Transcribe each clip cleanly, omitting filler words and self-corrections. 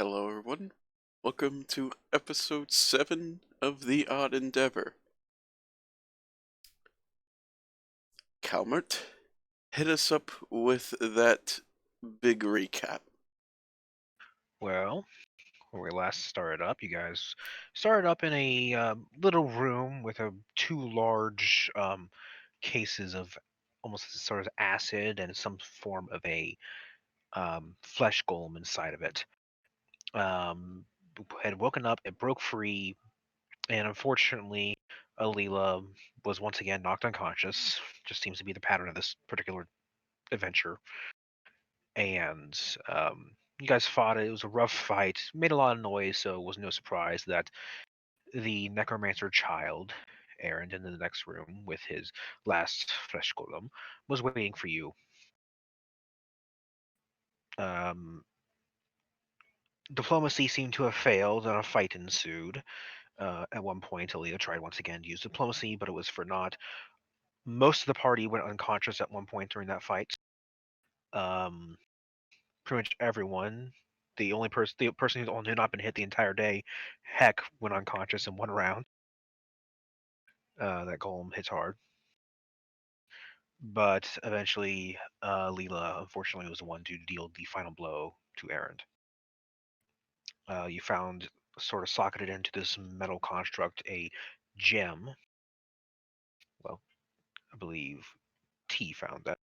Hello, everyone. Welcome to episode 7 of The Odd Endeavor. Calmert, hit us up with that big recap. Well, when we last started up, you guys started up in a little room with two large cases of almost sort of acid and some form of a flesh golem inside of it. Um, had woken up, it broke free, and unfortunately, Alila was once again knocked unconscious. Just seems to be the pattern of this particular adventure. And you guys fought it. It was a rough fight, made a lot of noise, so it was no surprise that the necromancer child, Aaron, in the next room with his last flesh golem, was waiting for you. Um, Diplomacy seemed to have failed, and a fight ensued. At one point, Alita tried once again to use diplomacy, but it was for naught. Most of the party went unconscious at one point during that fight. Um, Pretty much everyone. The person who's only not been hit the entire day, heck, went unconscious in one round. That golem hits hard. But eventually, Leela, unfortunately, was the one to deal the final blow to Aaron. You found, sort of socketed into this metal construct, a gem. Well, I believe T found that.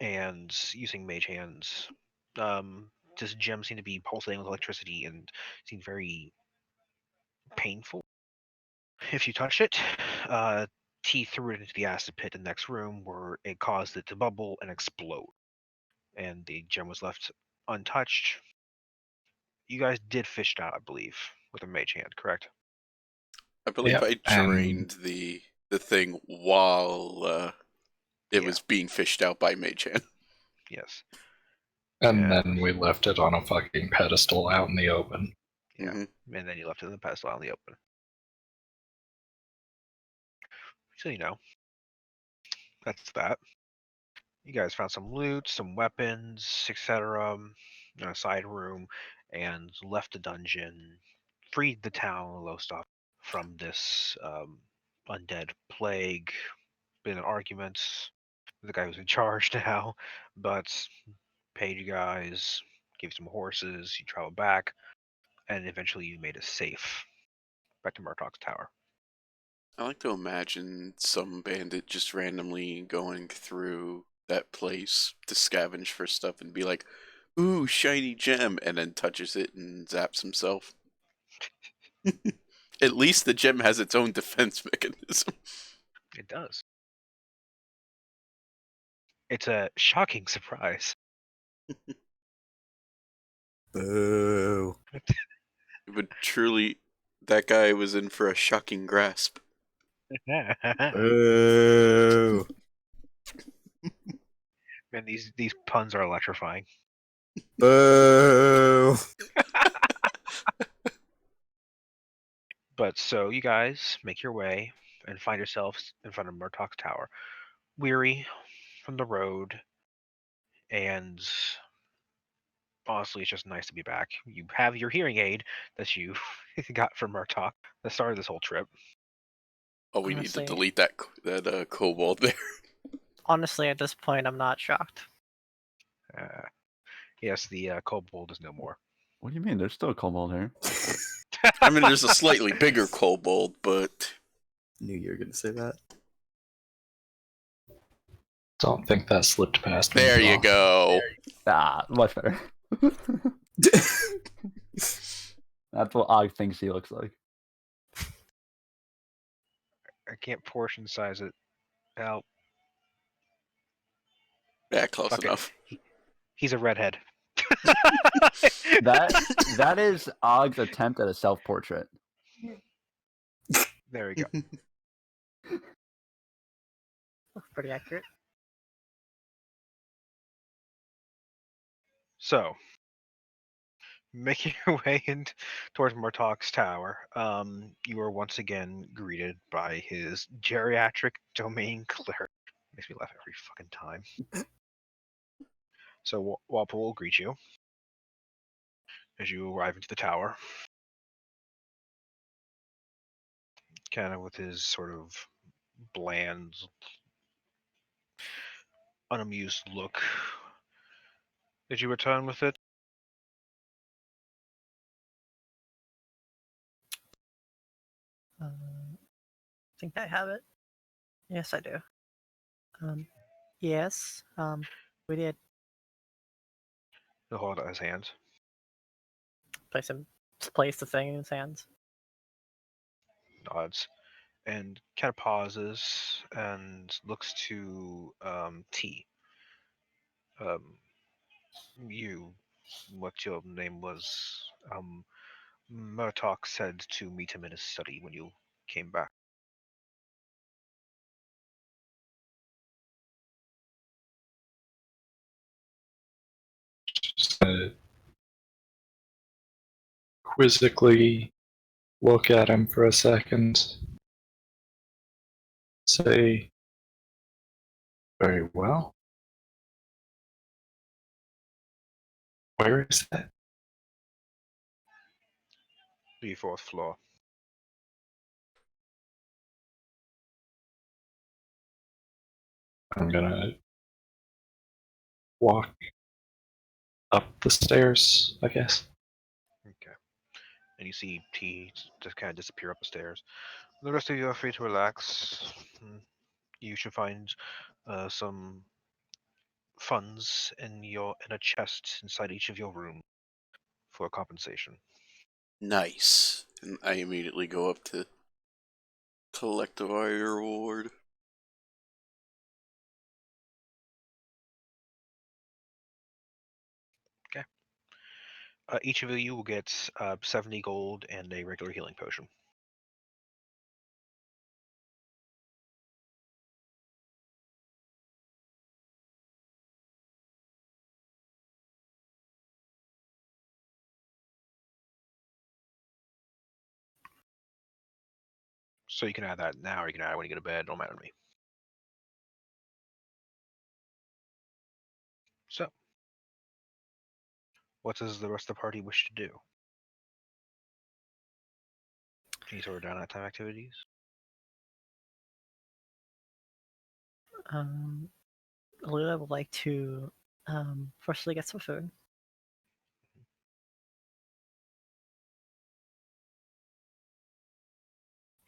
And using mage hands, this gem seemed to be pulsating with electricity and seemed very painful. If you touched it, T threw it into the acid pit in the next room where it caused it to bubble and explode. And the gem was left untouched. You guys did fish it out, I believe, with a mage hand, correct? I believe Yep, I drained the thing while it Yeah, was being fished out by Mage Hand. yes. and Yeah, then we left it on a fucking pedestal out in the open. yeah. Mm-hmm. And then you left it in the pedestal out in the open. So, that's that. You guys found some loot, some weapons, etc. In a side room, and left the dungeon, freed the town of Lostock from this undead plague. Been in arguments with the guy who's in charge now, but paid you guys, gave some horses, you traveled back, and eventually you made it safe back to Murdoch's tower. I like to imagine some bandit just randomly going through that place to scavenge for stuff and be like, ooh, shiny gem, and then touches it and zaps himself. At least the gem has its own defense mechanism. It does. It's a shocking surprise. Boo. But truly, that guy was in for a shocking grasp. Boo. Man, these puns are electrifying. Boo. But so you guys make your way and find yourselves in front of Murdoch's tower, weary from the road, and honestly, it's just nice to be back. You have your hearing aid that you got from Murdoch that started this whole trip. Oh, we need to Honestly, delete that kobold there. honestly, at this point, I'm not shocked. Yes, the kobold is no more. What do you mean? There's still a kobold here. I mean, there's a slightly bigger kobold, but Knew you were gonna say that. Don't think that slipped past me. there at you all. go. Ah, much better. That's what Og thinks he looks like. I can't portion size it. Help. Yeah, close Fuck it. enough. He's a redhead. That is Og's attempt at a self-portrait. There we go. Looks pretty accurate. So, making your way in towards Murdoch's tower, you are once again greeted by his geriatric domain cleric. Makes me laugh every fucking time. So Walpole will greet you as you arrive into the tower, kind of with his sort of bland, unamused look. Did you return with it? I think I have it. Yes, I do. Yes. We did He'll hold out his hand. place the thing in his hands. Nods. And kind of pauses and looks to T. You, what your name was? Murtok said to meet him in his study when you came back. Just quizzically look at him for a second. Say, very well. Where is that? The fourth floor. I'm gonna walk up the stairs, I guess. Okay. And you see T just kind of disappear up the stairs. The rest of you are free to relax. You should find some funds in a chest inside each of your rooms for compensation. Nice. And I immediately go up to collect my reward. Each of you will get 70 gold and a regular healing potion. So you can add that now, or you can add it when you go to bed. Don't matter to me. So, what does the rest of the party wish to do? Any sort of downtime activities? Luna would like to firstly get some food.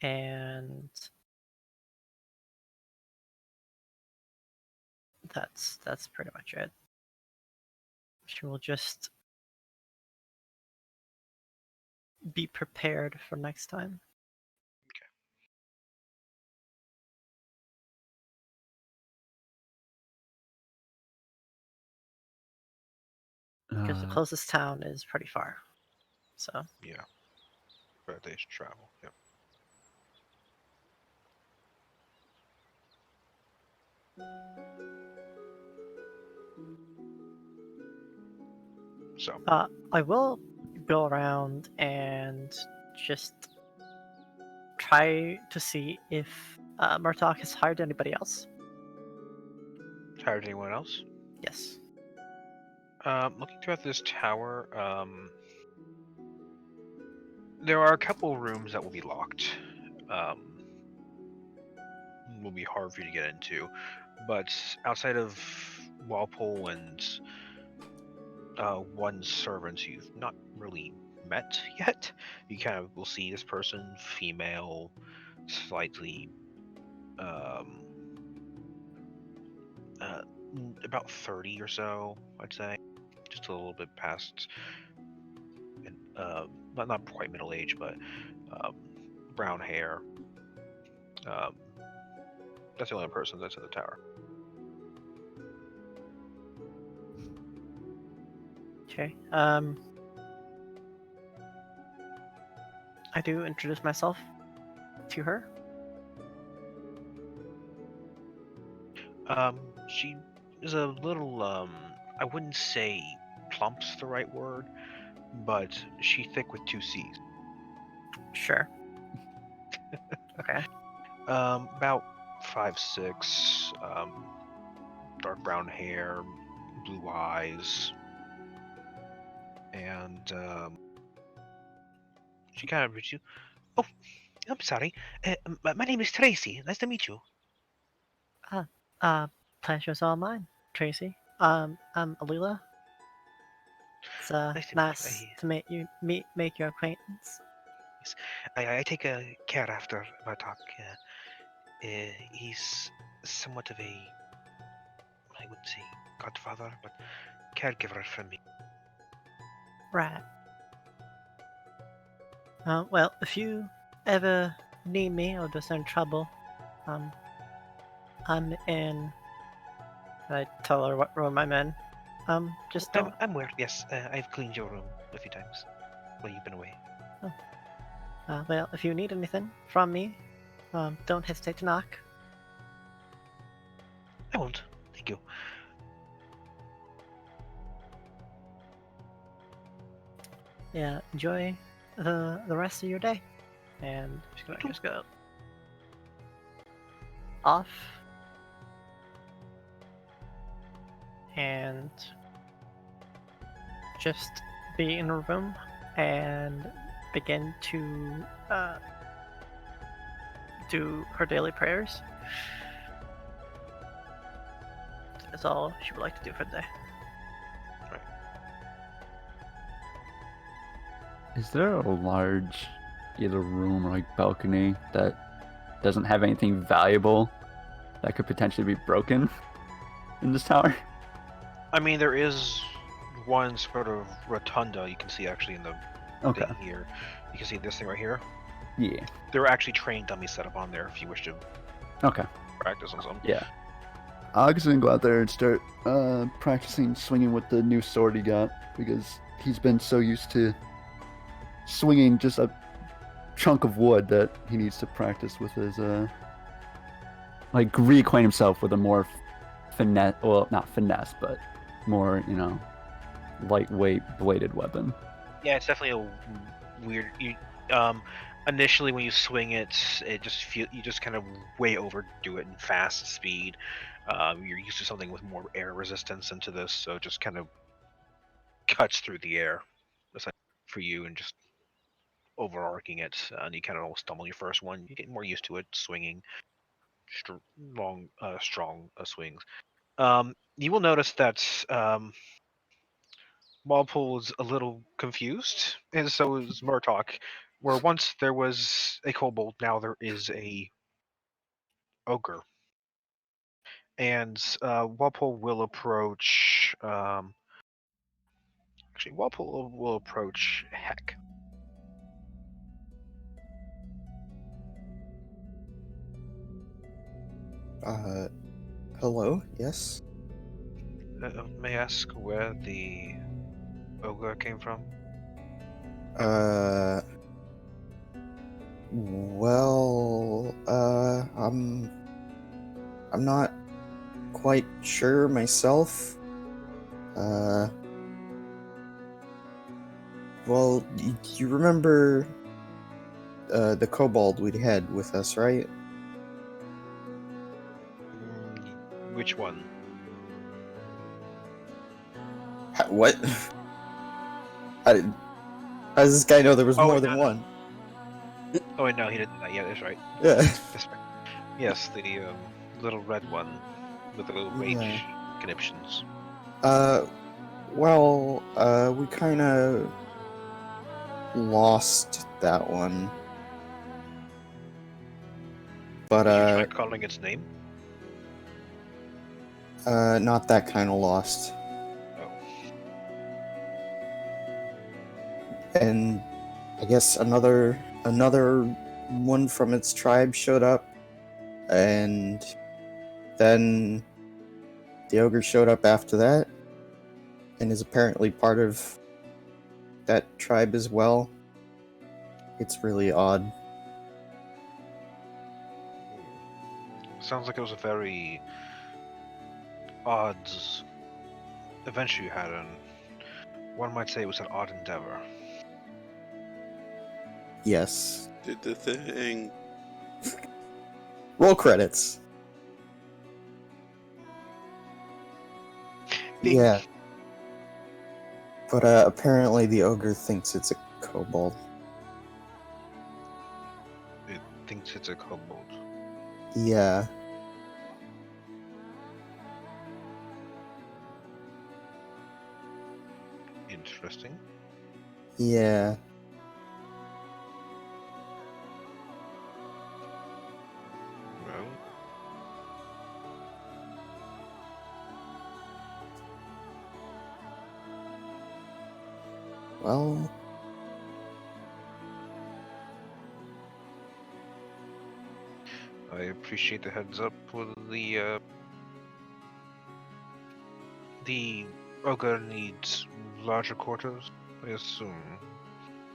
And that's pretty much it. She will just be prepared for next time. Because the closest town is pretty far. So Yeah. For a day's travel. Yep. So, I will go around and just try to see if Murtok has hired anybody else. hired anyone else? Yes. Looking throughout this tower, there are a couple rooms that will be locked. Will be hard for you to get into, but outside of Walpole and one servant you've not really met yet, you kind of will see this person, female, slightly about 30 or so, I'd say, just a little bit past, not quite middle age, but brown hair. That's the only person that's in the tower. Okay. I do introduce myself to her. She is a little, I wouldn't say plump's the right word, but she thick with 2 C's. Sure. Okay. About 5'6", dark brown hair, blue eyes, and she kind of reads you. Oh, I'm sorry. My name is Tracy. Nice to meet you. Pleasure's all mine, Tracy. I'm Alila. It's Nice to meet you. nice to make your acquaintance. I take care after Bartok. He's somewhat of a, I would say, godfather, but caregiver for me. Right. Well, if you ever need me or there's any trouble, I'm in. I tell her what room I'm in. Just don't. I'm aware. Yes, I've cleaned your room a few times while you've been away. Well, if you need anything from me, don't hesitate to knock. I won't. Thank you. Yeah, enjoy the rest of your day. And she's gonna just go off and just be in a room and begin to do her daily prayers. That's all she would like to do for the day. Is there a large either room or like balcony that doesn't have anything valuable that could potentially be broken in this tower? I mean, there is one sort of rotunda you can see actually in the Okay. thing here. You can see this thing right here. Yeah. There are actually train dummies set up on there if you wish to Okay. practice on some. Yeah. Og's gonna go out there and start practicing swinging with the new sword he got because he's been so used to swinging just a chunk of wood that he needs to practice with his like reacquaint himself with a more finesse, well, not finesse, but more, lightweight bladed weapon. Yeah, it's definitely a weird. Initially when you swing it, you just kind of way overdo it in fast speed. You're used to something with more air resistance into this, so it just kind of cuts through the air, essentially, for you, and just overarching it, and you kind of stumble your first one. You get more used to it, swinging strong swings. You will notice that Walpole is a little confused, and so is Murtok. Where once there was a kobold, now there is a ogre. And Walpole will approach. Actually, Walpole will approach Heck. Hello? Yes? May I ask where the ogre came from? Well, I'm not quite sure myself. Well, you remember, the kobold we had with us, right? Which one? What? How does this guy know there was Oh, more wait, than no. one? Oh, wait, no, he didn't. Yeah, that's right. Yeah. That's right. Yes, the little red one with the little rage Yeah. conniptions. Well, we kinda lost that one. But, Did you try calling its name? not that kind of lost. Oh. And I guess another one from its tribe showed up, and then the ogre showed up after that, and is apparently part of that tribe as well. It's really odd. Sounds like it was a very odd adventure you had, and one might say it was an odd endeavor. Yes. Did the thing. Roll credits. Yeah. But apparently the ogre thinks it's a kobold. It thinks it's a kobold. Yeah. Interesting. Yeah. Well, Well, I appreciate the heads up for the ogre needs larger quarters, I assume.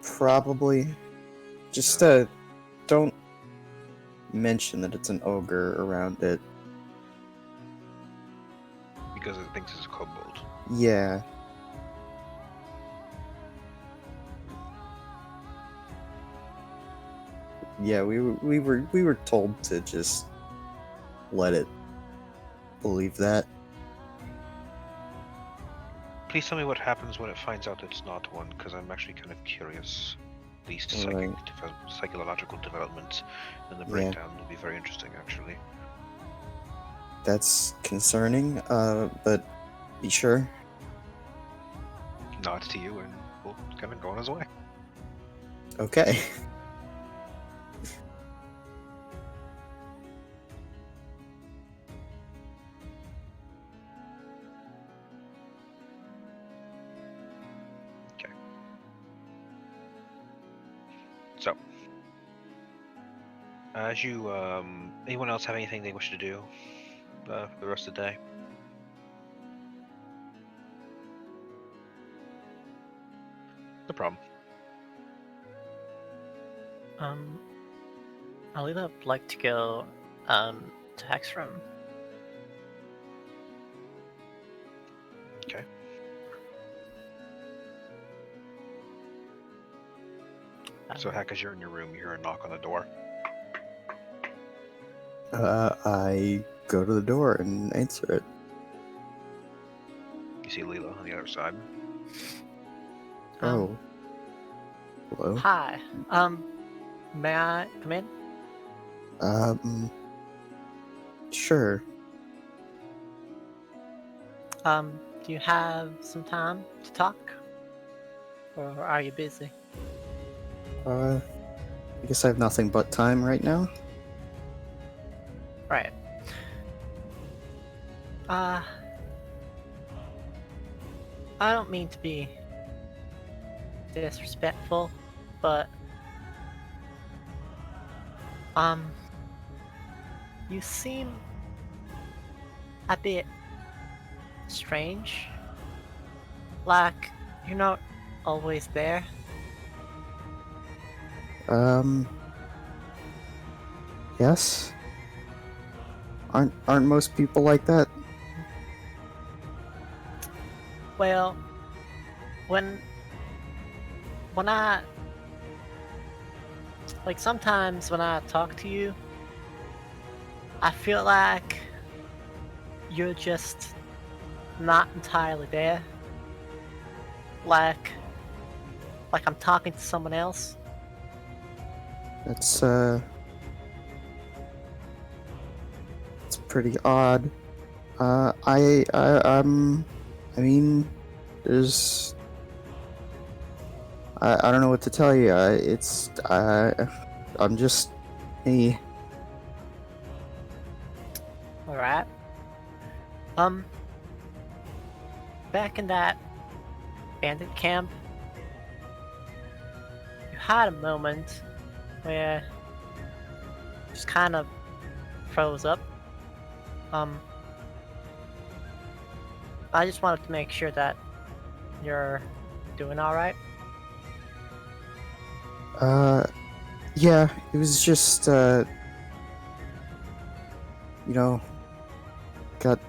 probably. Just don't mention that it's an ogre around it. Because it thinks it's a kobold. Yeah. Yeah, we were told to just let it believe that. Please tell me what happens when it finds out it's not one, because I'm actually kind of curious. These Right. psychological developments and the Yeah. breakdown will be very interesting, actually. That's concerning, but be sure. Nods to you, and we'll kind of go on his way. Okay. So, as you, anyone else have anything they wish to do for the rest of the day? No problem. Alina would like to go to Hexroom. Okay. So, Hack, as you're in your room, you hear a knock on the door. I go to the door and answer it. You see Leela on the other side. Oh. Hello? Hi. May I come in? Sure. Do you have some time to talk? Or are you busy? I guess I have nothing but time right now. Right. I don't mean to be disrespectful, but you seem a bit strange. Like you're not always there. Yes. Aren't most people like that? Well, when I like sometimes when I talk to you, I feel like you're just not entirely there. Like I'm talking to someone else. That's it's pretty odd. I mean, there's I don't know what to tell you. I'm just me. Alright. Back in that bandit camp, you had a moment where you just kind of froze up. I just wanted to make sure that you're doing alright. Yeah, it was just got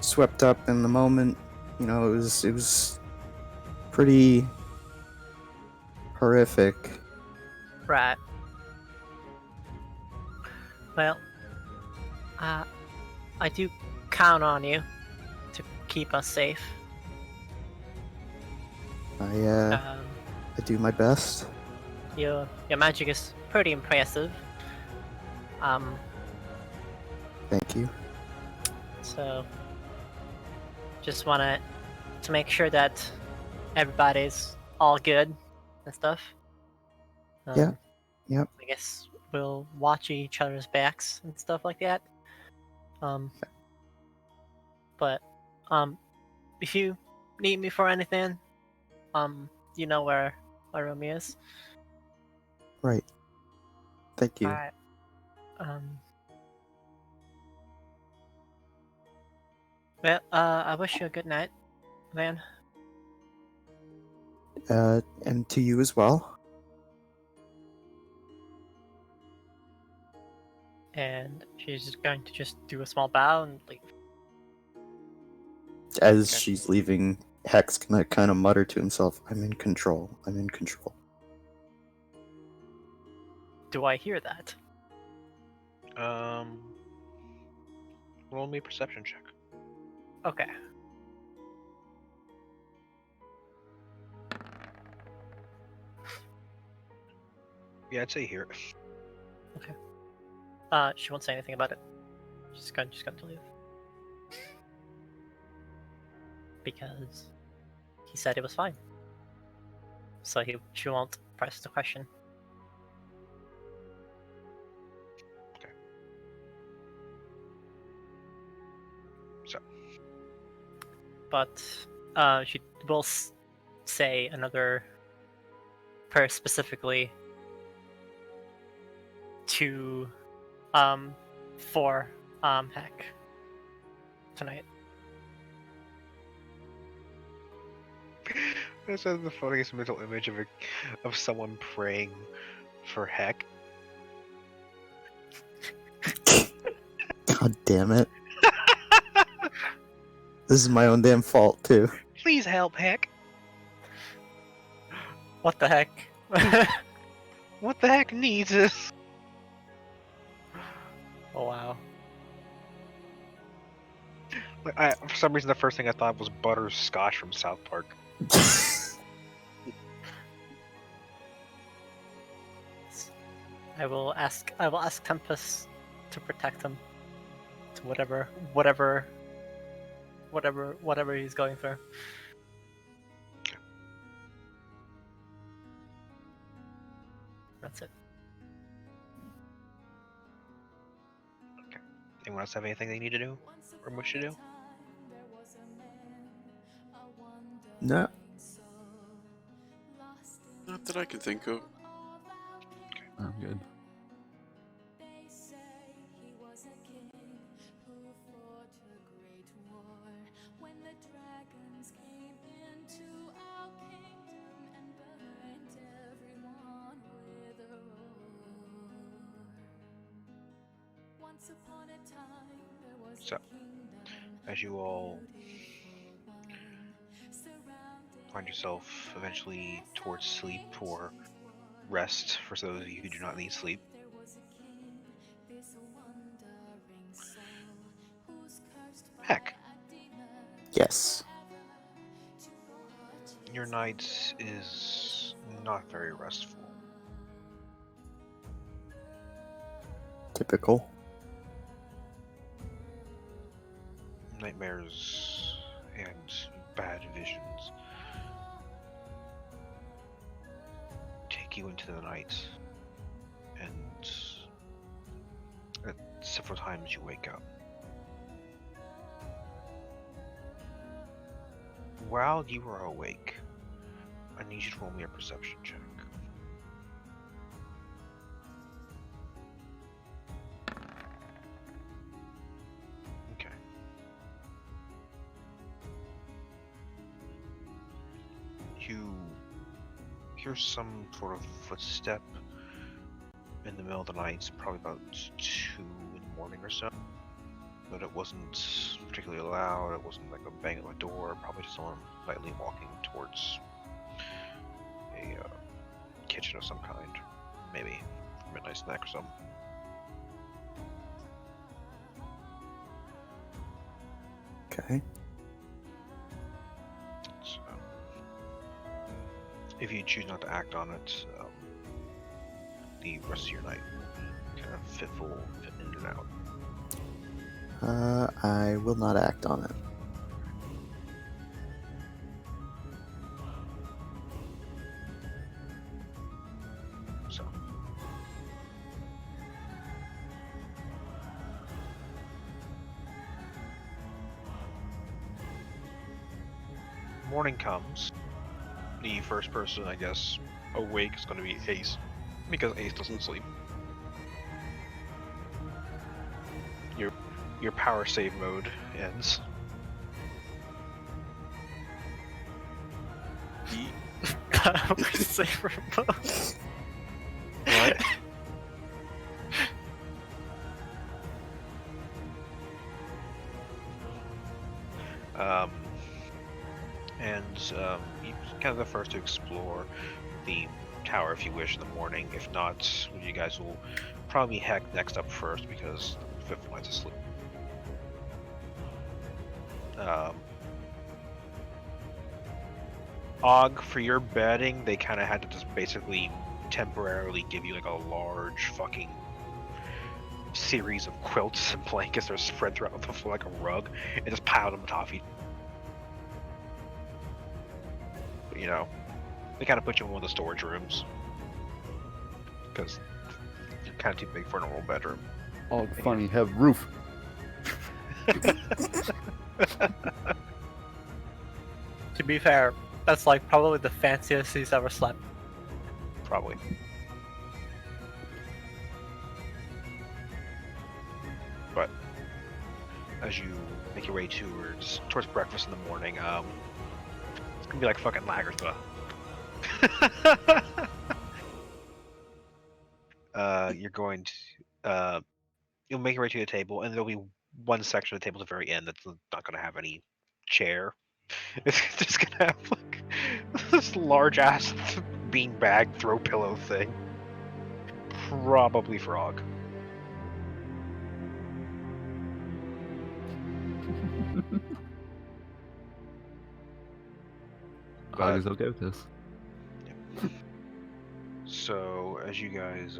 swept up in the moment. It was pretty horrific. Right. Well, I do count on you to keep us safe I do my best. Your magic is pretty impressive. Thank you. So just wanted to make sure that everybody's all good and stuff. Yeah. Yep. I guess we'll watch each other's backs and stuff like that. But if you need me for anything, you know where my room is. Right. Thank you. Alright. Well, I wish you a good night, man. And to you as well. And she's just going to just do a small bow and leave. As Okay. she's leaving, Heck's gonna kind of mutter to himself, "I'm in control. I'm in control." Do I hear that? Roll me a perception check. Okay. Yeah, I'd say here. She won't say anything about it. She's going to leave. Because he said it was fine. So she won't press the question. Okay. So. But she will say another prayer specifically to for Heck tonight. This is the funniest mental image of someone praying for Heck. God damn it. This is my own damn fault, too. Please help, Heck. What the heck? What the heck needs this? Oh wow. Like, for some reason, the first thing I thought was butterscotch from South Park. I will ask Tempest to protect him to whatever he's going through. That's it. Anyone else have anything they need to do or wish to do? No. Not that I can think of. I'm good. So, as you all find yourself eventually towards sleep or rest, for those of you who do not need sleep, Heck, Yes. your night is not very restful. Typical. Nightmares and bad visions take you into the night, and at several times you wake up. While you are awake, I need you to roll me a perception check. Okay. You hear some sort of footstep in the middle of the night, probably about 2 in the morning or so. But it wasn't particularly loud, it wasn't like a bang of a door, probably just someone lightly walking towards a kitchen of some kind. Maybe a midnight snack or something. Okay. So, If you choose not to act on it, the rest of your night kind of fit in and out. I will not act on it. So. Morning comes. The first person, I guess, awake is going to be Ace, because Ace doesn't sleep. Your power save mode ends. Power saver mode. What? You're kind of the first to explore the tower if you wish in the morning. If not, you guys will probably heck next up first because the fifth one's asleep. Og, for your bedding, they kind of had to just basically temporarily give you like a large fucking series of quilts and blankets that are spread throughout the floor like a rug and just piled them on top of you. You know, they kind of put you in one of the storage rooms because you're kind of too big for a normal bedroom. Oh, funny, have roof. To be fair, that's like probably the fanciest he's ever slept. Probably. But as you make your way towards breakfast in the morning, it's gonna be like fucking Lagertha. You're going to you'll make your way to the table, and there'll be one section of the table at the very end that's not gonna have any chair. It's just gonna have like this large ass beanbag throw pillow thing. Probably Frog. I was okay with this. So as you guys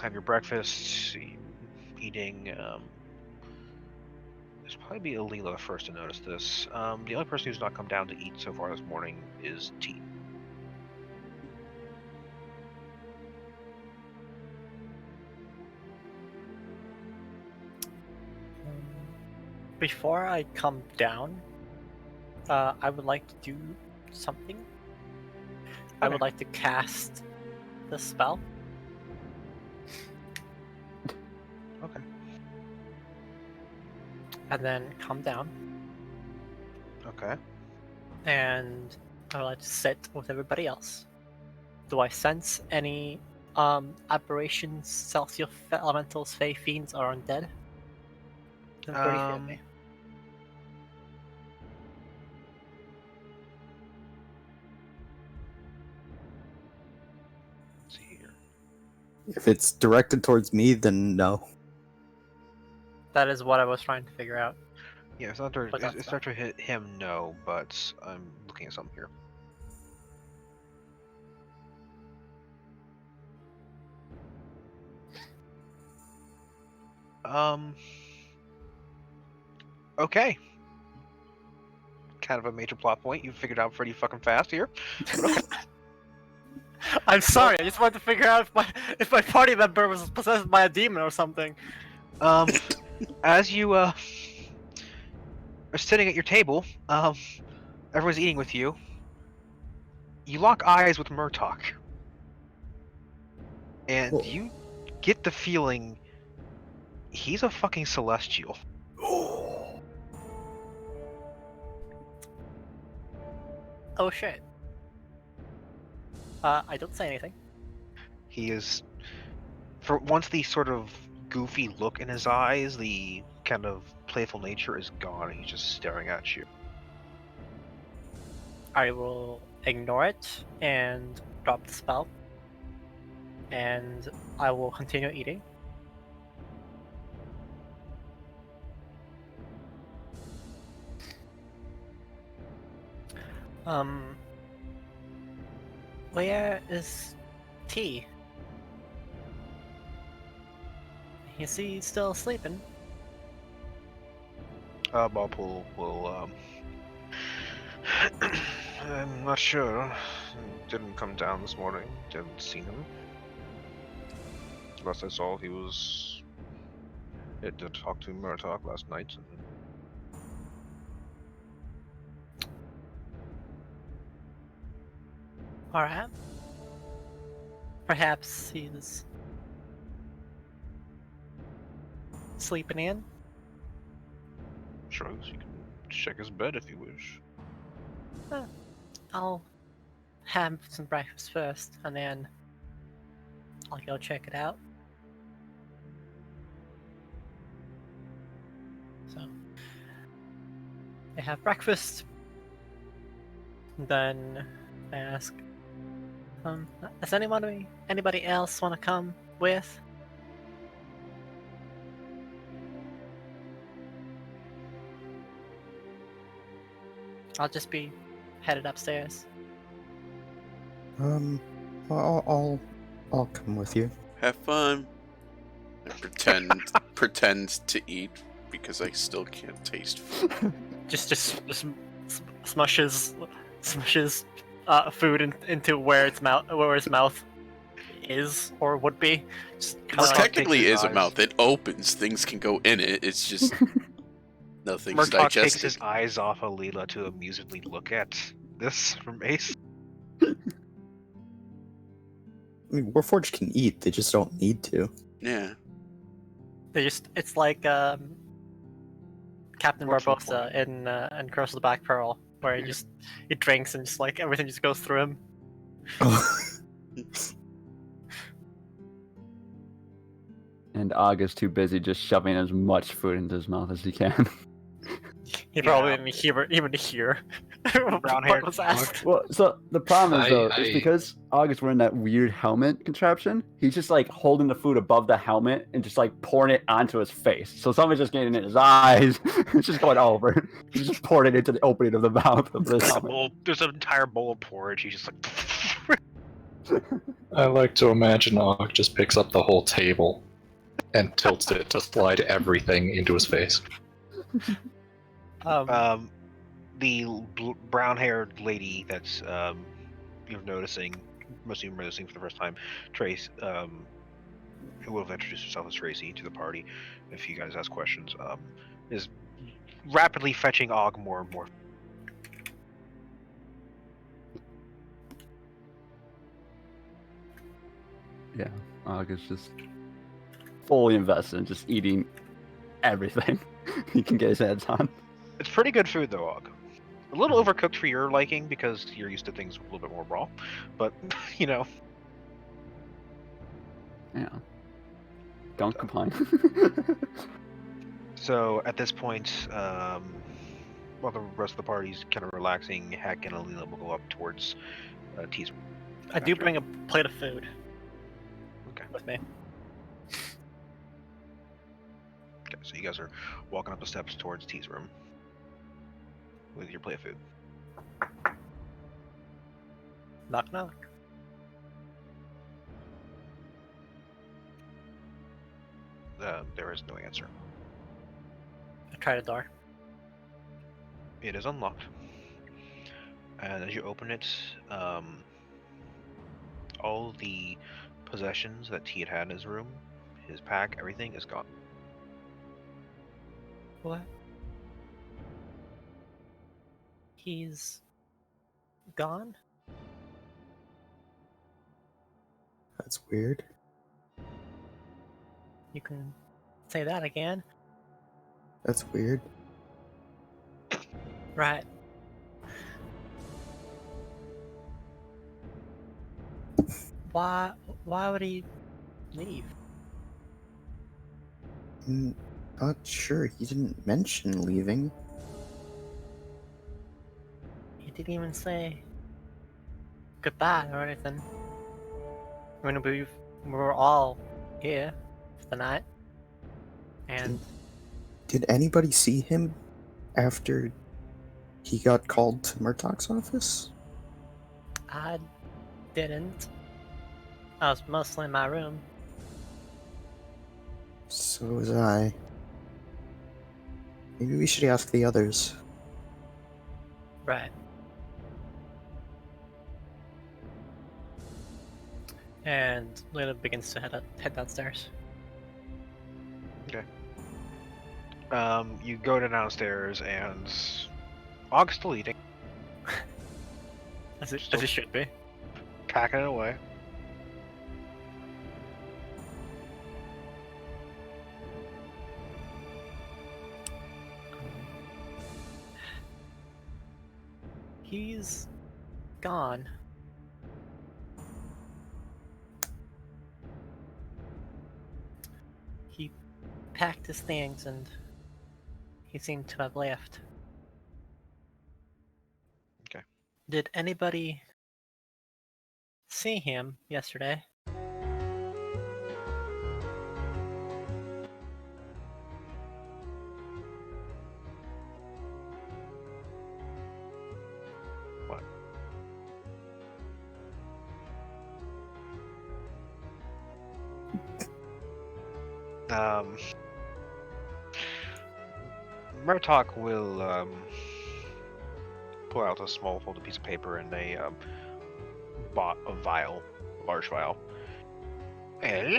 have your breakfast, eating, there's probably be Alila first to notice this. The only person who's not come down to eat so far this morning is T. Before I come down, I would like to do something. I would like to cast the spell. Okay. And then come down, Okay. and I would like to sit with everybody else. Do I sense any aberrations, celestial elementals, fey fiends, or undead? Within 30 feet of me. Let's see here. If it's directed towards me, then no. That is what I was trying to figure out. Yeah, it's not But that's it's not to hit him, no, but I'm looking at something here. Okay. Kind of a major plot point you figured out pretty fucking fast here. I'm sorry, I just wanted to figure out if my party member was possessed by a demon or something. As you are sitting at your table, everyone's eating with you. You lock eyes with Murtok, and Whoa. you get the feeling he's a fucking celestial. Oh shit. I don't say anything. He is, for once the sort of goofy look in his eyes, the kind of playful nature is gone, and he's just staring at you. I will ignore it and drop the spell. And I will continue eating. Where is T? Is he still sleeping? Ballpool will. I'm not sure. Didn't come down this morning. Didn't see him. Last I saw, he was. It did talk to Murdoch last night. Alright. Perhaps he's sleeping in? Shrugs. You can check his bed if you wish. I'll have some breakfast first, and then I'll go check it out. So, they have breakfast. Then I ask, does anybody else want to come with? I'll just be headed upstairs. I'll come with you. Have fun. I pretend to eat because I still can't taste food. Just smushes food into where his mouth is or would be. Just It kinda like, technically takes his is a eyes. mouth. It opens. Things can go in it. It's just nothing's Murdoch takes digested. his eyes off of Leela to amusedly look at this from Ace. I mean, Warforged can eat, they just don't need to. Yeah. it's like Captain What's the Barbossa in Curse of the Black Pearl, where he drinks and just like everything just goes through him. And Og is too busy just shoving as much food into his mouth as he can. He probably didn't even hear. Brown-haired what was asked. Well, so the problem is though, is I- because Og is wearing that weird helmet contraption, he's just like holding the food above the helmet and just like pouring it onto his face. So somebody's just getting in his eyes. It's just going all over. He's just pouring it into the opening of the mouth of this helmet. There's an entire bowl of porridge. He's just like. I like to imagine Og just picks up the whole table and tilts it to slide everything into his face. The brown-haired lady that's you're noticing, most of you are noticing for the first time, Trace, who will have introduced herself as Tracy to the party, if you guys ask questions, is rapidly fetching Og more and more. Yeah, Og is just fully invested in just eating everything he can get his hands on. It's pretty good food though, Og. A little overcooked for your liking because you're used to things a little bit more raw, but you know. Yeah. Don't complain. So at this point, while the rest of the party's kind of relaxing, Heck and Alina will go up towards T's. I do bring a plate of food Okay. with me. Okay, so you guys are walking up the steps towards T's room with your plate of food. Knock knock. There is no answer. I try the door. It is unlocked, and as you open it, all the possessions that T had in his room, his pack, everything is gone. What? He's gone? That's weird. You can say that again. That's weird. Right. Why would he leave? Not sure. He didn't mention leaving. He didn't even say goodbye or anything. I mean, we were all here for the night. And Did anybody see him after he got called to Murtaugh's office? I didn't. I was mostly in my room. So was I. Maybe we should ask the others. Right. And Luna begins to head downstairs. You go to downstairs and Og's still eating, As it Still- should be. packing it away. He's gone. He packed his things and he seemed to have left. Okay. Did anybody see him yesterday? What? Murtaugh will pull out a small folded piece of paper and a vial, large vial. Well,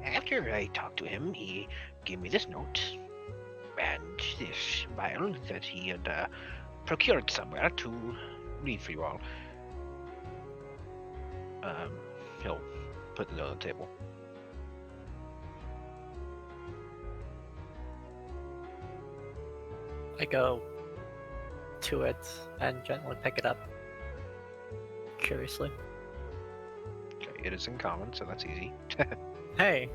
after I talked to him, he gave me this note and this vial that he had procured somewhere to read for you all. He'll put the note on the table. I go to it and gently pick it up. Curiously. Okay, it is in common, so that's easy. Hey!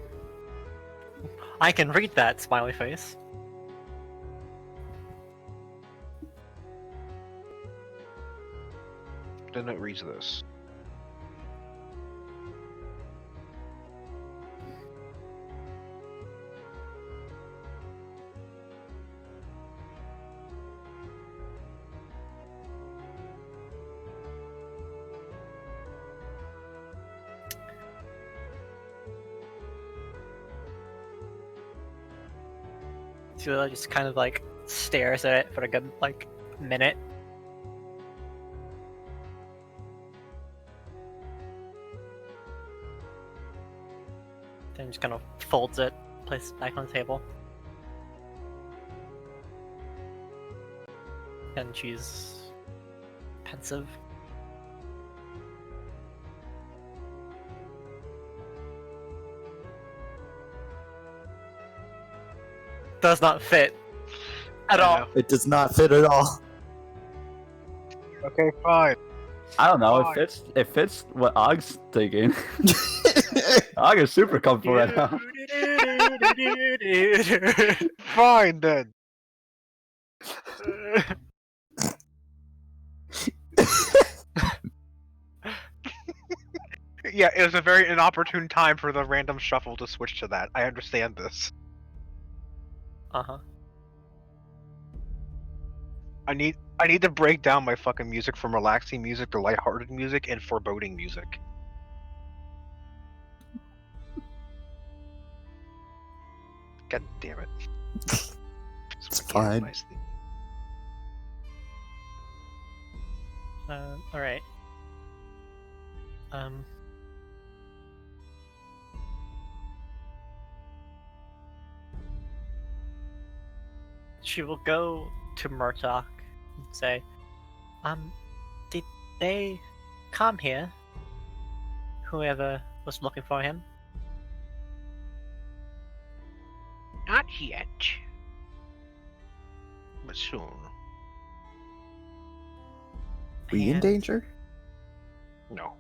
I can read that, smiley face. The note reads this. Zula just kind of like stares at it for a good like minute. Then just kind of folds it, places it back on the table. And she's pensive. Does not fit at I all. know. It does not fit at all. Okay, fine. I don't know. Fine. It fits what Og's thinking. Og is super comfortable right now. Fine then. Yeah, it was a very inopportune time for the random shuffle to switch to that. I understand this. Uh-huh. I need to break down my fucking music from relaxing music to lighthearted music and foreboding music. God damn it. It's Speaking of fine. my sleep. Alright. She will go to Murtaugh and say, did they come here? Whoever was looking for him? Not yet. But soon. We in And- danger? No.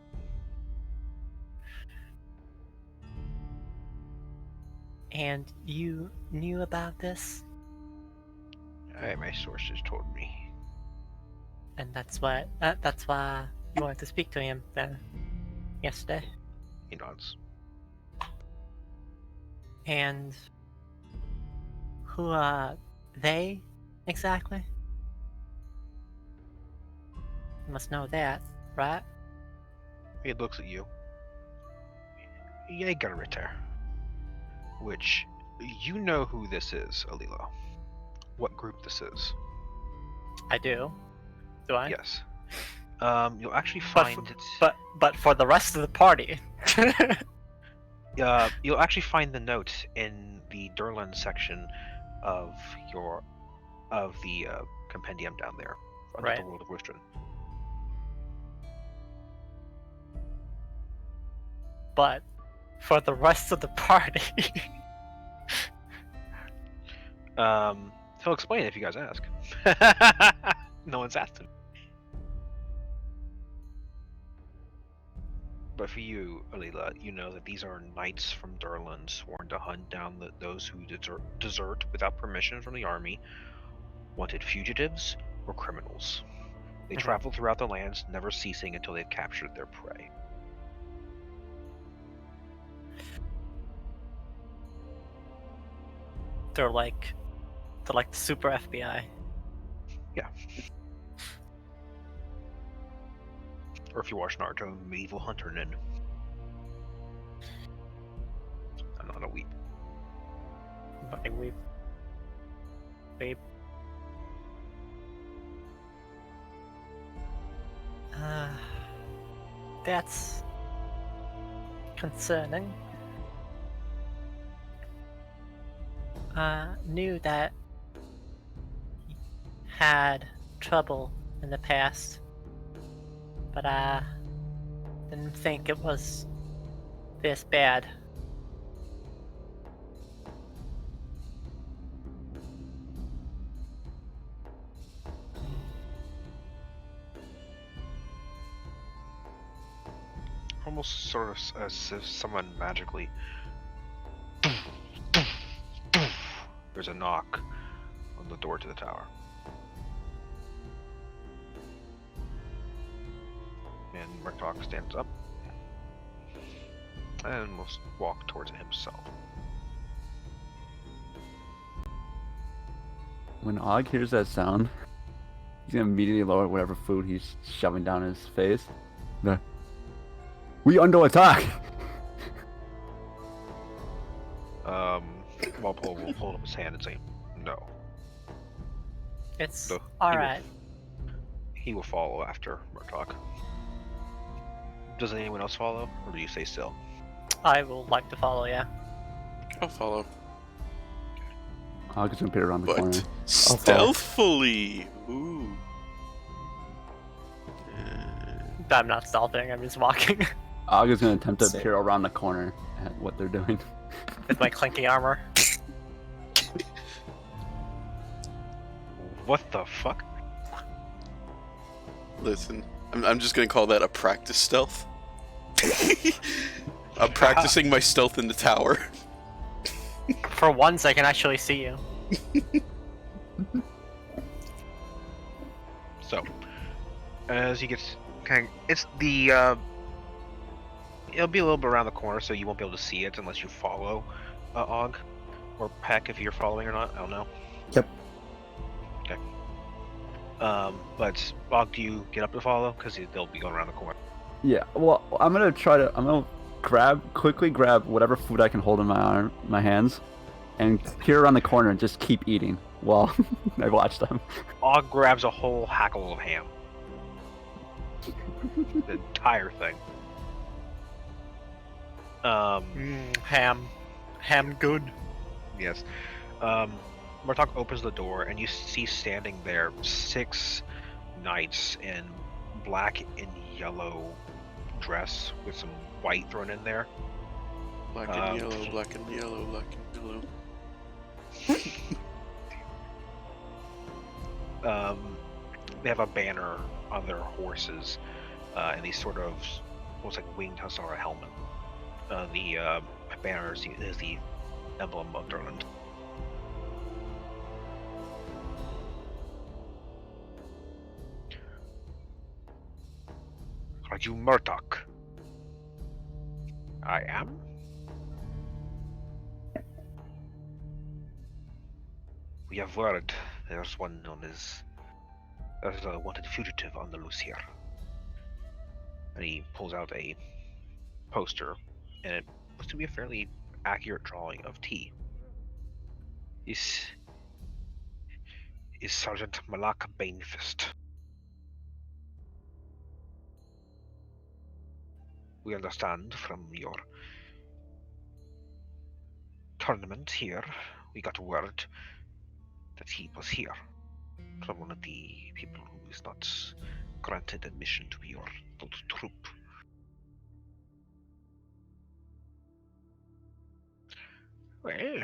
And you knew about this? My sources told me. And that's why you wanted to speak to him then yesterday. He nods. And who are they exactly? You must know that, right? He looks at you. Jägerritter. Which, you know who this is, Alila. What group this is. I do. Do I? Yes. You'll actually But find it. But for the rest of the party. You'll actually find the note in the Durland section of the compendium down there, under Right. the World of Wistron. But for the rest of the party. He'll explain it if you guys ask. No one's asked him. But for you, Alila, you know that these are knights from Durland sworn to hunt down those who desert without permission from the army, wanted fugitives, or criminals. They Mhm. travel throughout the lands, never ceasing until they've captured their prey. They're like the super FBI. Or if you watch Naruto, Medieval Hunter Nin. I'm not a weep. Fucking weep. Weep. That's concerning. Knew that he had trouble in the past, but I didn't think it was this bad. Almost sort of as if someone magically. There's a knock on the door to the tower. And Murdoch stands up and will walk towards it himself. When Og hears that sound, he's gonna immediately lower whatever food he's shoving down his face. We under attack! Walpole will hold up his hand and say, "No." It's So, alright. He will follow after Murdoch. Does anyone else follow, or do you stay still? I will like to follow, yeah. I'll follow. Og is gonna appear around the corner. But stealthily. Ooh. I'm not stealthing, I'm just walking Og is gonna attempt to Sick. peer around the corner at what they're doing. with my clinky armor. What the fuck? Listen, I'm just gonna call that a practice stealth. I'm practicing my stealth in the tower. For once, I can actually see you. So, as he gets it's the it'll be a little bit around the corner, so you won't be able to see it unless you follow Og or Peck if you're following or not. I don't know. Yep. Okay. But Og, do you get up to follow? Because they'll be going around the corner. Yeah, well, I'm gonna quickly grab whatever food I can hold in my hands, and peer around the corner and just keep eating while I watch them. Og grabs a whole hackle of ham. The entire thing. Ham good. Yes. Murdoch opens the door, and you see standing there 6 knights in black and yellow dress with some white thrown in there. Black and yellow, black and yellow, black and yellow. They have a banner on their horses, and these sort of almost like winged hussar helmet. The banner is the emblem of Durland. Are you Murdoch? I am. We have word there's one known as a wanted fugitive on the loose here. And he pulls out a poster, and it looks to be a fairly accurate drawing of T. Is Sergeant Malak Banefist. We understand from your tournament here, we got word that he was here from one of the people who is not granted admission to your little troop. Well,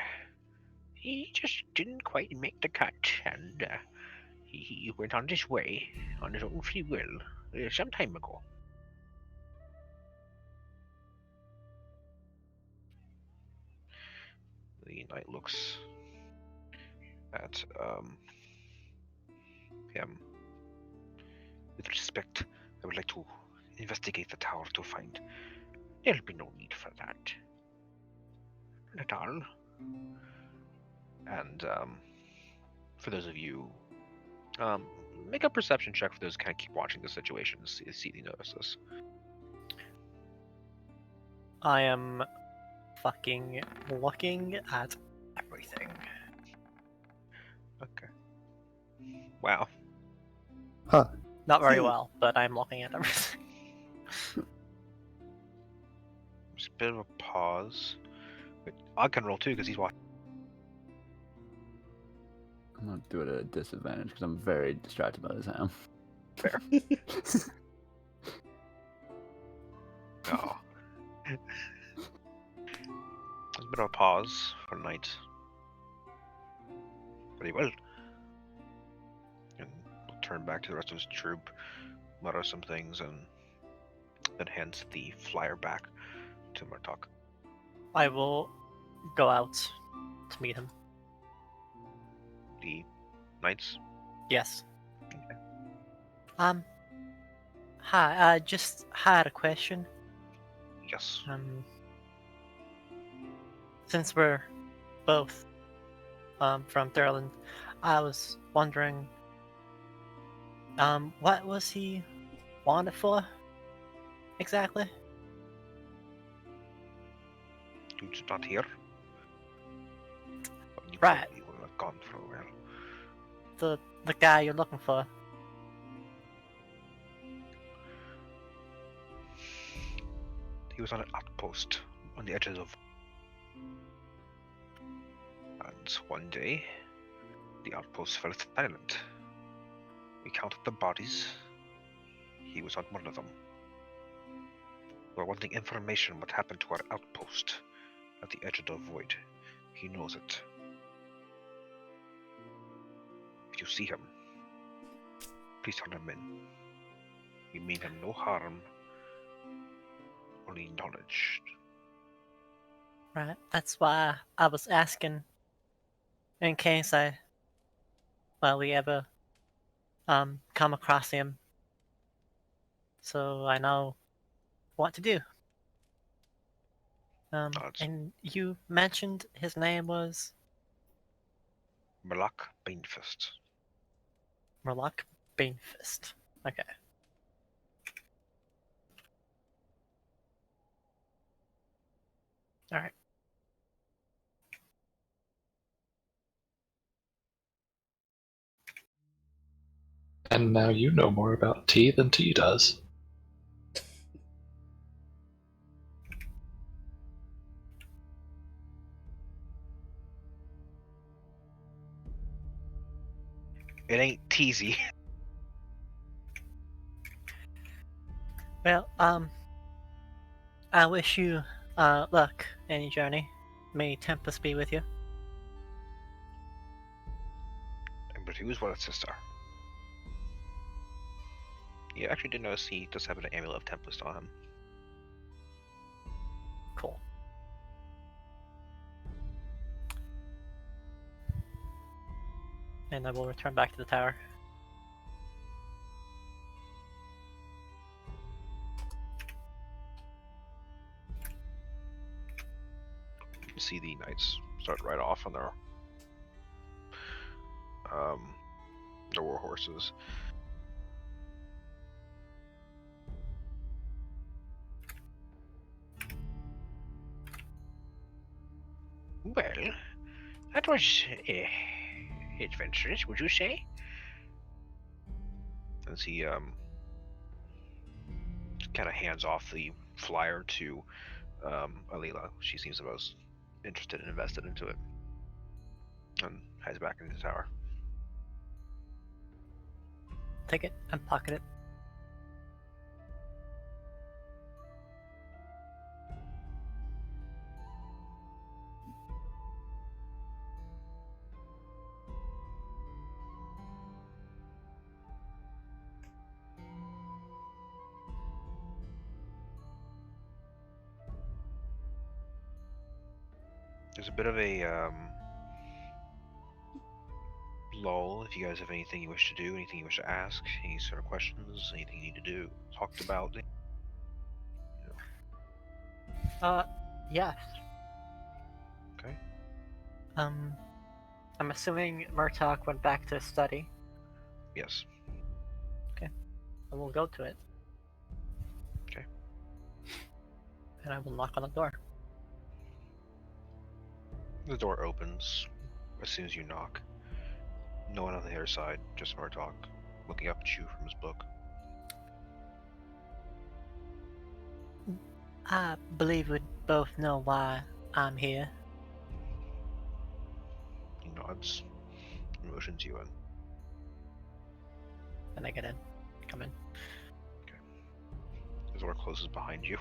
he just didn't quite make the cut, and he went on his way on his own free will some time ago. The knight looks at him. With respect, I would like to investigate the tower to find. There'll be no need for that. Not at all. And for those of you, make a perception check for those who kind of keep watching the situation to see if you notice this. I am fucking looking at everything. Okay. Wow. Huh. Not very well, but I'm looking at everything. Just a bit of a pause. Wait, I can roll too because he's watching. I'm gonna do it at a disadvantage because I'm very distracted by this ham. Fair. Oh. There's a bit of a pause for night. Very well. And we'll turn back to the rest of his troop, mutter some things, and then hands the flyer back to Murtok. I will go out to meet him. The knights. Yes. Hi. I just had a question. Yes. Since we're both from Thurland, I was wondering, what was he wanted for exactly? Dude's not here. But you Right. probably will have gone for a while. The guy you're looking for. He was on an outpost on the edges of. And one day, the outpost fell silent. We counted the bodies. He was on one of them. We're wanting information what happened to our outpost at the edge of the void. He knows it. If you see him, please turn him in. We mean him no harm, only knowledge. Right. That's why I was asking, in case we ever come across him, so I know what to do. And you mentioned his name was Malak Banefist. Murloc Banefist. Okay. All right. And now you know more about T than T does. It ain't teasy. Well, I wish you luck in your journey. May Tempest be with you. But he was what sister. You actually did notice he does have an amulet of Tempest on him. Cool. And I will return back to the tower. You see the knights start right off on their war horses. That was adventurous, would you say? As he kind of hands off the flyer to Alila. She seems the most interested and invested into it, and heads back into the tower. Take it and pocket it. There's a bit of a lull. If you guys have anything you wish to do, anything you wish to ask, any sort of questions, anything you need to do, talked about. Yes. Okay. I'm assuming Murtok went back to study. Yes. I will go to it. Okay. And I will knock on the door. The door opens as soon as you knock. No one on the other side, just Murtok, looking up at you from his book. I believe we both know why I'm here. He nods, and motions you in. And I get in. Come in. The door closes behind you.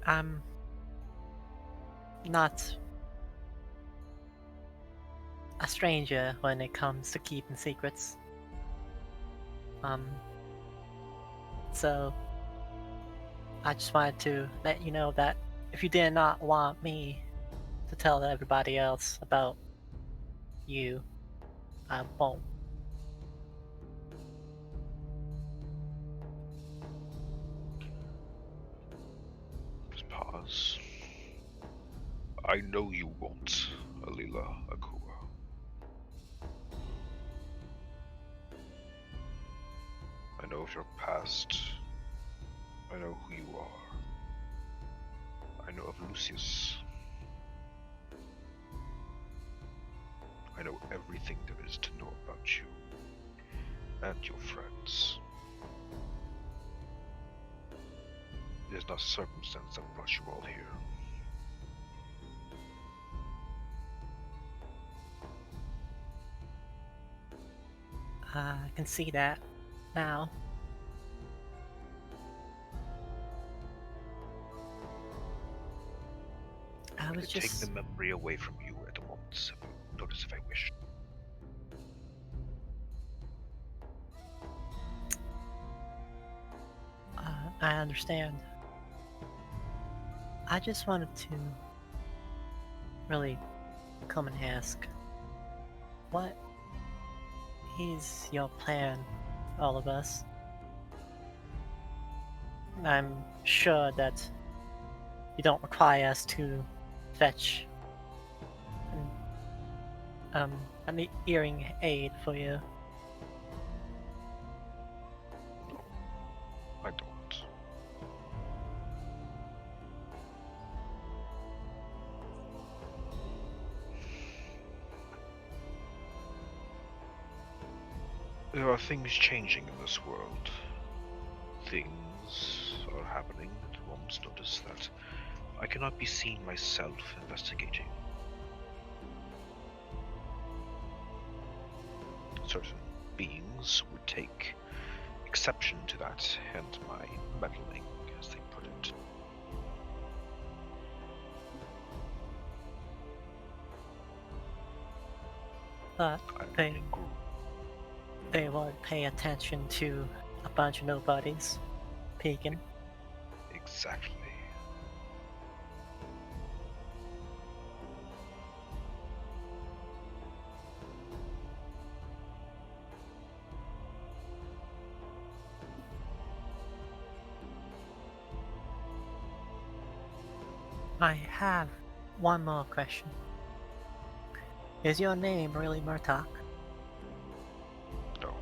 I'm not a stranger when it comes to keeping secrets. So I just wanted to let you know that if you did not want me to tell everybody else about you, I won't. Just pause. I know you won't, Alila Akua. I know of your past. I know who you are. I know of Lucius. I know everything there is to know about you and your friends. It is not circumstance that brought you all here. I can see that now. I was could just take the memory away from you at a moment's notice if I wish. I understand. I just wanted to really come and ask, what is your plan, all of us? I'm sure that you don't require us to fetch an hearing aid for you. I don't. There are things changing in this world. Things are happening at a moment's notice that I cannot be seen myself investigating. Certain beings would take exception to that and my meddling, as they put it. But I'm they angry. they won't pay attention to a bunch of nobodies peeking. Exactly. I have one more question. Is your name really Murtok? No.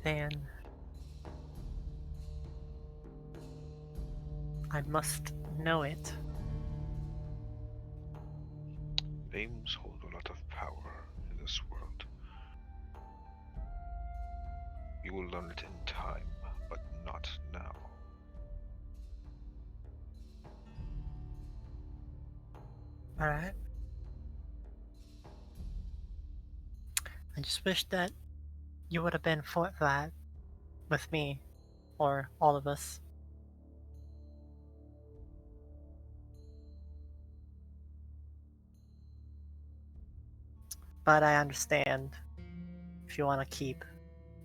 Then I must know it. Names hold a lot of power in this world. You will learn it in time, but not now. Alright. I just wish that you would have been forthright with me, or all of us. But I understand if you want to keep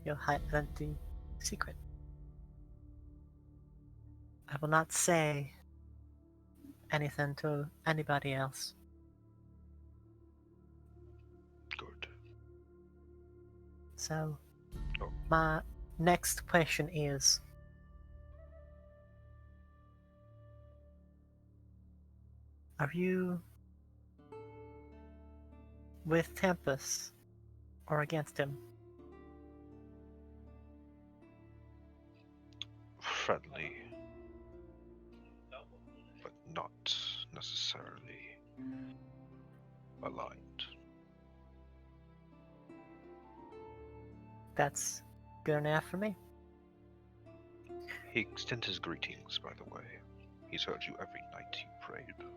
your identity secret. I will not say anything to anybody else. Good. So, Oh. my next question is, are you with Tempest or against him? Friendly, but not necessarily aligned. That's good enough for me. He extends his greetings, by the way. He's heard you every night you prayed.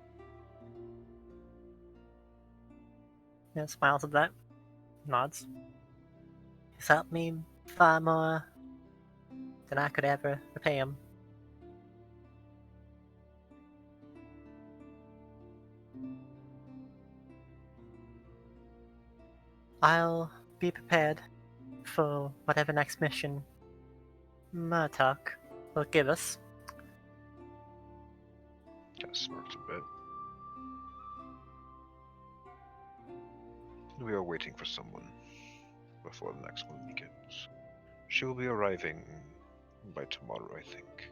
Yeah, smiles at that, nods. He's helped me far more than I could ever repay him. I'll be prepared for whatever next mission Murdoch will give us. Kind of smirked a bit. We are waiting for someone before the next one begins. She will be arriving by tomorrow, I think.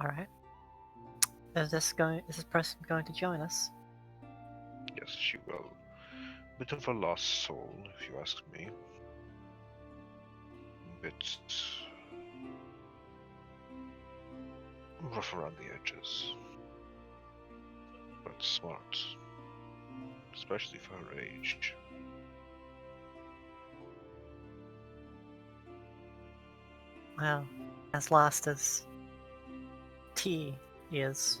Alright. Is this person going to join us? Yes, she will. Bit of a lost soul, if you ask me. Bit rough around the edges, but smart, especially for her age. Well, as lost as T is.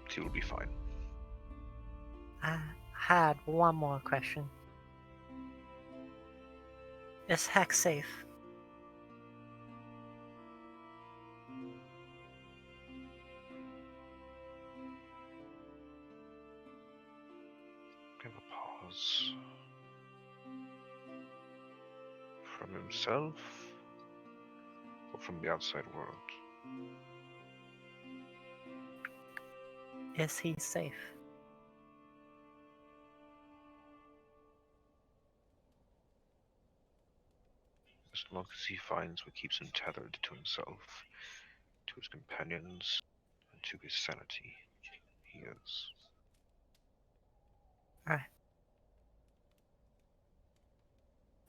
She will be fine. I had one more question. Is Hex safe? Give a pause. From himself or from the outside world? Is he safe? As long as he finds what keeps him tethered to himself, to his companions, and to his sanity, he is. Alright.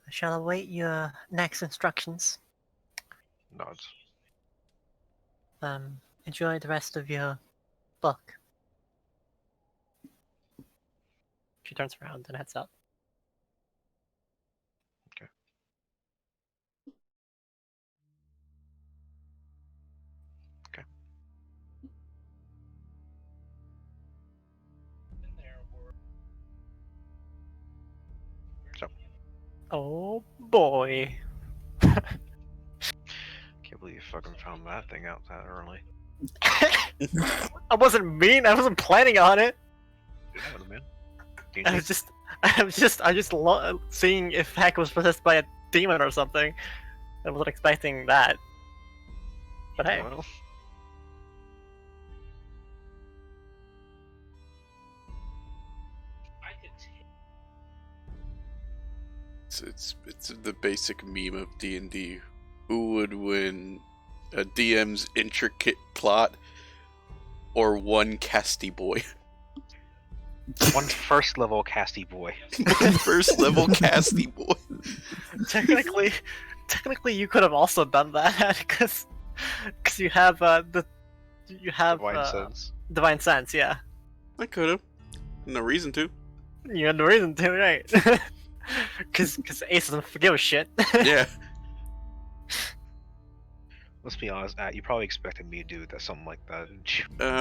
I shall await your next instructions. Nods. Enjoy the rest of your book. She turns around and heads out. So, Oh boy. can't believe you fucking found that thing out that early. I wasn't mean. I wasn't planning on it. Yeah, man. I was just seeing if Heck was possessed by a demon or something. I wasn't expecting that. But hey, Well, It's the basic meme of D&D. Who would win, a DM's intricate plot, or one casty boy? One first level casty boy. First level casty boy. Technically, you could have also done that because you have Divine sense. divine sense. Yeah, I could have. No reason to. you had no reason to, right? Because Ace doesn't forgive a shit. Yeah. Let's be honest, you probably expected me to do that, something like that.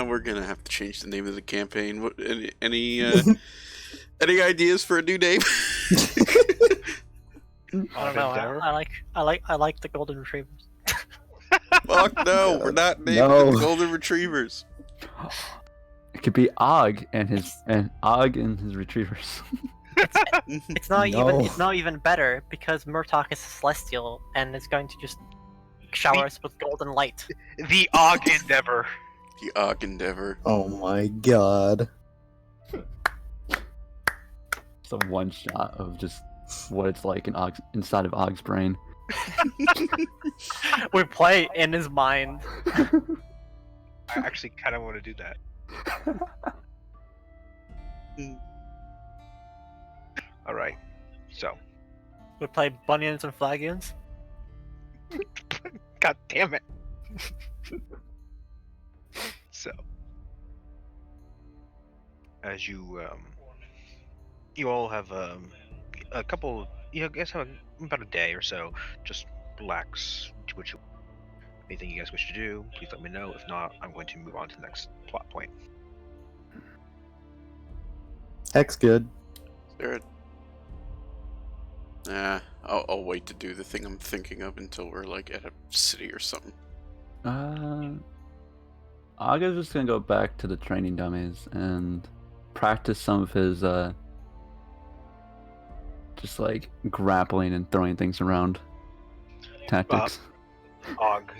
We're gonna have to change the name of the campaign. What, any ideas for a new name? I don't know. I like the golden retrievers. Fuck no, we're not naming No. them golden retrievers. It could be Og and his retrievers. It's not No. even. It's not even better because Murtok is celestial and it's going to just shower us with golden light. The Og Endeavor. The Og Endeavor. Oh my god. It's a one shot of just what it's like inside of Og's brain. We play in his mind. I actually kind of want to do that. All right, so We play Bunions and Flagions. God damn it. So, as you all have a couple, you guys have about a day or so. Just relax. Do what you. Anything you guys wish to do, please let me know. If not, I'm going to move on to the next plot point. Heck's good. There. Nah, I'll wait to do the thing I'm thinking of until we're like at a city or something. Og is just gonna go back to the training dummies and practice some of his just like grappling and throwing things around tactics. Og,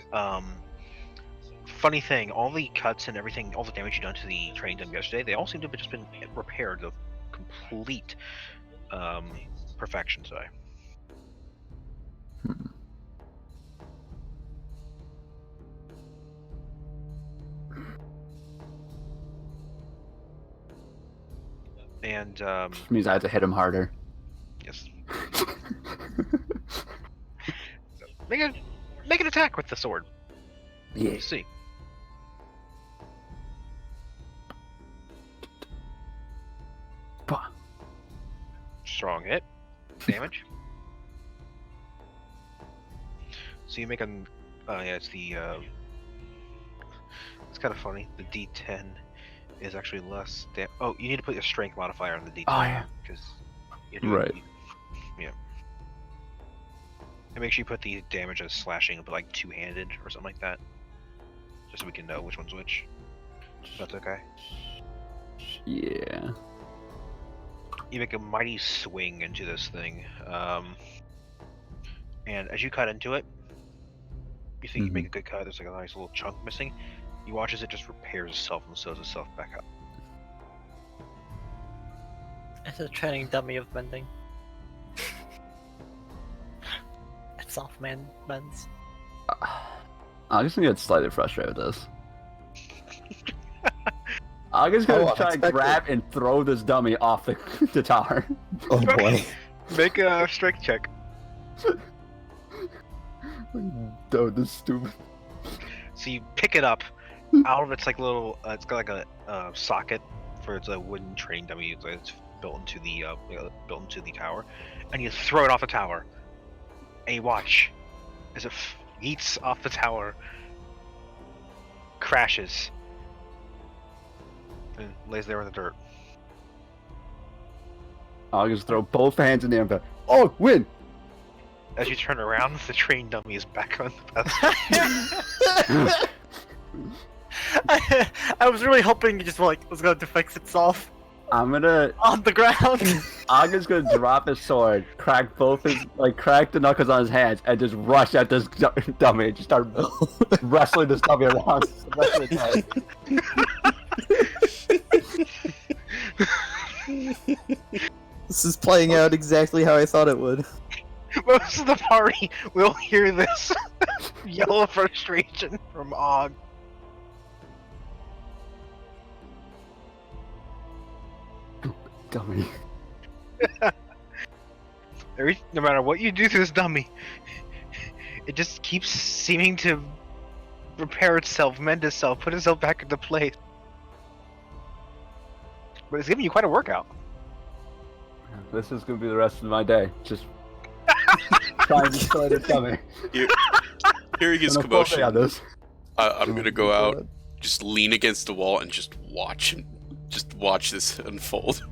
funny thing, all the cuts and everything, all the damage you done to the training dummy yesterday, they all seem to have just been repaired to complete perfection today. Hmm. And Which means I have to hit him harder. yes, make an attack with the sword. Yeah. Let's see. Bah. Strong hit. Damage. So you make an yeah, it's the it's kind of funny. The D10 is actually less oh, you need to put your strength modifier on the D10. Oh, yeah. Because Right. Yeah. And make sure you put the damage as slashing, but like two-handed or something like that. Just so we can know which one's which. If that's okay. Yeah. You make a mighty swing into this thing, and as you cut into it, you think you make a good cut. There's like a nice little chunk missing. You watch as it just repairs itself and sews itself back up. It's a training dummy of bending. Itself bends. I'm just gonna get slightly frustrated with this. I'm just gonna try and unexpected. grab and throw this dummy off the tower. Oh boy. Make a strength check. Dude, this is stupid. So you pick it up out of its like little. It's got like a socket for its wooden training dummy. It's built into the tower, and you throw it off the tower. And you watch as it yeets off the tower, crashes, and lays there in the dirt. I'll just throw both hands in the air and be like, oh, win! As you turn around, the train dummy is back on the path. I was really hoping it just was going to fix itself I'm gonna. on the ground. Aga's gonna drop his sword, crack the knuckles on his hands, and just rush at this dummy and just start wrestling this dummy around the rest of the time. This is playing out exactly how I thought it would. Most of the party will hear this yell of frustration from Og. Dummy. No matter what you do to this dummy, it just keeps seeming to repair itself, mend itself, put itself back into place. But it's giving you quite a workout. This is gonna be the rest of my day. Just trying to destroy this dummy. Hearing his Gonna fall commotion, on this. I'm gonna go out, just lean against the wall, and just watch him. Just watch this unfold.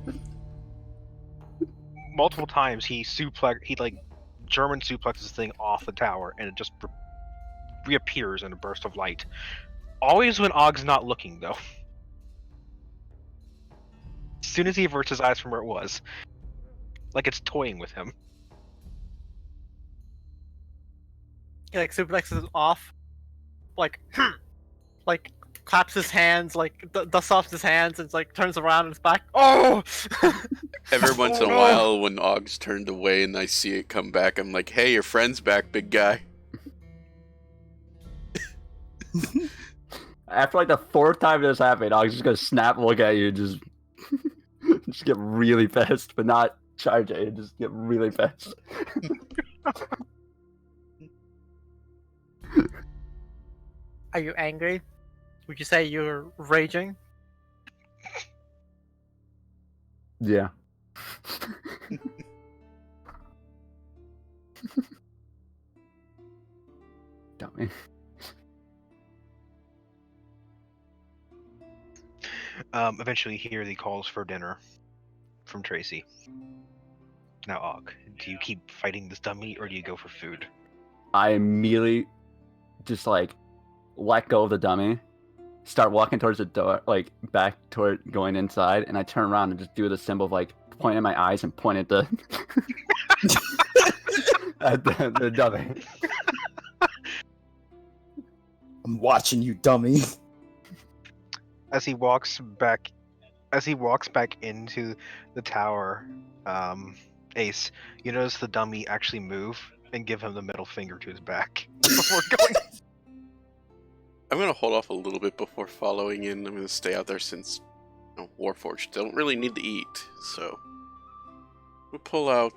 Multiple times he like German suplexes this thing off the tower, and it just reappears in a burst of light. Always when Og's not looking, though. As soon as he averts his eyes from where it was, like it's toying with him. He like suplexes off, like like claps his hands, like dusts off his hands, and like turns around and it's back. Oh! Every once in a Oh, no. while, when Og's turned away and I see it come back, I'm like, "Hey, your friend's back, big guy." After like the fourth time this happened, I was just gonna snap, look at you, and just just get really pissed, but not charge it. Just get really pissed. Are you angry? Would you say you're raging? Yeah. Dummy. Eventually, you hear the calls for dinner from Tracy. Now, Og, do you keep fighting this dummy, or do you go for food? I immediately just like let go of the dummy, start walking towards the door, like back toward going inside, and I turn around and just do the symbol of like point at my eyes and point at the at the dummy. I'm watching you, dummy. As he walks back into the tower, Ace, you notice the dummy actually move and give him the middle finger to his back before going. I'm gonna hold off a little bit before following in. I'm gonna stay out there since Warforged don't really need to eat, so we'll pull out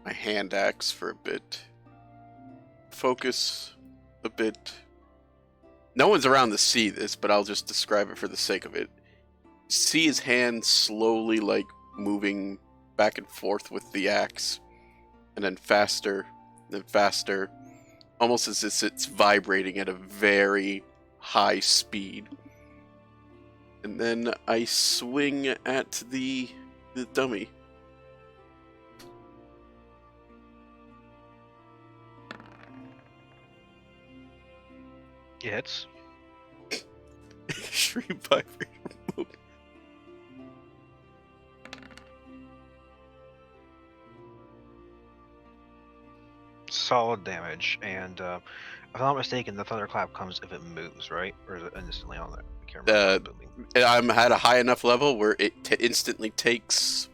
my hand axe for a bit. Focus a bit. No one's around to see this, but I'll just describe it for the sake of it. See his hand slowly, like, moving back and forth with the axe, and then faster, almost as if it's vibrating at a very high speed. And then I swing at the dummy. It hits. Extreme vibration mode. Solid damage, and if I'm not mistaken, the thunderclap comes if it moves, right? Or is it instantly on there? I can't remember. I'm at a high enough level where it instantly takes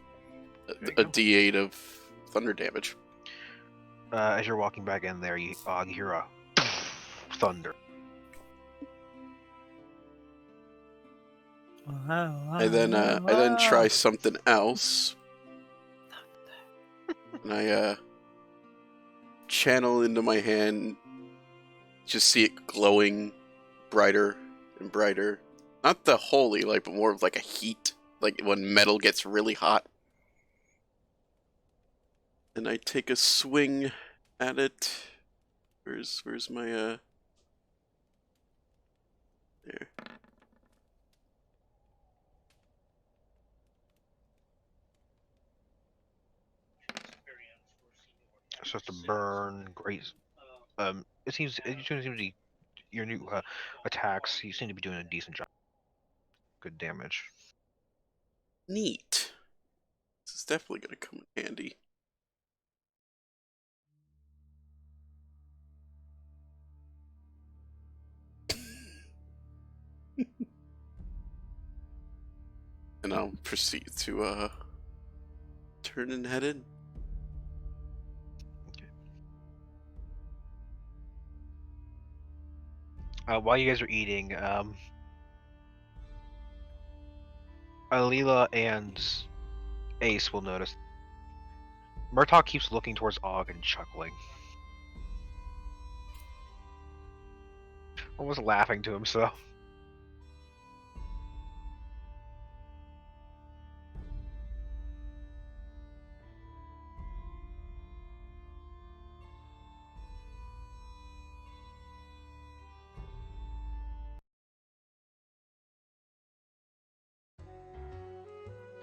a D8 of thunder damage. As you're walking back in there, you hear a thunder. I then try something else, and I channel into my hand. Just see it glowing brighter and brighter. Not the holy light, but more of like a heat, like when metal gets really hot. And I take a swing at it. Where's my there. So it's to burn, great. It seems to be your new attacks. You seem to be doing a decent job. Good damage. Neat. This is definitely gonna come in handy. And I'll proceed to turn and head in. While you guys are eating, Alila and Ace will notice. Murtaugh keeps looking towards Og and chuckling. Almost laughing to himself.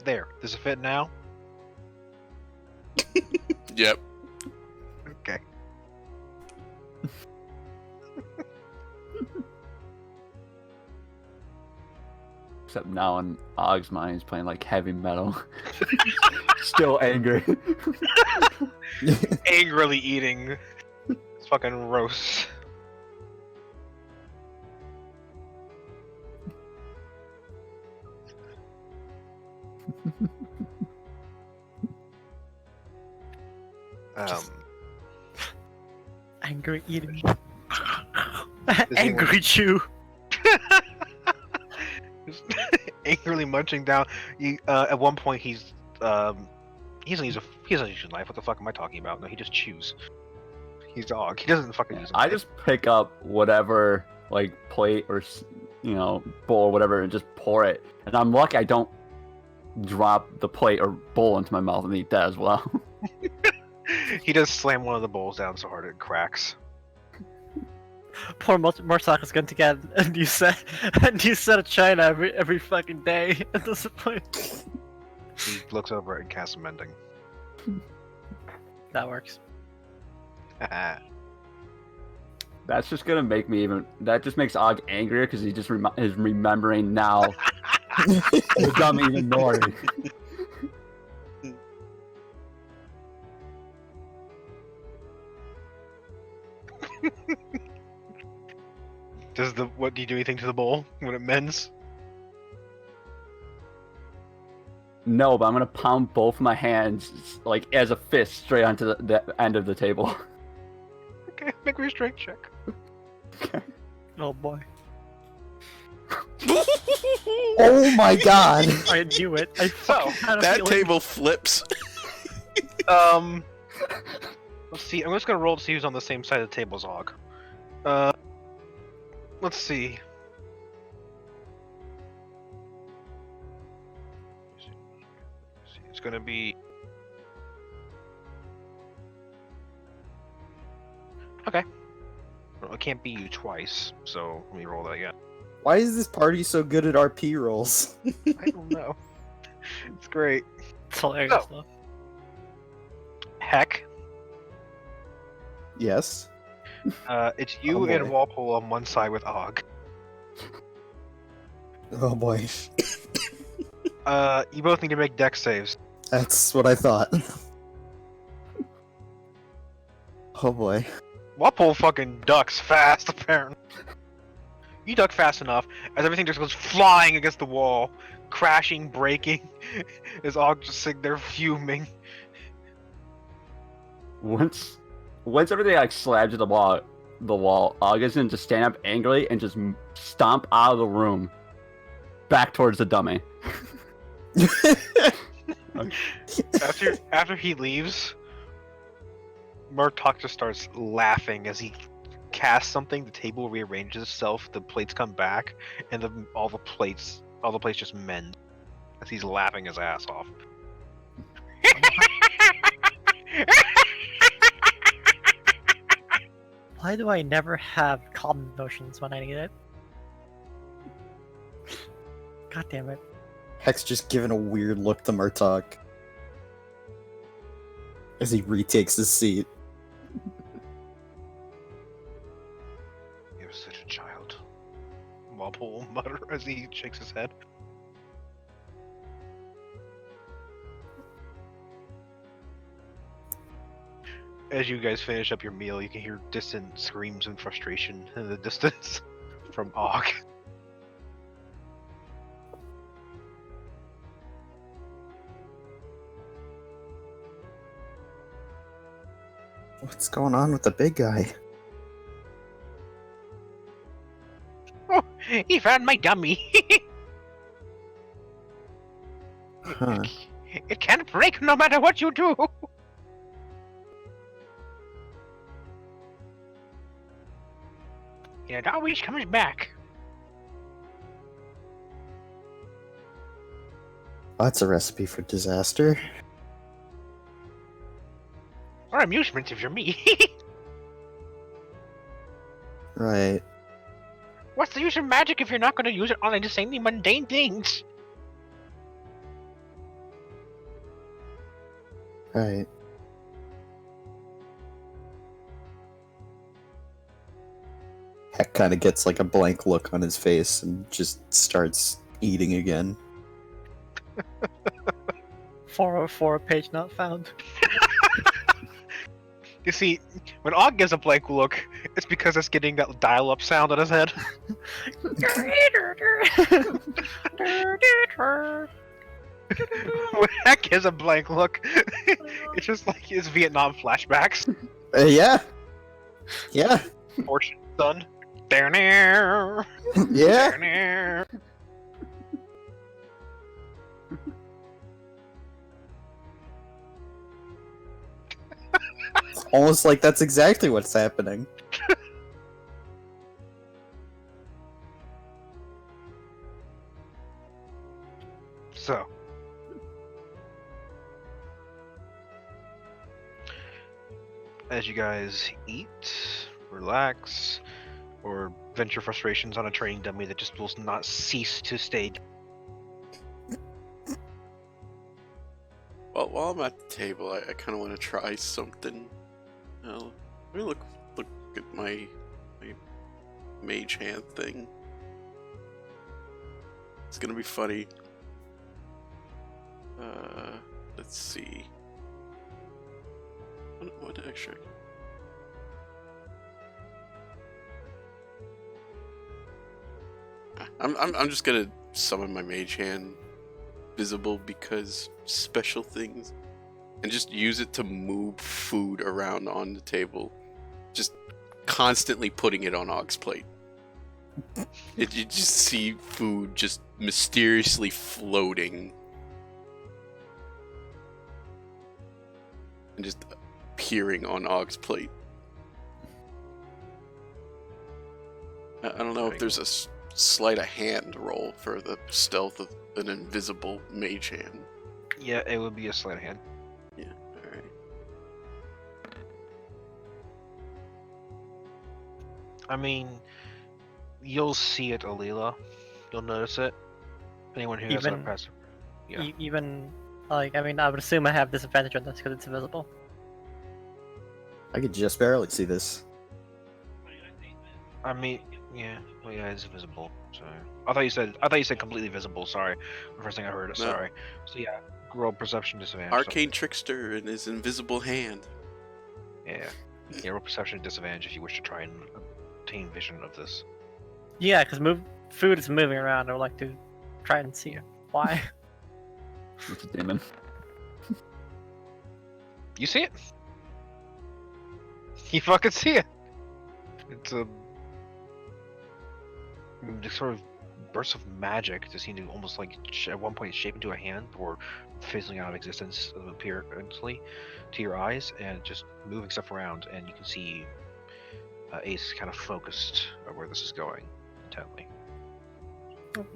There. Does it fit now? Yep. Okay. Except now in Og's mind, he's playing like heavy metal. Still angry. Angrily eating. It's fucking roast. Just- Angry eating. anyone- Angry chew. Just angrily munching down. At one point, he doesn't use a knife. What the fuck am I talking about? No, he just chews. He's dog. He doesn't fucking use a I knife. just pick up whatever, like, plate or, bowl or whatever and just pour it. And I'm lucky I don't drop the plate or bowl into my mouth and eat that as well. He does slam one of the bowls down so hard it cracks. Poor Murtaugh is going to get a new set of China every fucking day at this point. He looks over it and casts mending. That works. That's just gonna make me even. That just makes Og angrier because he just is remembering now. The dumb even more. What do you do anything to the bowl when it mends? No, but I'm gonna pound both my hands like as a fist straight onto the end of the table. Okay, make me a strength check. Oh boy. Oh my god! I knew it. I fucking had a That feeling. table flips. Let's see. I'm just gonna roll to see who's on the same side of the table as Og. Let's see. It's gonna be. Okay. Well, it can't be you twice, so let me roll that again. Why is this party so good at RP rolls? I don't know. It's great. It's hilarious though. Heck. Yes. It's you Oh, and boy. Walpole on one side with Og. Oh boy. You both need to make dex saves. That's what I thought. Oh boy. Walpole fucking ducks fast, apparently. You duck fast enough as everything just goes flying against the wall, crashing, breaking, as Og just sitting there fuming. Once everything like slabs to the wall, Og is gonna just stand up angrily and just stomp out of the room, back towards the dummy. After he leaves, Murtaugh just starts laughing as he casts something. The table rearranges itself. The plates come back, and all the plates just mend as he's laughing his ass off. Why do I never have calm emotions when I need it? God damn it. Hex just giving a weird look to Murtaugh as he retakes his seat. You're such a child. Walpole will mutter as he shakes his head. As you guys finish up your meal, you can hear distant screams and frustration in the distance from Og. What's going on with the big guy? He found my dummy. Huh. It can't break no matter what you do. Yeah, it always comes back. That's a recipe for disaster. Or amusement if you're me. Right. What's the use of magic if you're not going to use it on insanely mundane things? Right. Heck kind of gets like a blank look on his face and just starts eating again. 404 page not found. You see, when Og gives a blank look, it's because it's getting that dial-up sound in his head. When Heck gives a blank look, it's just like his Vietnam flashbacks. Yeah. Yeah. Fortune son. There. Yeah. It's almost like that's exactly what's happening. So. As you guys eat, relax, or vent your frustrations on a training dummy that just will not cease to stay. Well, while I'm at the table, I kind of want to try something. Let me look at my mage hand thing. It's gonna be funny. Let's see. What extra? I'm just gonna summon my mage hand visible because special things, and just use it to move food around on the table, just constantly putting it on Og's plate. You just see food just mysteriously floating and just appearing on Og's plate. I don't know if there's a sleight of hand roll for the stealth of an invisible mage hand. Yeah, it would be a sleight of hand. Yeah, alright. I mean, you'll see it, Alila. You'll notice it. Anyone who has a Even- passive. Yeah. Even, like, I mean, I would assume I have disadvantage on this because it's invisible. I could just barely see this. I mean, yeah. Well, yeah, it's visible. So I thought you said completely visible. Sorry, the first thing I heard. No. Sorry. So yeah, roll perception disadvantage. Arcane Trickster and his invisible hand. Yeah. Yeah, roll perception disadvantage if you wish to try and obtain vision of this. Yeah, because food is moving around. I would like to try and see why. It's a demon. You see it? You fucking see it. It's a sort of burst of magic to seem to almost like at one point shape into a hand or fizzling out of existence apparently to your eyes and just moving stuff around, and you can see Ace kind of focused on where this is going intently.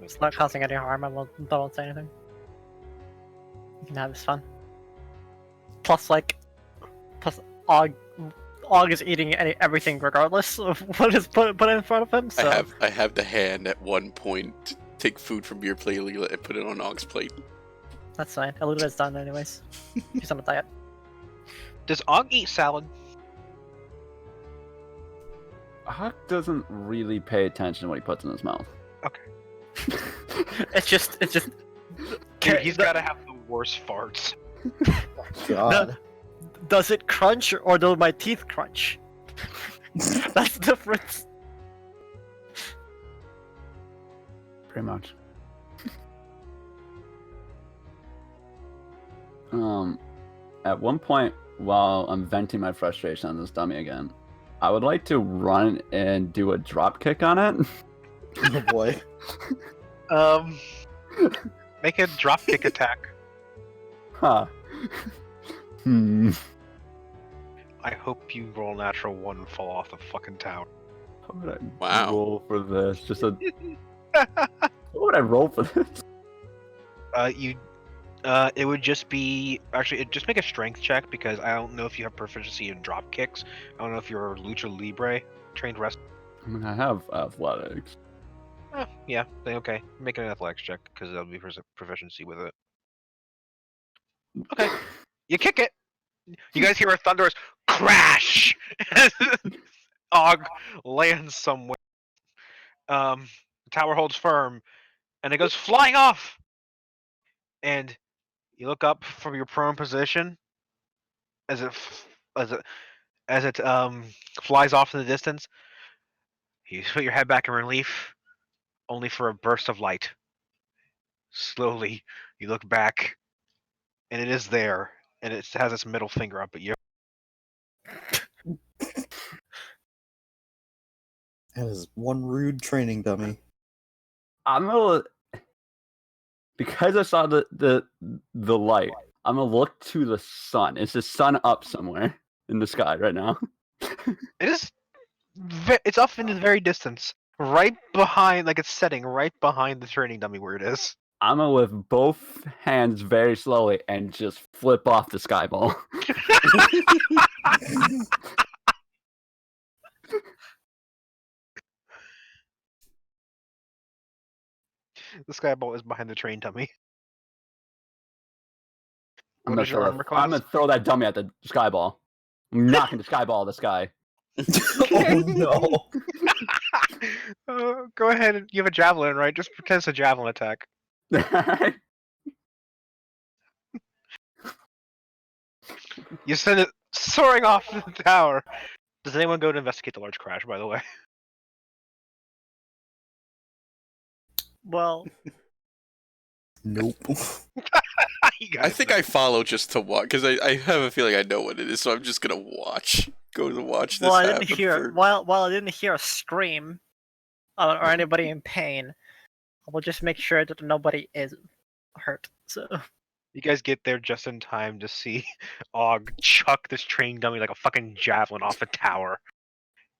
It's not causing any harm. I won't say anything. You can have his fun. Plus, Og is eating everything regardless of what is put in front of him. So I have the hand at one point take food from your plate, Leela, and put it on Og's plate. that's fine. Eluda's done anyways. She's on a diet. Does Og eat salad? Huck doesn't really pay attention to what he puts in his mouth. Okay. It's just. Dude, he's gotta have the worst farts. God. Does it crunch or do my teeth crunch? That's the difference. Pretty much. At one point, while I'm venting my frustration on this dummy again, I would like to run and do a drop kick on it. Oh boy. Make a drop kick attack. Huh. Hmm. I hope you roll natural 1 and fall off the fucking tower. How would I Wow. roll for this? Just a. What would I roll for this? It would just be just make a strength check because I don't know if you have proficiency in drop kicks. I don't know if you're Lucha Libre trained wrestler. I mean, I have athletics. Yeah, then okay. Make an athletics check because that'll be proficiency with it. Okay, you kick it. You guys hear a thunderous crash. Og lands somewhere. The tower holds firm, and it goes flying off. And you look up from your prone position as it flies off in the distance. You put your head back in relief, only for a burst of light. Slowly, you look back, and it is there, and it has its middle finger up at you. That is one rude training dummy. I'm gonna, because I saw the light. I'm gonna look to the sun. Is the sun up somewhere in the sky right now? It is. It's off in the very distance, right behind, like it's setting right behind the training dummy where it is. I'm gonna lift both hands very slowly and just flip off the sky ball. The skyball is behind the train dummy. I'm What gonna, is your throw armor that, I'm gonna throw that dummy at the sky ball. I'm knocking the sky ball at the sky. Oh no. Go ahead. You have a javelin, right? Just pretend it's a javelin attack. You send it soaring off the tower. Does anyone go to investigate the large crash, by the way? Well, Nope. You I guys think know. I follow just to watch because I have a feeling I know what it is, so I'm just gonna watch. Go to watch this well, I happen. didn't hear for- while I didn't hear a scream or anybody in pain. I will just make sure that nobody is hurt. So You guys get there just in time to see Og chuck this train dummy like a fucking javelin off a tower.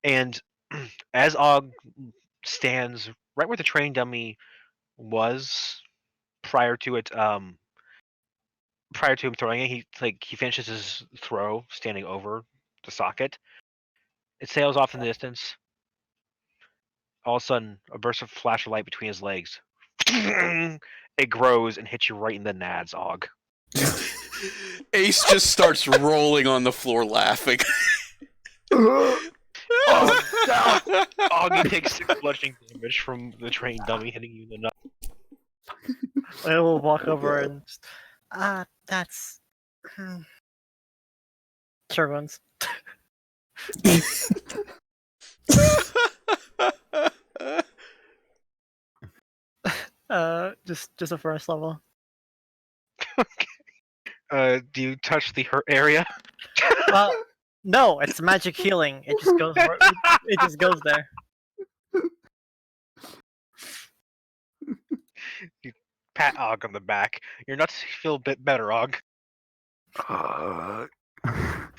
And as Og stands right where the train dummy was prior to it, prior to him throwing it, he finishes his throw standing over the socket. It sails off in the distance. All of a sudden, a burst of flash of light between his legs. It grows and hits you right in the nads, Og. Ace just starts rolling on the floor laughing. Og, you take 6 bludgeoning damage from the train dummy hitting you in the nut. I will walk over and that's sure runs. Just a first level. Do you touch the hurt area? No, it's magic healing. It just goes. It just goes there. You pat Og on the back. Your nuts feel a bit better, Og.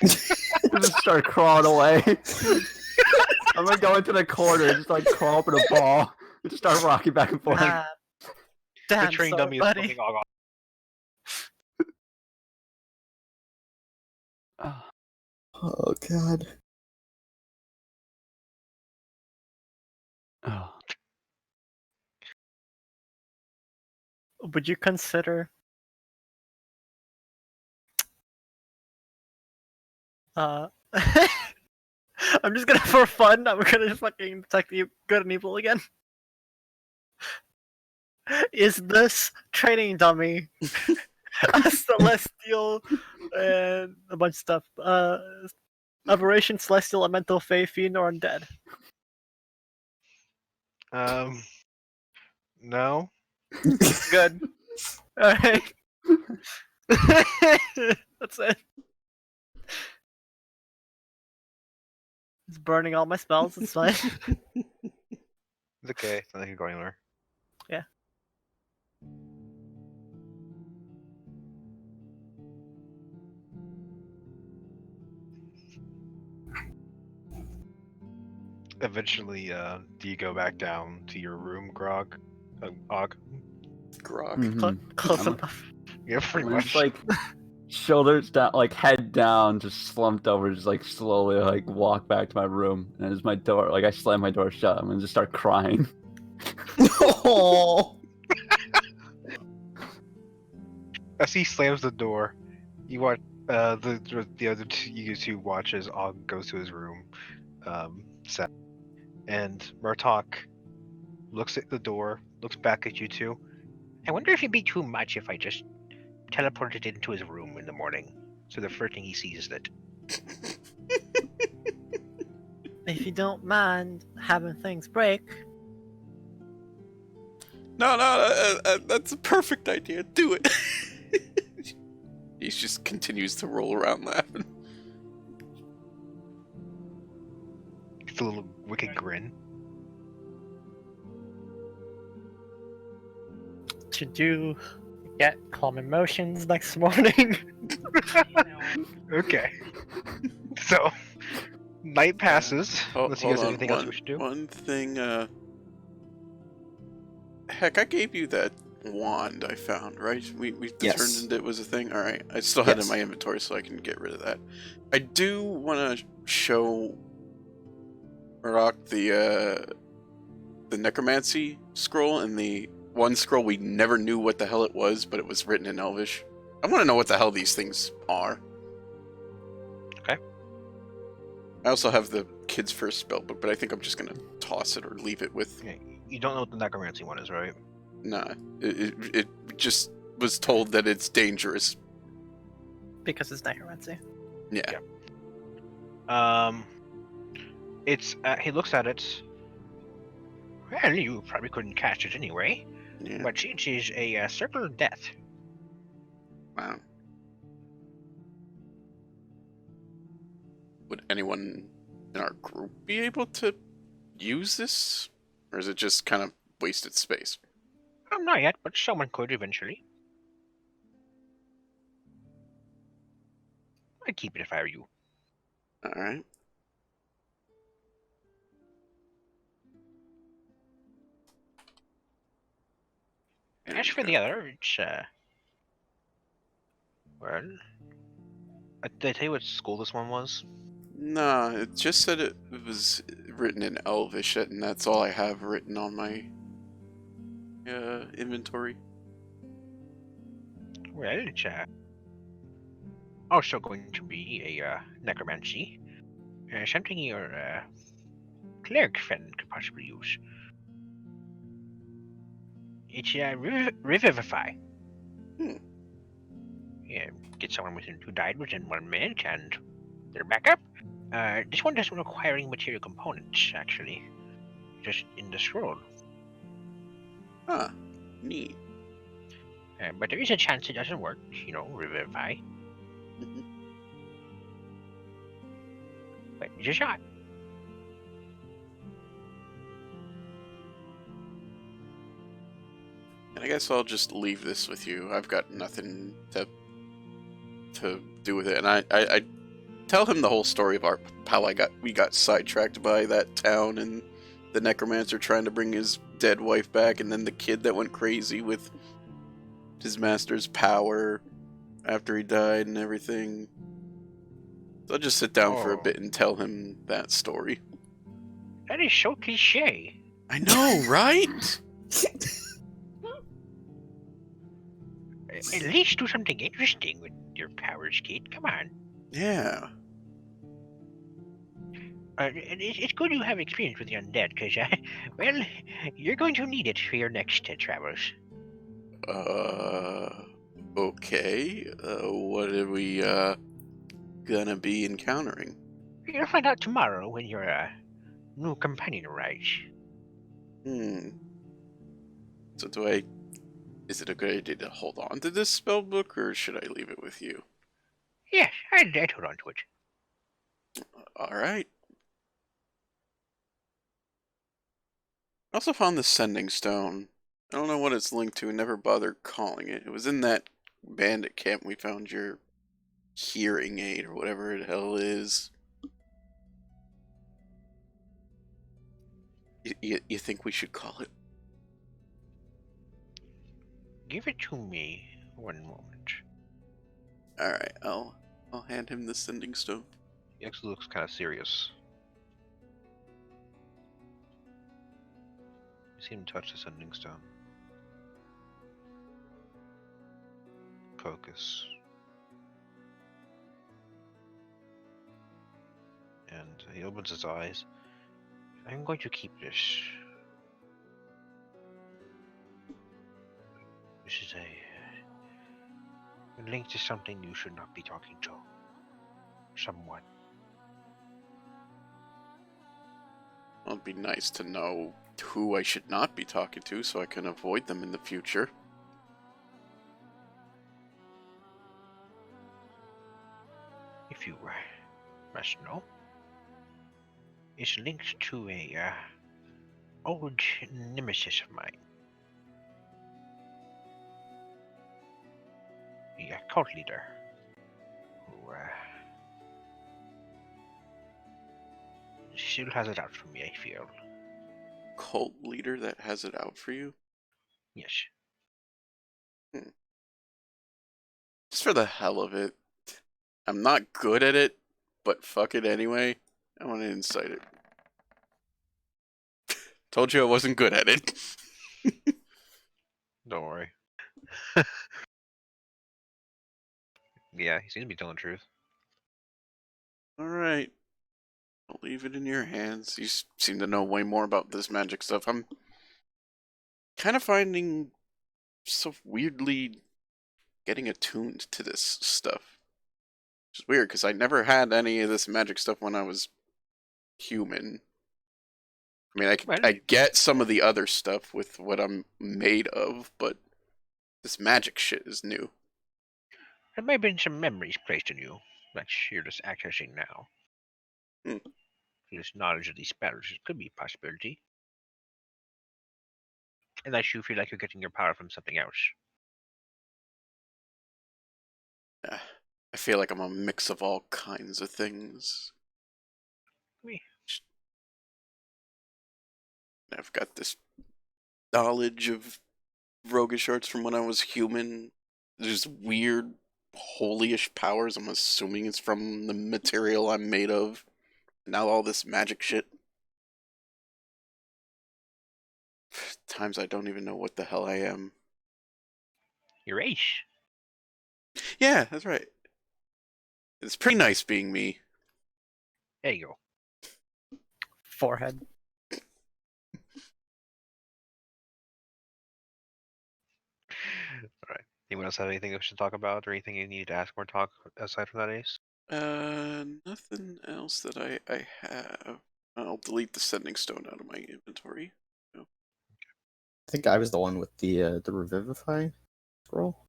Just start crawling away. I'm gonna go into the corner and just like crawl up in a ball. And just start rocking back and forth. Ah, The damn, train sorry, dummy is buddy. flipping Og off. Oh god. Oh. Would you consider I'm just gonna for fun, I'm gonna fucking detect the good and evil again. Is this training dummy a celestial and a bunch of stuff? Aberration, celestial, elemental, fae, fiend, or undead? No. Good. Alright. That's it. It's burning all my spells, it's fine. It's okay. It's not like you're going anywhere. Yeah. Eventually, do you go back down to your room, Grog? Og? Grog. Close I'm- enough. Yeah, pretty I'm much. just like shoulders down, like head down, just slumped over, just like slowly like walk back to my room. And as my door, like I slam my door shut, I'm gonna just start crying. Oh, As he slams the door, you watch the other two, you two watch as Og goes to his room, sad. And Murtok looks at the door, looks back at you two. I wonder if it'd be too much if I just teleported into his room in the morning, so the first thing he sees is that. If you don't mind having things break, No, that's a perfect idea. Do it. He just continues to roll around laughing. It's a little wicked grin. should you get calm emotions next morning? Okay. So, night passes. Unless you guys have anything else one, we should do. One thing, heck, I gave you that wand I found, right? We Yes. determined it was a thing. All right, I still had it in Yes. my inventory, so I can get rid of that. I do want to show Rock the necromancy scroll and the one scroll we never knew what the hell it was, but it was written in Elvish. I want to know what the hell these things are. Okay. I also have the kid's first spellbook, but I think I'm just gonna toss it or leave it with. Okay, you don't know what the necromancy one is, right? Nah, it just was told that it's dangerous. Because it's necromancy. Yeah. It's he looks at it. Well, you probably couldn't catch it anyway, Yeah. but it is a circle of death. Wow. Would anyone in our group be able to use this, or is it just kind of wasted space? Not yet, but someone could eventually. I'd keep it if I were you. All right. There As you for go. the other, it's well, did I tell you what school this one was? Nah, it just said it was written in Elvish, and that's all I have written on my inventory. Well, it's also going to be a necromancy, something your cleric friend could possibly use. It's revivify. Hmm. Yeah, get someone who died within 1 minute, and they're back up. This one doesn't require any material components, actually. Just in the scroll. Huh. Neat. But there is a chance it doesn't work, revivify. Mhm. But it's a shot. And I guess I'll just leave this with you. I've got nothing to do with it, and I tell him the whole story of how we got sidetracked by that town and the necromancer trying to bring his dead wife back, and then the kid that went crazy with his master's power after he died and everything. So I'll just sit down for a Oh. bit and tell him that story. That is so cliche. I know, right? At least do something interesting with your powers, kid. Come on. Yeah. It's good you have experience with the undead, because, well, you're going to need it for your next travels. Okay. What are we, gonna be encountering? You'll find out tomorrow when your new companion arrives. So is it a good idea to hold on to this spell book, or should I leave it with you? Yes, I'd hold on to it. Alright. I also found the Sending Stone. I don't know what it's linked to and never bothered calling it. It was in that bandit camp we found your hearing aid or whatever the hell it is. You think we should call it? Give it to me 1 moment. Alright, I'll hand him the Sending Stone. He actually looks kind of serious. You see him touch the sending stone. Focus. And he opens his eyes. I'm going to keep this. This is a link to something you should not be talking to. Someone. Well, it'd be nice to know who I should not be talking to so I can avoid them in the future. If you must know, is linked to a old nemesis of mine. The cult leader who still has it out for me, I feel. Cult leader that has it out for you? Yes. Just for the hell of it. I'm not good at it, but fuck it anyway. I want to incite it. Told you I wasn't good at it. Don't worry. Yeah, he seems to be telling the truth. Alright. I'll leave it in your hands. You seem to know way more about this magic stuff. I'm kind of finding so weirdly getting attuned to this stuff. Which is weird, because I never had any of this magic stuff when I was human. I mean, I get some of the other stuff with what I'm made of, but this magic shit is new. There may have been some memories placed in you that you're just accessing now. This knowledge of these spells could be a possibility. Unless you feel like you're getting your power from something else. I feel like I'm a mix of all kinds of things. I've got this knowledge of roguish arts from when I was human. There's weird, holyish powers. I'm assuming it's from the material I'm made of. Now all this magic shit. Times I don't even know what the hell I am. You're Ace. Yeah, that's right. It's pretty nice being me. There you go. Forehead. Alright. Anyone else have anything we should talk about or anything you need to ask or talk aside from that, Ace? Nothing else that I have. I'll delete the Sending Stone out of my inventory. I think I was the one with the Revivify scroll.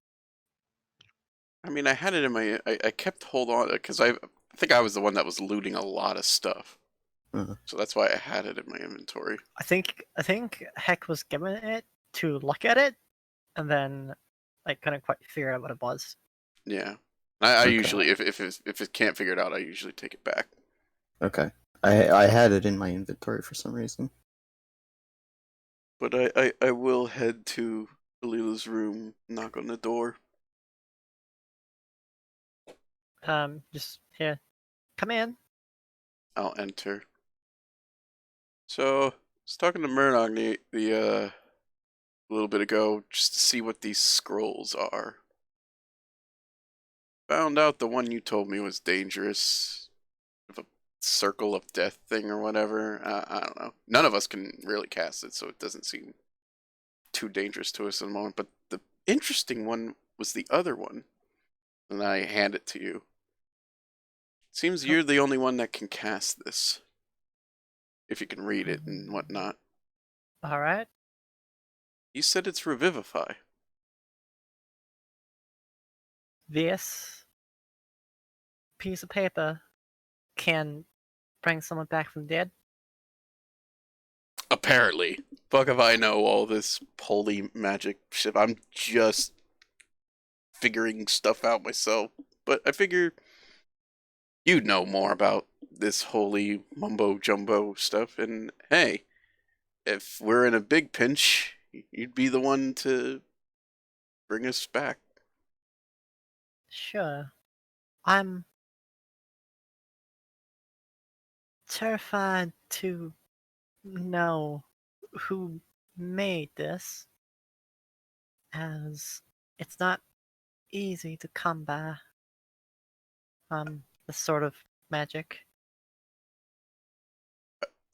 I mean, I had it in my. I kept hold on because I think I was the one that was looting a lot of stuff, so that's why I had it in my inventory. I think Heck was given it to look at it, and then I couldn't quite figure out what it was. Yeah, I Okay. usually if it can't figure it out, I usually take it back. Okay, I had it in my inventory for some reason. But I will head to Delila's room, knock on the door. Just here. Come in. I'll enter. So, I was talking to Murdoch a little bit ago just to see what these scrolls are. Found out the one you told me was dangerous. Of a circle of death thing or whatever. I don't know. None of us can really cast it, so it doesn't seem too dangerous to us at the moment. But the interesting one was the other one. And I hand it to you. Seems you're the only one that can cast this. If you can read it and whatnot. Alright. You said it's Revivify. This piece of paper can bring someone back from the dead. Apparently. fuck if I know all this holy magic shit. I'm just figuring stuff out myself. But I figure you'd know more about this holy mumbo jumbo stuff. And hey, if we're in a big pinch, you'd be the one to bring us back. Sure. I'm terrified to know who made this, as it's not easy to come by this sort of magic.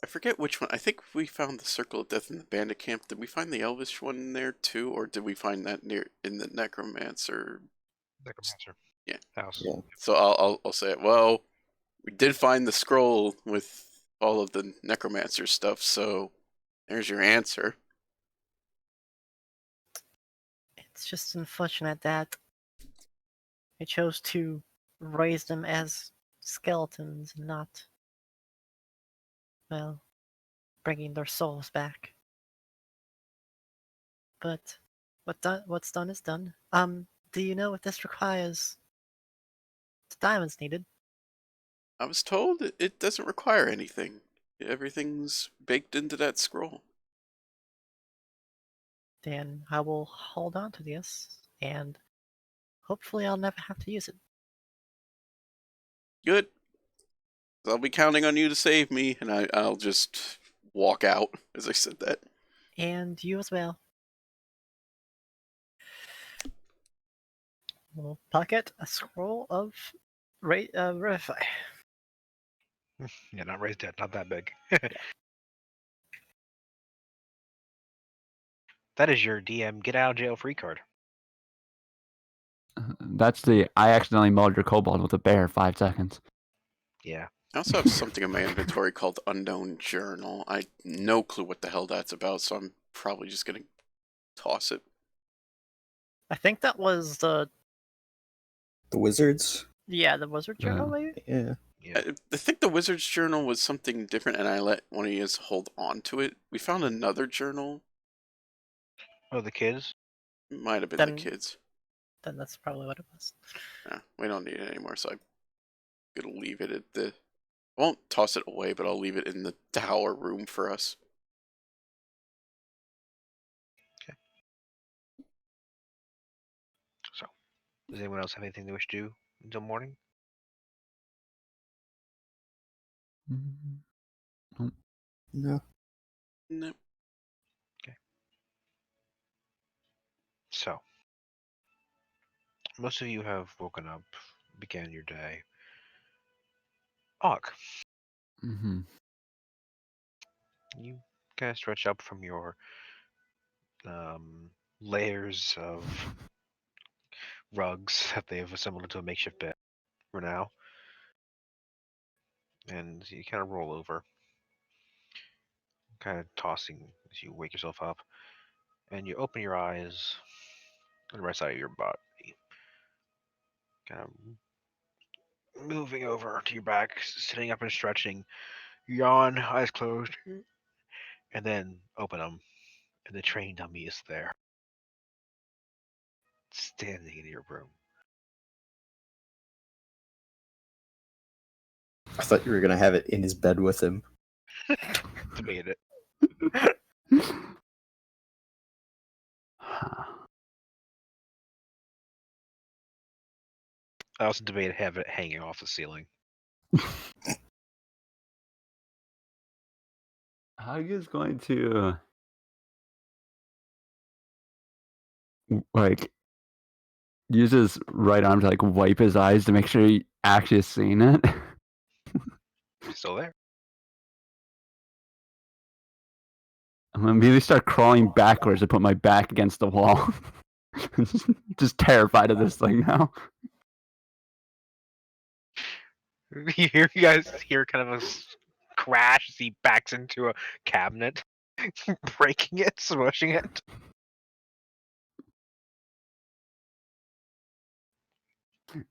I forget which one. I think we found the Circle of Death in the Bandit Camp. Did we find the Elvish one in there too, or did we find that near in the Necromancer? Necromancer. Yeah. House. Yeah. So I'll say it. Well, we did find the scroll with all of the Necromancer stuff. So there's your answer. It's just unfortunate that I chose to raise them as skeletons, and not, well, bringing their souls back. But what's done is done. Do you know what this requires? The diamonds needed. I was told it doesn't require anything. Everything's baked into that scroll. Then I will hold on to this, and hopefully I'll never have to use it. Good. I'll be counting on you to save me, and I'll just walk out as I said that. And you as well. We'll pocket a scroll of Revivify. Yeah, not raised dead, not that big. That is your DM get out of jail free card. That's the I accidentally mauled your kobold with a bear 5 seconds. Yeah. I also have something in my inventory called Unknown Journal. I no clue what the hell that's about, so I'm probably just gonna toss it. I think that was the wizards. the wizard journal, maybe. Yeah. Yeah. I think the Wizard's Journal was something different, and I let one of you hold on to it. We found another journal. Oh, the kids? It might have been Then- the kids. Then that's probably what it was. We don't need it anymore, so I'm gonna leave it at the. I won't toss it away, but I'll leave it in the tower room for us. So, does anyone else have anything they wish to do until morning? No. No. So, most of you have woken up, began your day. Og, Mm-hmm. you kind of stretch up from your layers of rugs that they have assembled into a makeshift bed for now. And you kind of roll over, kind of tossing as you wake yourself up. And you open your eyes on the right side of your body. Kind of moving over to your back, sitting up and stretching. Yawn, eyes closed. And then open them. And the train dummy is there. Standing in your room. I thought you were gonna have it in his bed with him. Debated it. I also debated having it hanging off the ceiling. Hug is going to like use his right arm to like wipe his eyes to make sure he actually has seen it. It's still there. I'm gonna immediately start crawling backwards and put my back against the wall. Just terrified of this thing now. You guys hear kind of a crash as he backs into a cabinet, breaking it, smushing it. I'm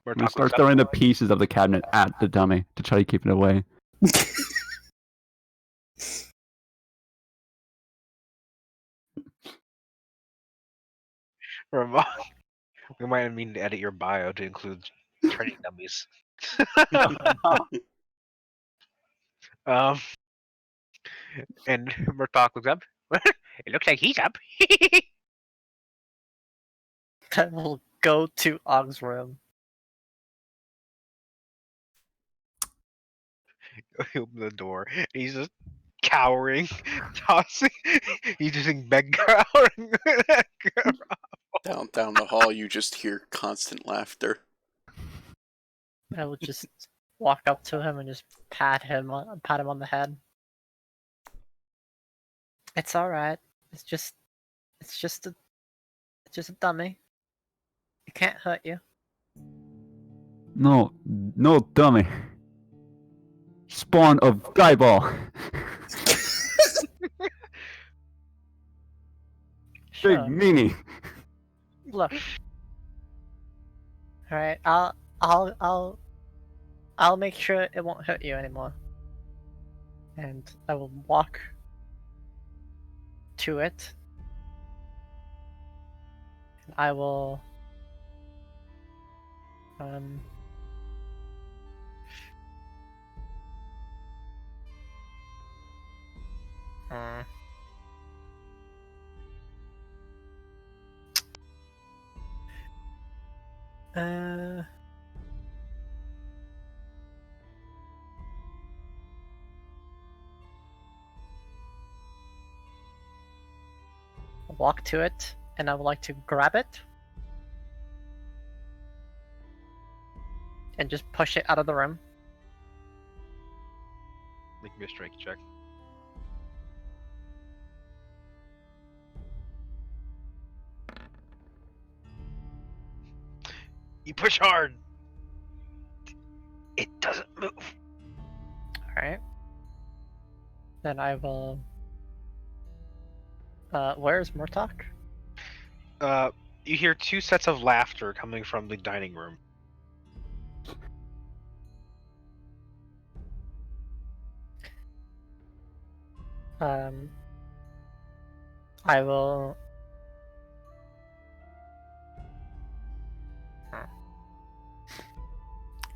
gonna start throwing the pieces of the cabinet at the dummy to try to keep it away. Ramon, we might need to edit your bio to include training dummies. And Murdoch looks up. It looks like he's up. I will go to Og's room. Open the door. He's just cowering, tossing. He's using bed cowering. Down the hall, you just hear constant laughter. I will just walk up to him and just pat him on the head. It's all right. It's just a dummy. It can't hurt you. No, no dummy. Spawn of Skyball. Sure. Big meanie. Look. All right. I'll make sure it won't hurt you anymore. And I will walk to it. And I will walk to it, and I would like to grab it and just push it out of the room. Make me a strength check. You push hard. It doesn't move. Alright. Then I will... where's Murdoch? You hear two sets of laughter coming from the dining room. I will...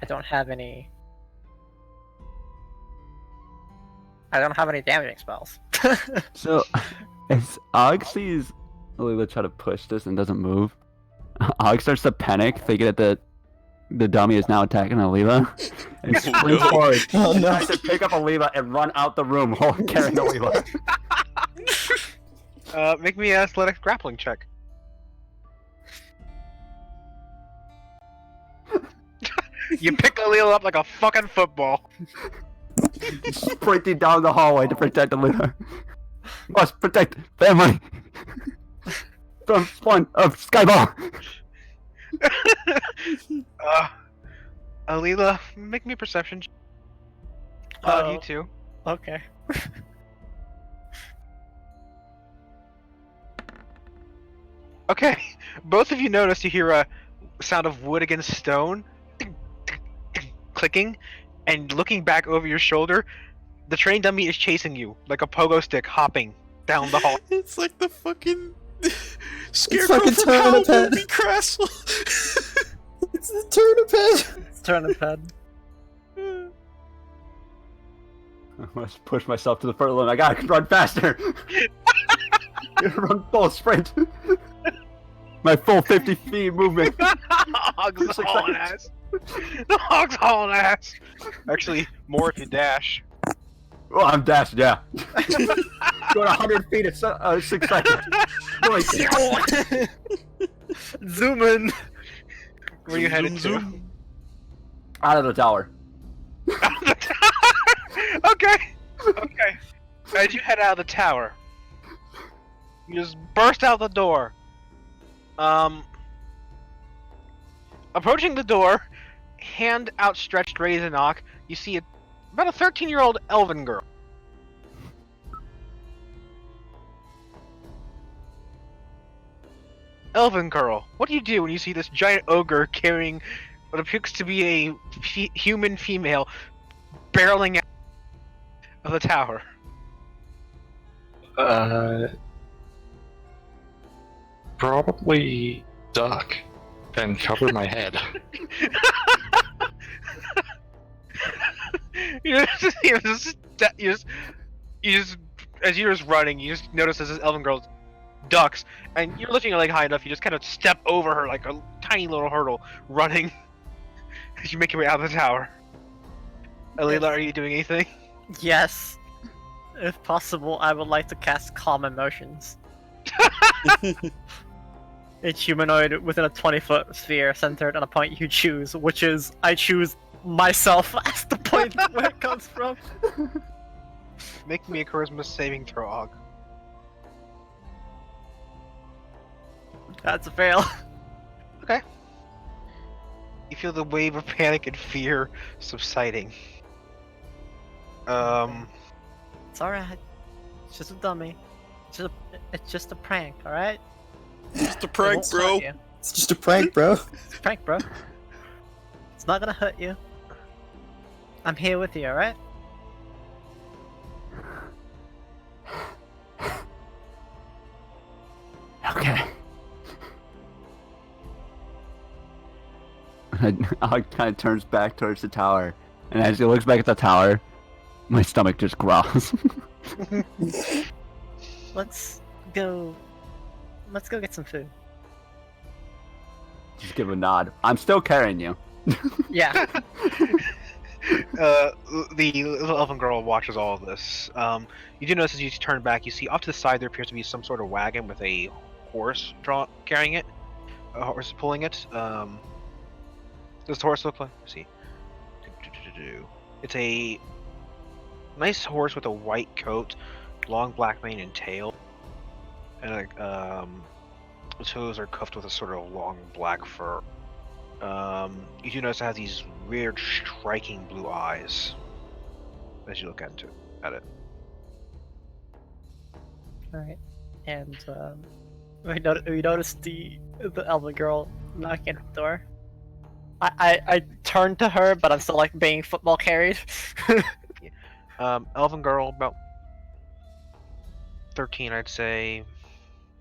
I don't have any damaging spells. So, as Og sees Alila try to push this and doesn't move, Og starts to panic, thinking that the dummy is now attacking Alila, and springs forward. Oh, no. Tries to pick up Alila and run out the room, carrying Alila. Make me an athletics grappling check. You pick Alila up like a fucking football. Sprinting down the hallway to protect Alila. Must protect family from spawn of Skyball. Alila, make me a perception. You too. Okay. Okay, both of you notice you hear a sound of wood against stone, clicking, and looking back over your shoulder, the train dummy is chasing you like a pogo stick, hopping down the hall. It's like the fucking scarecrow fucking from Howard Turnip Movie Castle. It's the turnip head! It's turnip head. I must push myself to the further limit. I gotta run faster. Run full sprint. My full 50 feet movement. Hog's hauling ass. The hog's hauling ass. Actually, more if you dash. Oh, I'm dashing, yeah. Going 100 feet at 6 seconds. Really. Zoom in. Where you headed to? Out of the tower. Okay. Okay. As you head out of the tower, you just burst out the door. Approaching the door, hand outstretched, ready to knock, you see about a 13-year-old elven girl. Elven girl, what do you do when you see this giant ogre carrying what appears to be a human female barreling out of the tower? probably duck and cover my head. You just, as you're just running, you just notice as this elven girl ducks, and you're looking like high enough. You just kind of step over her like a tiny little hurdle, running as you make your way out of the tower. Alila, are you doing anything? Yes. If possible, I would like to cast Calm Emotions. It's humanoid within a 20-foot sphere centered on a point you choose, which is I choose myself as the point where it comes from. Make me a charisma saving throw, Og. That's a fail. You feel the wave of panic and fear subsiding. It's alright. It's just a dummy. It's just a prank, alright? Just a It prank, won't bro. hurt you. It's just a prank, bro. It's a prank, bro. It's not gonna hurt you. I'm here with you, alright? Okay. Og kind of turns back towards the tower, and as he looks back at the tower, my stomach just growls. Let's go get some food. Just give a nod. I'm still carrying you. Yeah. The little elven girl watches all of this. You do notice as you turn back, you see off to the side there appears to be some sort of wagon with a horse carrying it. A horse is pulling it. Does the horse look like? Let's see. It's a nice horse with a white coat, long black mane and tail, and its hooves are cuffed with a sort of long black fur. You do notice it has these weird, striking blue eyes as you look at it. Alright. And we noticed the elven girl knocking at the door. I turned to her, but I'm still like being football carried. Elven girl, about 13, I'd say,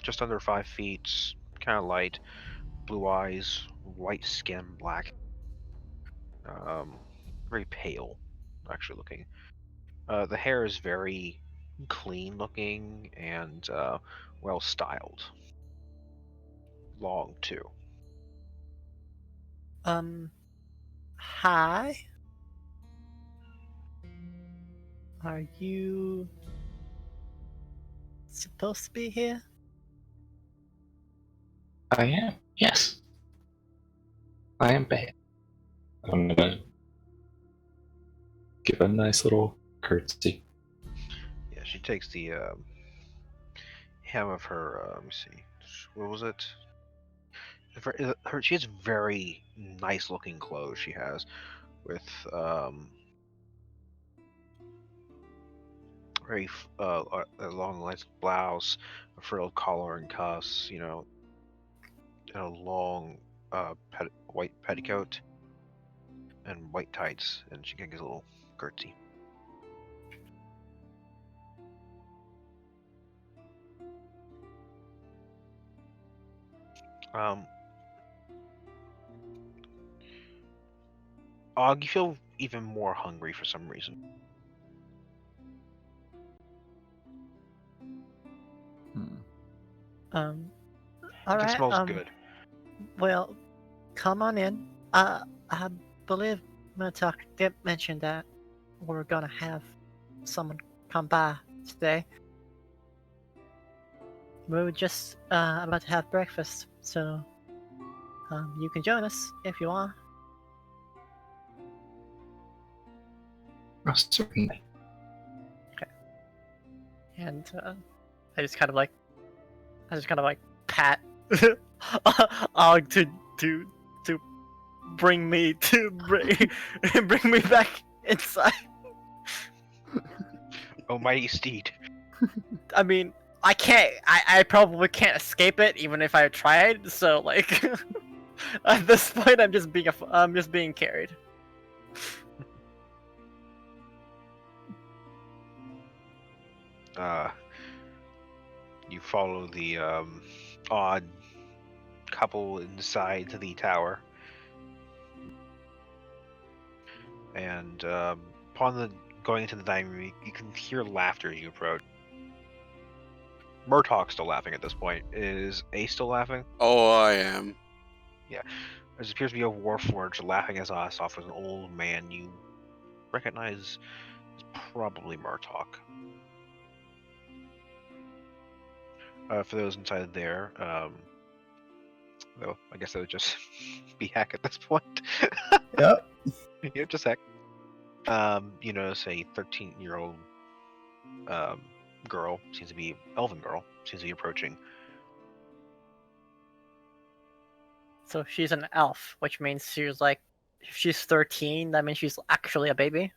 just under 5 feet, kind of light, blue eyes, white skin, black, very pale, actually looking. The hair is very clean looking and well styled, long too. Hi. Are you supposed to be here? I am. Yes. I am bad. I'm gonna give a nice little curtsy. Yeah, she takes the hem of her. Let me see. What was it? She has very nice looking clothes. She has with very long lines of blouse, a frilled collar and cuffs. You know, and a long white petticoat and white tights, and she gives a little curtsy. Og, you feel even more hungry for some reason. Alright. It smells good. Well, come on in. I believe Murdoch did mention that we're gonna have someone come by today. We were just about to have breakfast, so you can join us if you want. Oh, certainly. And I just kind of like pat Og to bring me bring me back inside. Oh, mighty steed. I mean, I probably can't escape it even if I tried. So like, at this point, I'm just being carried. You follow the odd couple inside the tower. And upon going into the dining room, you can hear laughter as you approach. Murtaugh's still laughing at this point. Is Ace still laughing? Oh, I am. There appears to be a Warforged laughing his ass off with an old man you recognize as probably Murtaugh. For those inside there, though, I guess that would just be Heck at this point. Yep. Yep, just Heck. You notice a 13-year-old girl, seems to be elven girl, seems to be approaching. So she's an elf, which means she's like, if she's 13, that means she's actually a baby.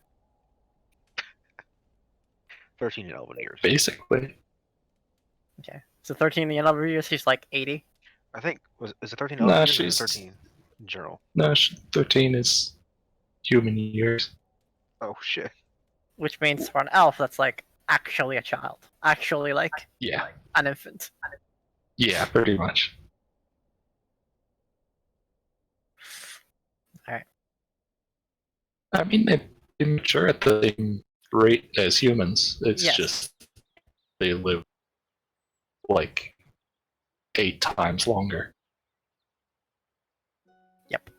13 and elven years. Basically. Okay. So 13 in other years, she's like 80. I think is it 13 Nah, elven years or she's- 13 in general? No, 13 is human years. Oh shit. Which means for an elf, that's like actually a child. Actually like Yeah. an infant. Yeah, pretty much. Alright. I mean, they're immature at the same rate as humans. It's Yes. just they live like 8 times longer. Yep.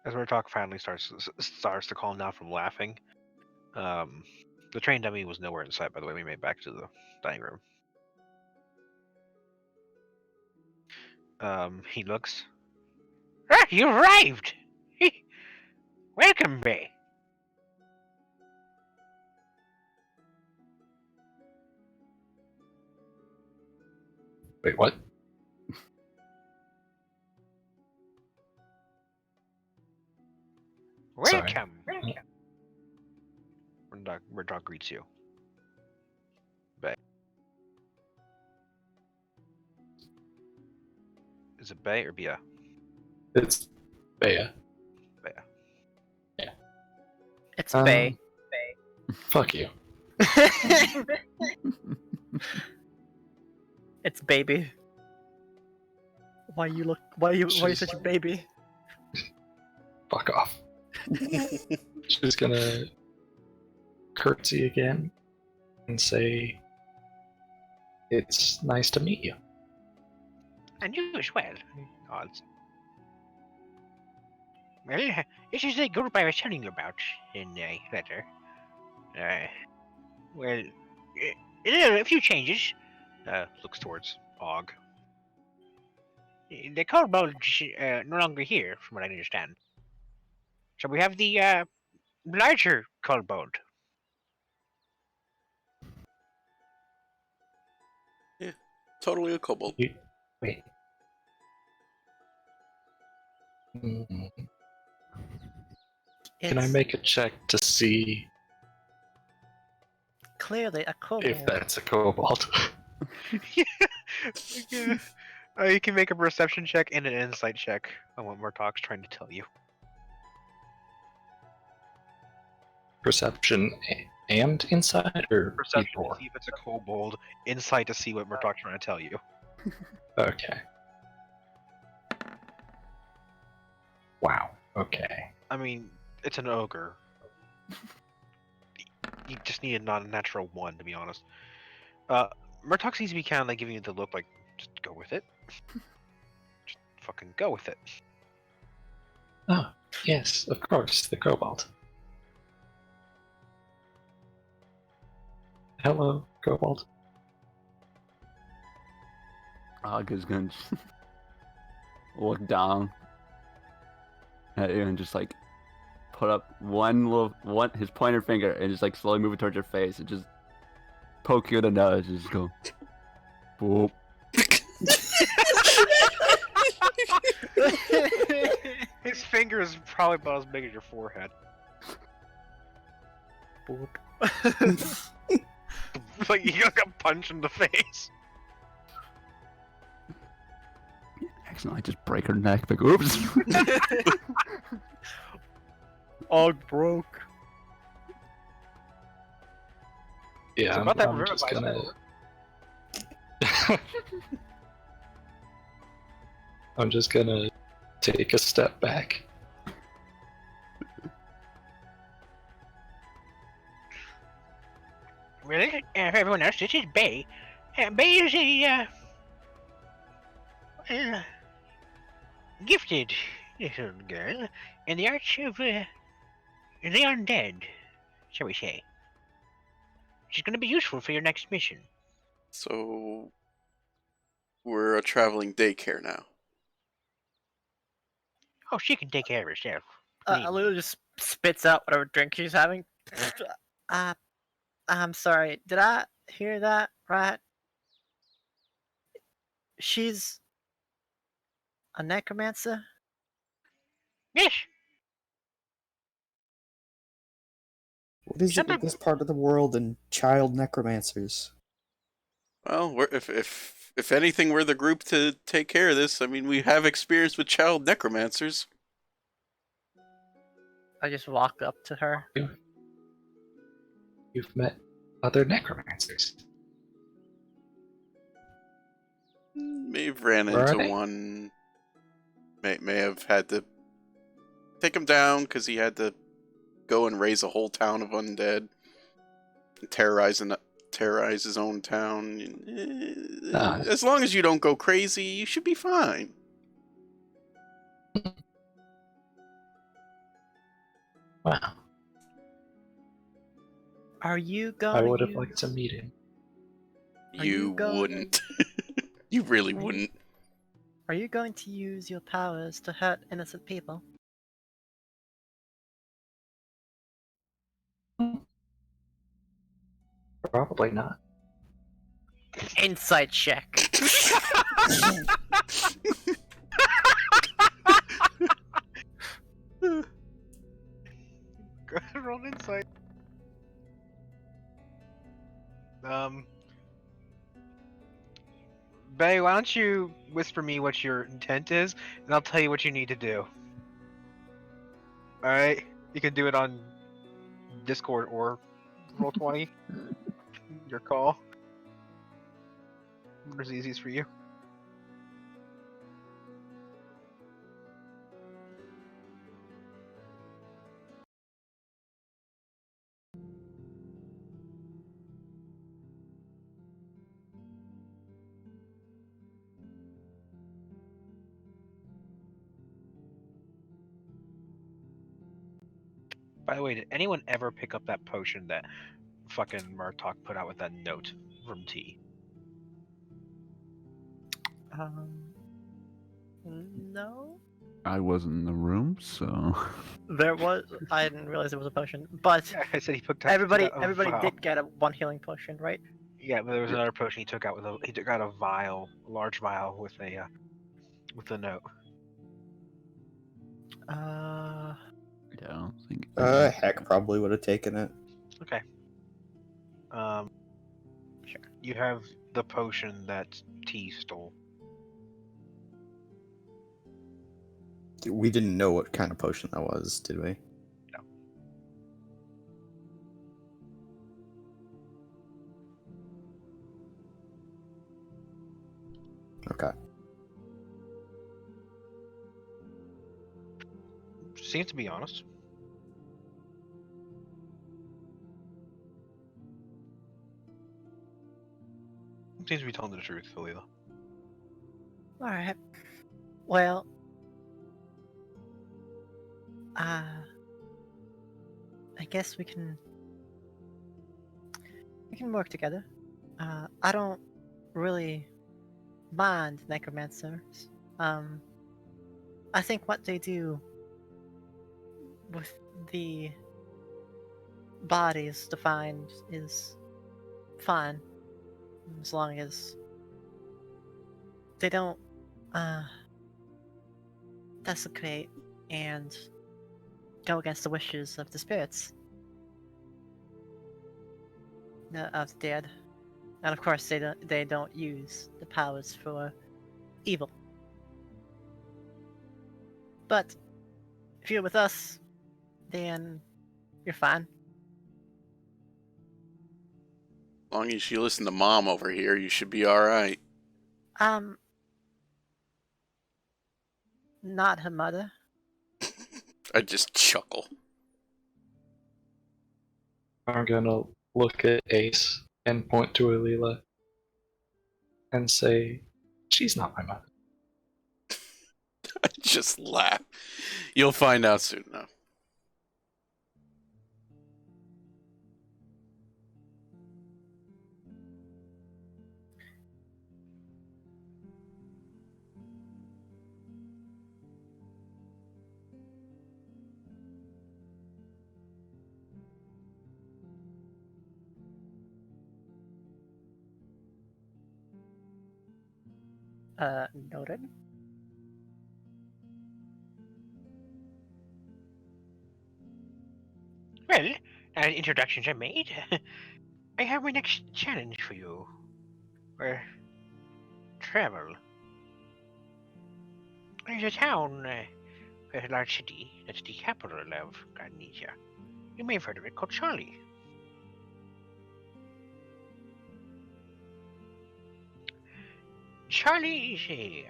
As Murtaugh finally starts to calm down from laughing, the train dummy was nowhere in sight. By the way, we made back to the dining room. He looks. Ah, you arrived! Welcome, Ray. Wait, what? Sorry. Welcome. Murtaugh greets you. Bay. Is it Bay or Bia? It's Bea. Bay. It's Um, Bay. Fuck you. It's baby. Why you such a baby? Fuck off. She's gonna curtsy again and say, "It's nice to meet you." And you as well. Odds. Well, this is the group I was telling you about in the letter. Well, a few changes. Looks towards Og. The kobolds no longer here, from what I understand. So we have the larger kobold. Totally a kobold. Wait. Mm, Can I It's make a check to see clearly a kobold? if that's a kobold? Yeah. You can make a perception check and an insight check on what Murtaugh's trying to tell you. Perception and insight, or Perception to before? see if it's a kobold. Insight to see what Murtaugh's trying to tell you. Okay. Wow. Okay. I mean, it's an ogre. You just need a non-natural one, to be honest. Murtaugh seems to be kind of like giving you the look like, just go with it. Just fucking go with it. Oh, yes, of course, the kobold. Hello, kobold. Og is gonna just look down at you and just like put up one his pointer finger and just like slowly move it towards your face and just poke you in the nose and just go boop. His finger is probably about as big as your forehead. Boop. Like you got punched in the face. Accidentally just break her neck. Like oops. Og broke. Yeah, So about that I'm just revitalizer. gonna. I'm just gonna take a step back. Really? For everyone else, this is Bay. Bay is a gifted little girl in the arts of the undead, shall we say. She's going to be useful for your next mission. So we're a traveling daycare now. Oh, she can take care of herself. Alula just spits out whatever drink she's having. I'm sorry. Did I hear that right? She's a necromancer? Yes. What is it with this part of the world and child necromancers? Well, if anything, we're the group to take care of this. I mean, we have experience with child necromancers. I just walk up to her. You've met other necromancers. May have ran Where are into they? one. May have had to take him down because he had to go and raise a whole town of undead, terrorize his own town. Ah. As long as you don't go crazy, you should be fine. Wow. Are you going I to would have use... liked to meet him. Are you You going- wouldn't. You really wouldn't. Are you going to use your powers to hurt innocent people? Probably not. Insight check. Go ahead, roll an insight. Bay, why don't you whisper me what your intent is, and I'll tell you what you need to do. Alright? You can do it on Discord or Roll20. Your call. Whatever's easiest for you. By the way, did anyone ever pick up that potion that fucking Murtok put out with that note from T? No. I wasn't in the room, so. There was. I didn't realize there was a potion, but I said he put out everybody a vial. did get a one healing potion, right? Yeah, but there was another potion he took out with he took out a vial, a large vial with a note. Yeah, I don't think. Heck probably would have taken it. Okay. Sure. You have the potion that T stole. We didn't know what kind of potion that was, did we? No. Okay. Seems to be honest. Seems to be telling the truth, Alila. Alright. Well, I guess we can work together. I don't really mind necromancers. I think what they do with the bodies defined is fine, as long as they don't desecrate and go against the wishes of the spirits of the dead, and of course they don't use the powers for evil. But if you're with us, then you're fine. long as you listen to Mom over here, you should be alright. Not her mother. I just chuckle. I'm gonna look at Ace and point to Alila and say, she's not my mother. I just laugh. You'll find out soon enough. Noted. Well, now that introductions are made, I have my next challenge for you. Or travel. There's a town, a large city that's the capital of Gardnesia. You may have heard of it, called Charlie. Charlie is a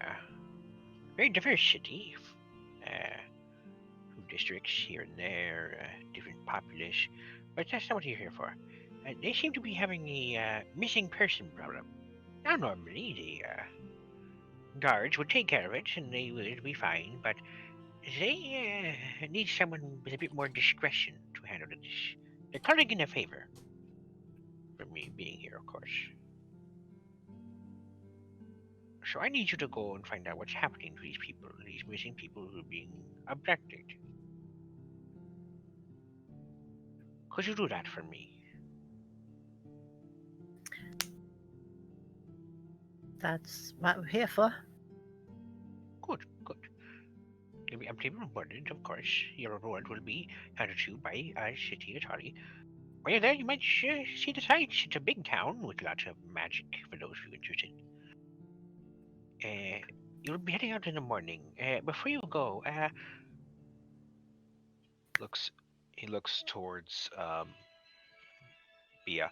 very diverse city. Few districts here and there, different populace, but that's not what you're here for. They seem to be having a missing person problem. Now, normally, the guards would take care of it and they would be fine, but they need someone with a bit more discretion to handle this. They're calling in a favor. For me being here, of course. So I need you to go and find out what's happening to these people, these missing people who are being abducted. Could you do that for me? That's what we're here for. Good, good. You'll be amply rewarded, of course. Your reward will be handed to you by a city attorney. While you're there, you might see the sights. It's a big town with lots of magic for those who are interested. You'll be heading out in the morning. Before you go, he looks towards Bia.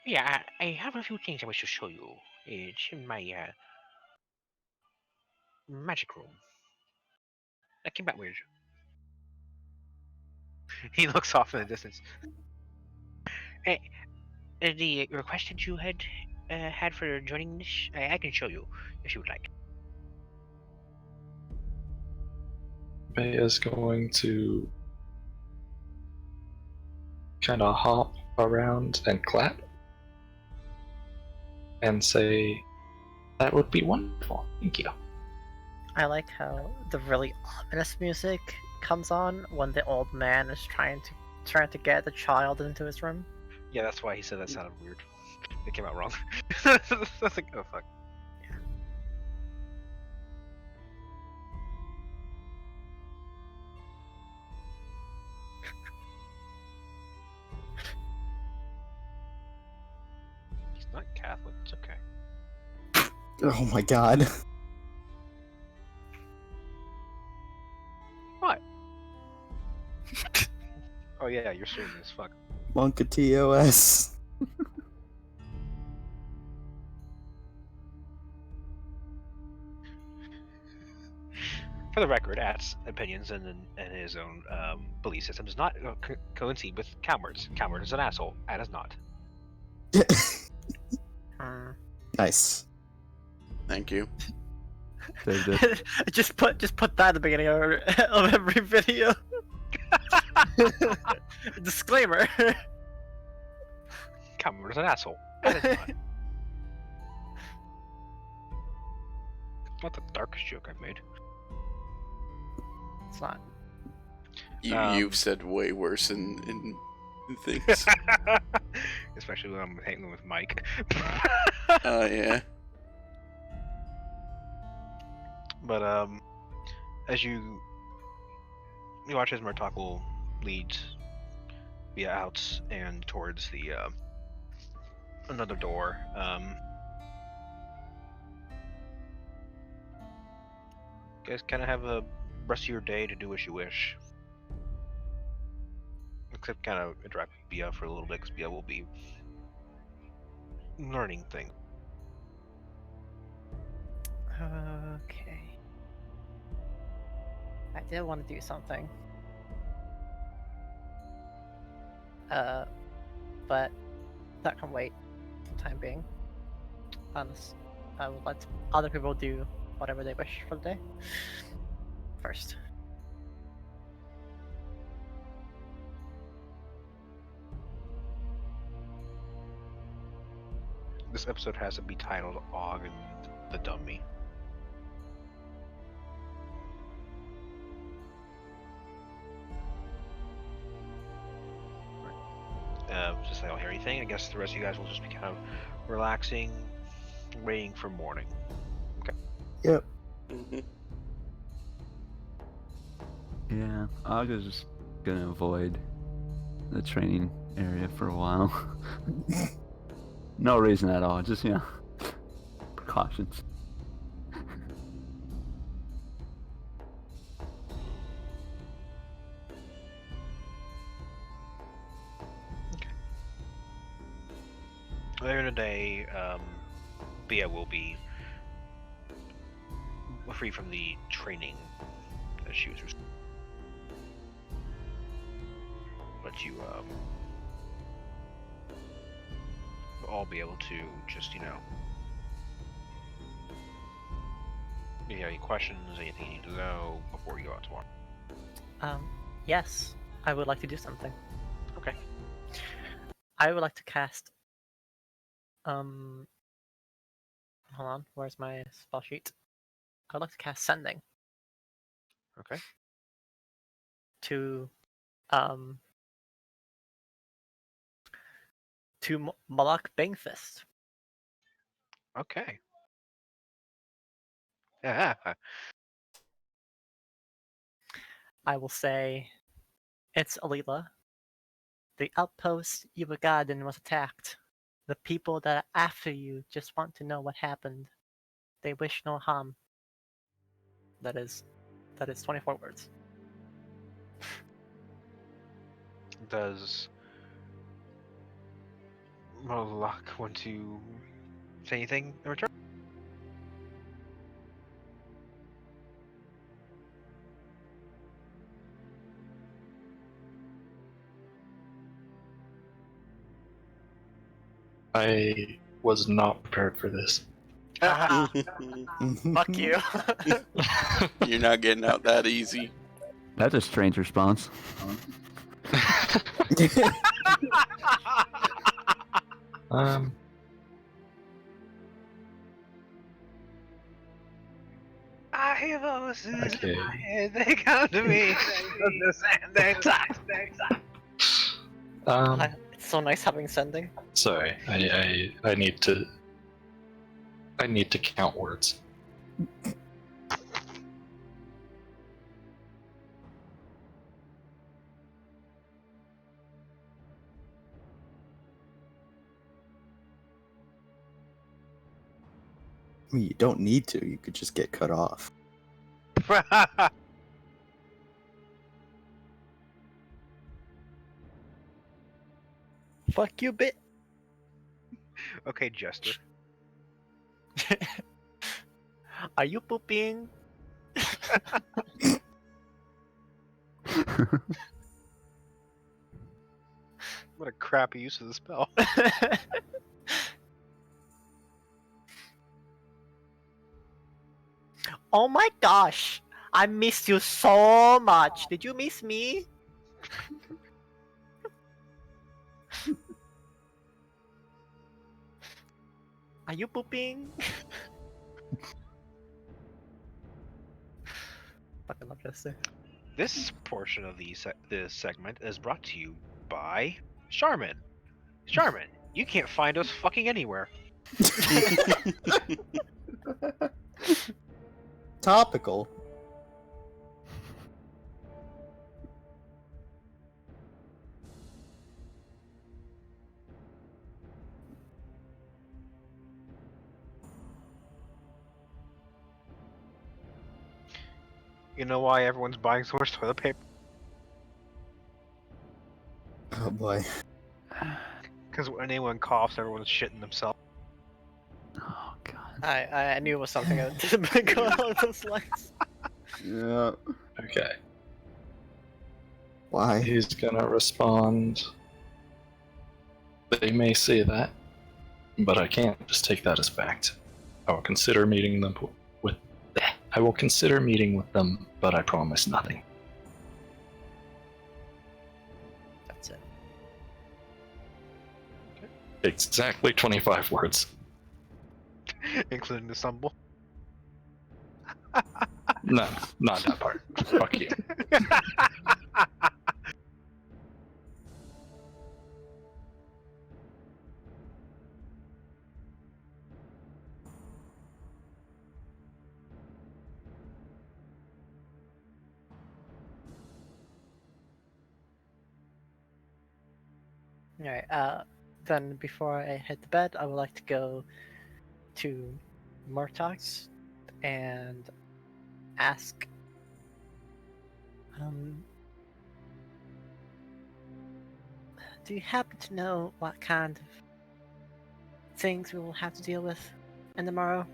Yeah, I have a few things I wish to show you. It's in my magic room. That came out weird. He looks off in the distance. The request that you had for joining this, I can show you if you would like. Bea's going to kind of hop around and clap and say, that would be wonderful. Thank you. I like how the really ominous music comes on when the old man is trying to get the child into his room. Yeah, that's why he said that sounded weird. It came out wrong. That's like, oh fuck. He's not Catholic, it's okay. Oh my god. What? Oh yeah, you're streaming as fuck. Monka TOS. For the record, At's opinions and his own belief system does not coincide with Calmert's. Calmert is an asshole. At is not. Nice. Thank you. Saved it. just put that at the beginning of every video. Disclaimer. Calmert is an asshole. At is not. Not the darkest joke I've made. It's not. You've said way worse in things. Especially when I'm hanging with Mike. Oh, yeah. But as you watch as Murtakel leads Bia out and towards the another door. You guys kind of have a rest of your day to do as you wish. Except kind of interact with Bia for a little bit, because Bia will be learning thing. Okay. I did want to do something. But that can wait for the time being. I will let other people do whatever they wish for the day first. This episode has to be titled Og and the Dummy. Since I don't hear anything, I guess the rest of you guys will just be kind of relaxing, waiting for morning. Yep. Mhm. Yeah, Og is just gonna avoid the training area for a while. No reason at all, just, precautions. Later in the day, Bia will be free from the training that she was receiving. But you will all be able to just, if you have any questions, anything you need to know before you go out tomorrow. Yes, I would like to do something. Okay. I would like to cast. Hold on, where's my spell sheet? I would like to cast Sending Okay. to Malak Bangfist. Okay. Yeah. I will say, it's Alila. The outpost you were guarding was attacked. The people that are after you just want to know what happened. They wish no harm. That is 24 words. Does Malak want to say anything in return? I was not prepared for this. Ah, fuck you. You're not getting out that easy. That's a strange response. I hear voices Okay. in my head, they come to me, they talk. It's so nice having Sending. Sorry, I need to count words. I mean, you don't need to. You could just get cut off. Fuck you, bit. Okay, Jester. Are you pooping? What a crappy use of the spell. Oh my gosh! I missed you so much. Did you miss me? Are you pooping? Fucking love Jester. This portion of this segment is brought to you by Charmin. Charmin, you can't find us fucking anywhere. Topical. You know why everyone's buying so much toilet paper? Oh boy. Because when anyone coughs, everyone's shitting themselves. I knew it was something that didn't go along those lines. Yeah. Okay. Why? He's gonna respond. They may say that, but I can't just take that as fact. I will consider meeting them with. I will consider meeting with them, but I promise nothing. That's it. Exactly 25 words. Including the stumble. No, not that part. Fuck you. Alright, then before I head to bed, I would like to go to Murtaug's and ask, do you happen to know what kind of things we will have to deal with in the morrow?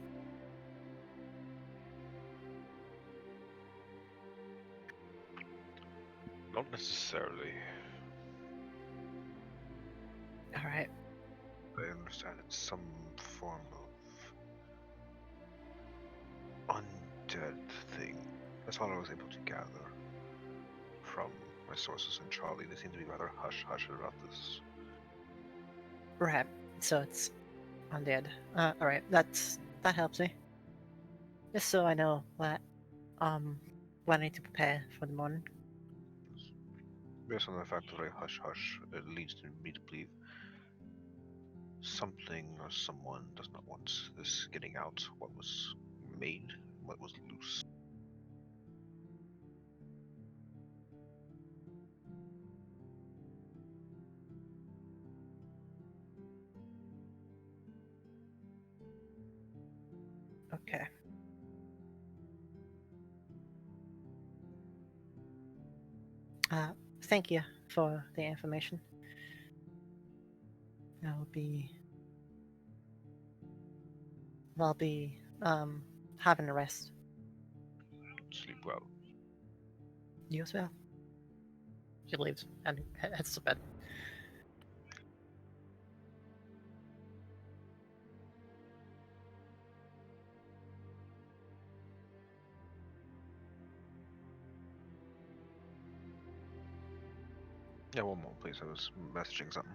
Not necessarily. Alright, I understand it's some form of undead thing. That's all I was able to gather from my sources in Charlie. They seem to be rather hush-hush about this. right. So it's undead. Alright, that helps me. Just so I know what I need to prepare for the morning. Based on the fact that I hush-hush, it leads me to believe something or someone does not want this getting out. What was made, what was loose. Okay. Thank you for the information. I'll be having a rest. Sleep well. You as well. She leaves and heads to bed. Yeah, one more, please. I was messaging something.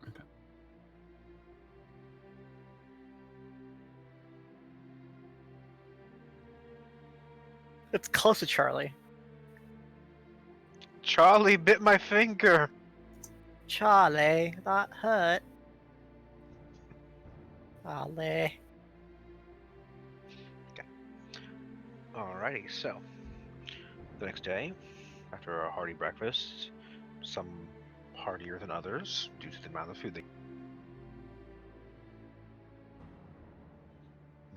Okay. It's close to Charlie. Charlie bit my finger! Charlie, that hurt. Charlie. Alrighty, so the next day, after a hearty breakfast, some heartier than others due to the amount of food they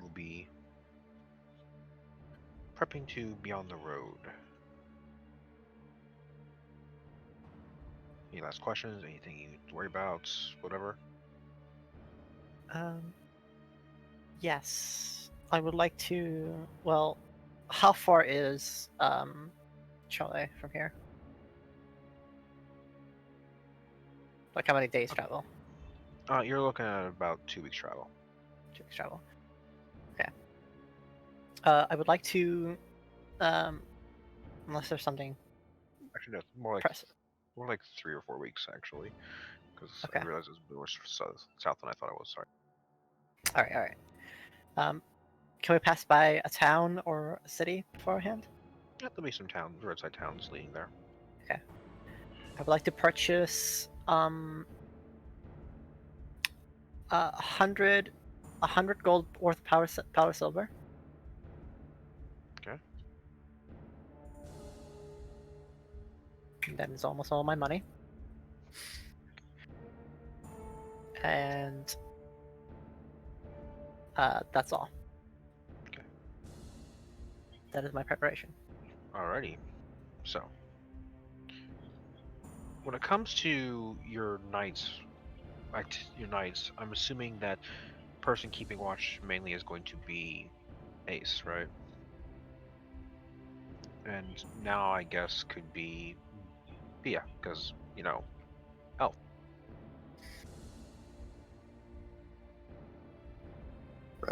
will be prepping to be on the road. Any last questions? Anything you need to worry about? Whatever? Yes. I would like to. Well, how far is Charlie from here? Like how many days travel? You're looking at about 2 weeks travel. 2 weeks travel. Okay. I would like to, unless there's something Actually, no, more pressing. like 3 or 4 weeks actually, because Okay. I realized it was more south than I thought it was. Sorry. All right. Can we pass by a town or a city beforehand? Yeah, there'll be some roadside towns leading there. I would like to purchase 100 gold worth of power silver. Okay. And that is almost all my money. And that's all. That is my preparation. Alrighty. So, when it comes to your knights, I'm assuming that person keeping watch mainly is going to be Ace, right? And now I guess could be Bia, because elf.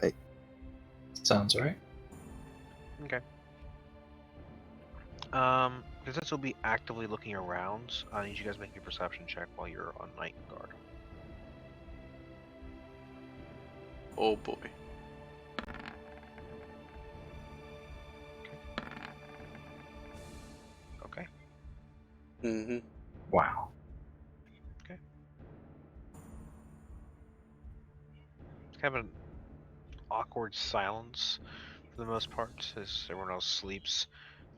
Right. Sounds right. Okay. Because this will be actively looking around. I need you guys to make a perception check while you're on night guard. Oh boy. Okay. Mm-hmm. Wow. It's kind of an awkward silence for the most part as everyone else sleeps.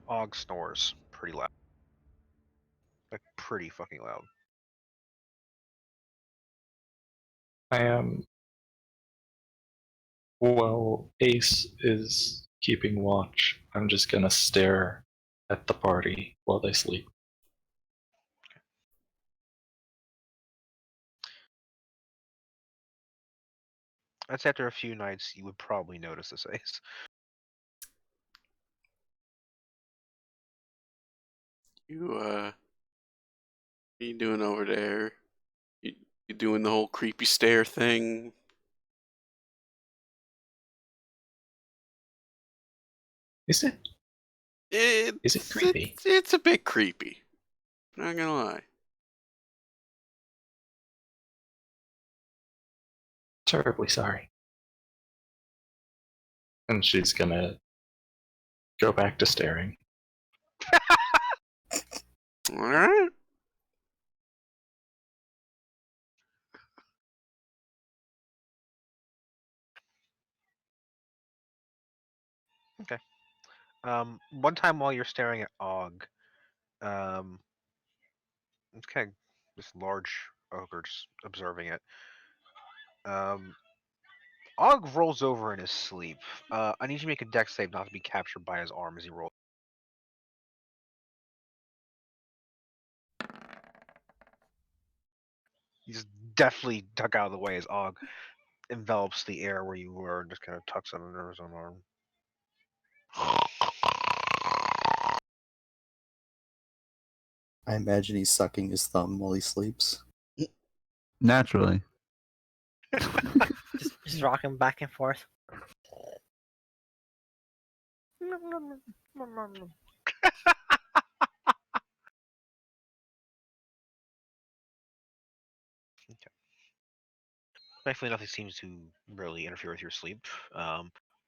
Og snores pretty loud. Like pretty fucking loud. I am. While Ace is keeping watch, I'm just gonna stare at the party while they sleep. That's after a few nights you would probably notice this, Ace. What you doing over there? You doing the whole creepy stare thing? Is it? Is it creepy? It's a bit creepy. Not gonna lie. Terribly sorry. And she's gonna go back to staring. Alright. Okay. One time while you're staring at Og, it's kind of this large ogre just observing it. Og rolls over in his sleep. I need you to make a dex save not to be captured by his arm as he rolls. He's definitely duck out of the way as Og envelops the air where you were and just kind of tucks it under his own arm. I imagine he's sucking his thumb while he sleeps. Naturally. Just rocking back and forth. Thankfully, nothing seems to really interfere with your sleep.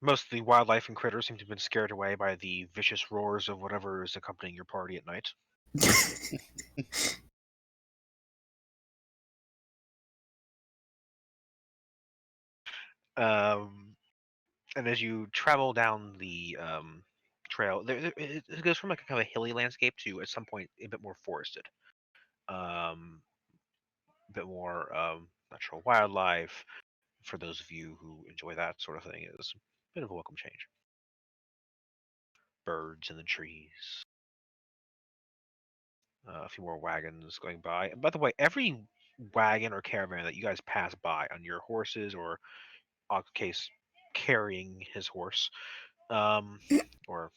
Most of the wildlife and critters seem to have been scared away by the vicious roars of whatever is accompanying your party at night. And as you travel down the trail, it goes from like a kind of a hilly landscape to at some point a bit more forested. A bit more natural wildlife. For those of you who enjoy that sort of thing, is a bit of a welcome change. Birds in the trees. A few more wagons going by. And by the way, every wagon or caravan that you guys pass by on your horses, or in case carrying his horse, or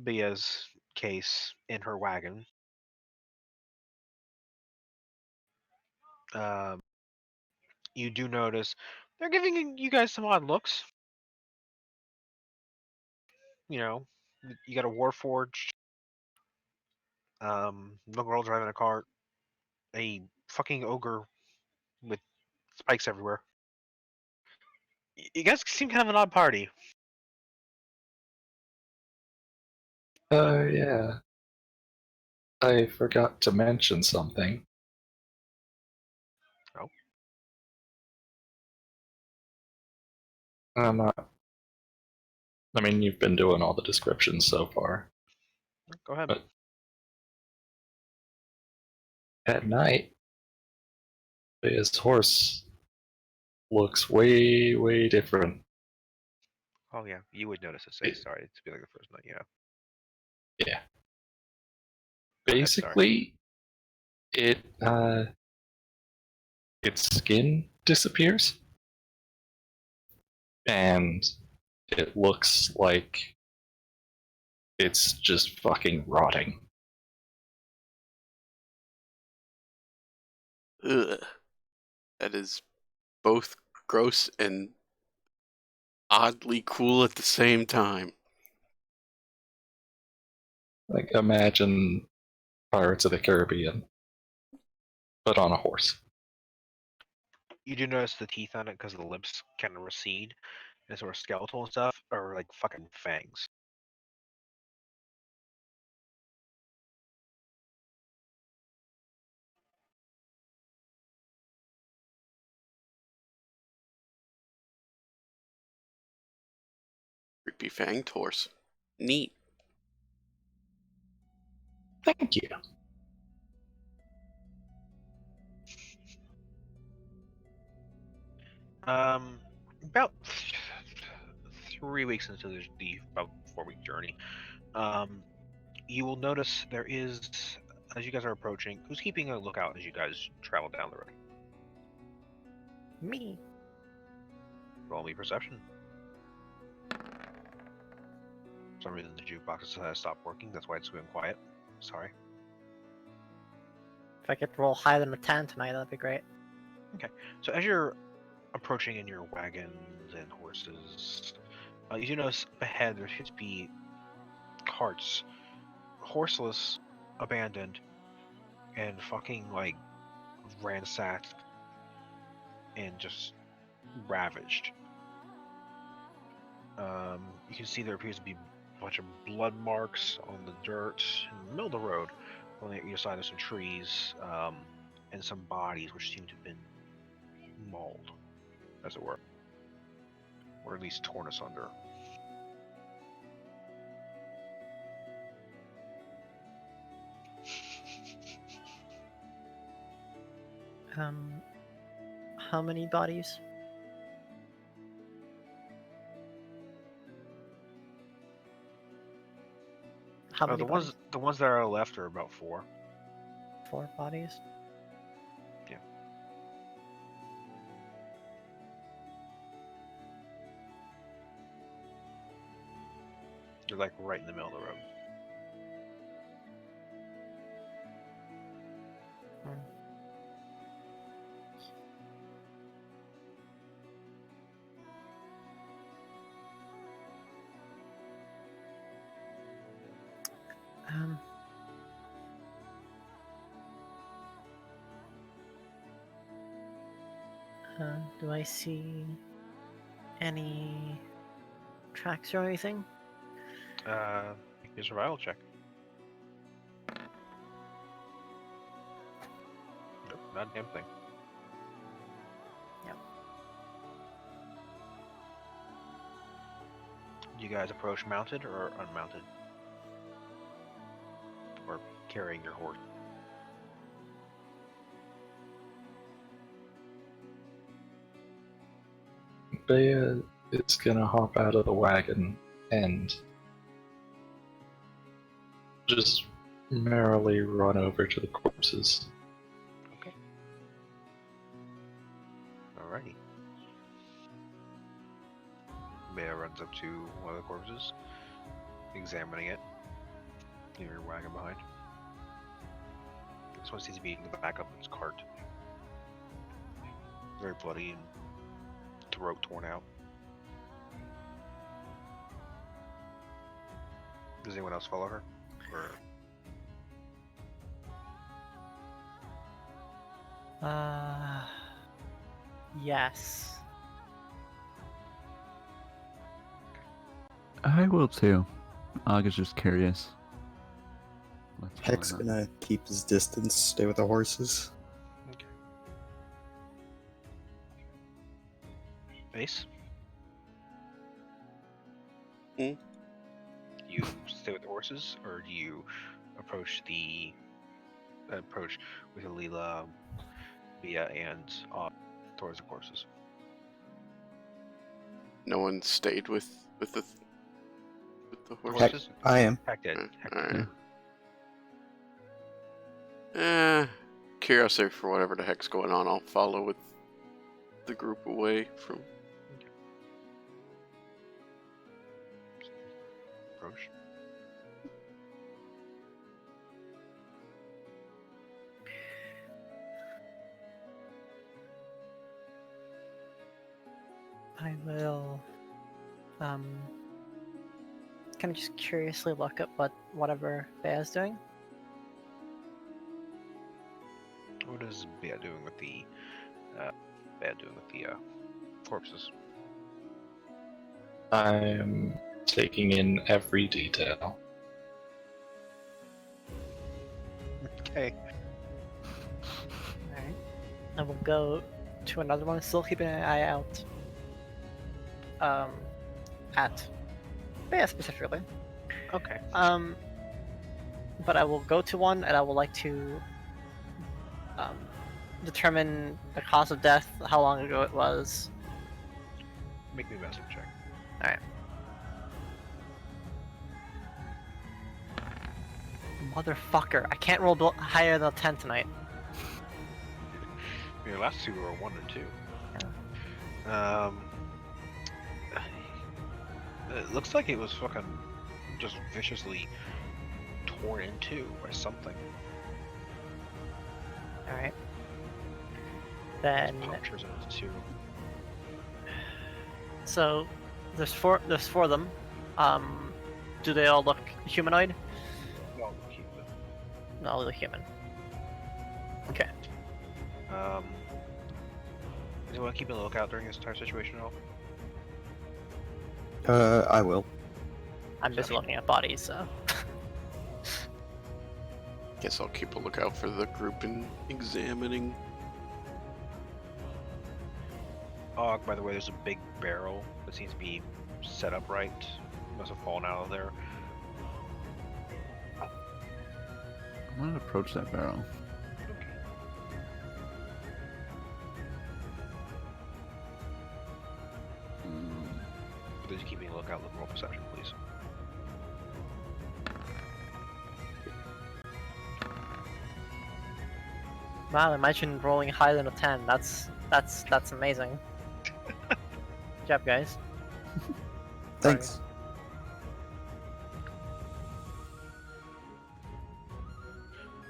Bia's case in her wagon, you do notice they're giving you guys some odd looks. You know, you got a Warforged, the girl driving a cart, a fucking ogre with spikes everywhere. You guys seem kind of an odd party. Yeah. I forgot to mention something. Oh. I'm not. I mean, you've been doing all the descriptions so far. Go ahead. But at night, his horse looks way, way different. Oh yeah, you would notice it. It- Sorry, to be like the first night. Yeah. Yeah. Go ahead, sorry. Basically, its skin disappears, and it looks like it's just fucking rotting. Ugh. That is both gross and oddly cool at the same time. Like, imagine Pirates of the Caribbean, but on a horse. You do notice the teeth on it because the lips kind of recede, and sort of skeletal and stuff are like fucking fangs. Creepy fanged horse. Neat. Thank you. About 3 weeks into the about 4-week journey, you will notice there is, as you guys are approaching, who's keeping a lookout as you guys travel down the road. Me. Roll me perception. For some reason the jukebox has stopped working. That's why it's going quiet. Sorry. If I could roll higher than a 10 tonight, that'd be great. So as you're approaching in your wagons and horses, you do notice up ahead there should be carts, horseless, abandoned, and fucking like ransacked and just ravaged. You can see there appears to be a bunch of blood marks on the dirt in the middle of the road. On either side of some trees, and some bodies which seem to have been mauled, as it were, or at least torn asunder. How many bodies? How many The bodies? ones that are left are about 4. 4 bodies. Yeah. They're like right in the middle of the road. Um. Do I see any tracks or anything? Make a survival check. Nope, not a damn thing. Yep. You guys approach mounted or unmounted? Or carrying your horse? Bea is gonna hop out of the wagon and just merrily run over to the corpses. Okay. Alrighty. Bea runs up to one of the corpses, examining it. Leave your wagon behind. This one seems to be in the back of its cart. Very bloody and throat torn out. Does anyone else follow her? Or Yes. I will too. Og is just curious. What's Heck's going on? gonna keep his distance, stay with the horses. okay. Base? Hmm? You stay with the horses, or do you approach with Alila, Bea, and towards the corpses? No one stayed with with the horse. Heck, Horses? I am. Heck did. Heck did. Alright. Curiosity for whatever the heck's going on. I'll follow with the group away from. Approach. I will kind of just curiously look at whatever Bear's doing. What is Bear doing with the corpses? I'm taking in every detail. Okay. Alright. I will go to another one, still keeping an eye out. At Bear specifically. Okay. But I will go to one and I would like to determine the cause of death, how long ago it was. Make me a medicine check. Alright. Motherfucker, I can't roll higher than a 10 tonight. Your last two were a 1 or 2. It looks like it was fucking just viciously torn into by something. Alright. Then Punctures into 2. so there's four of them. Do they all look humanoid? Well, keep it. No, they look human. Okay. Do you want to keep a lookout during this entire situation at all? I will. I'm busy looking at bodies, so Guess I'll keep a lookout for the group and examining. Oh, by the way, there's a big barrel that seems to be set up right. Must have fallen out of there. I'm gonna approach that barrel. Okay. For those keeping a lookout, roll perception, please. wow, imagine rolling higher than a 10. That's amazing. Good job, guys. Thanks.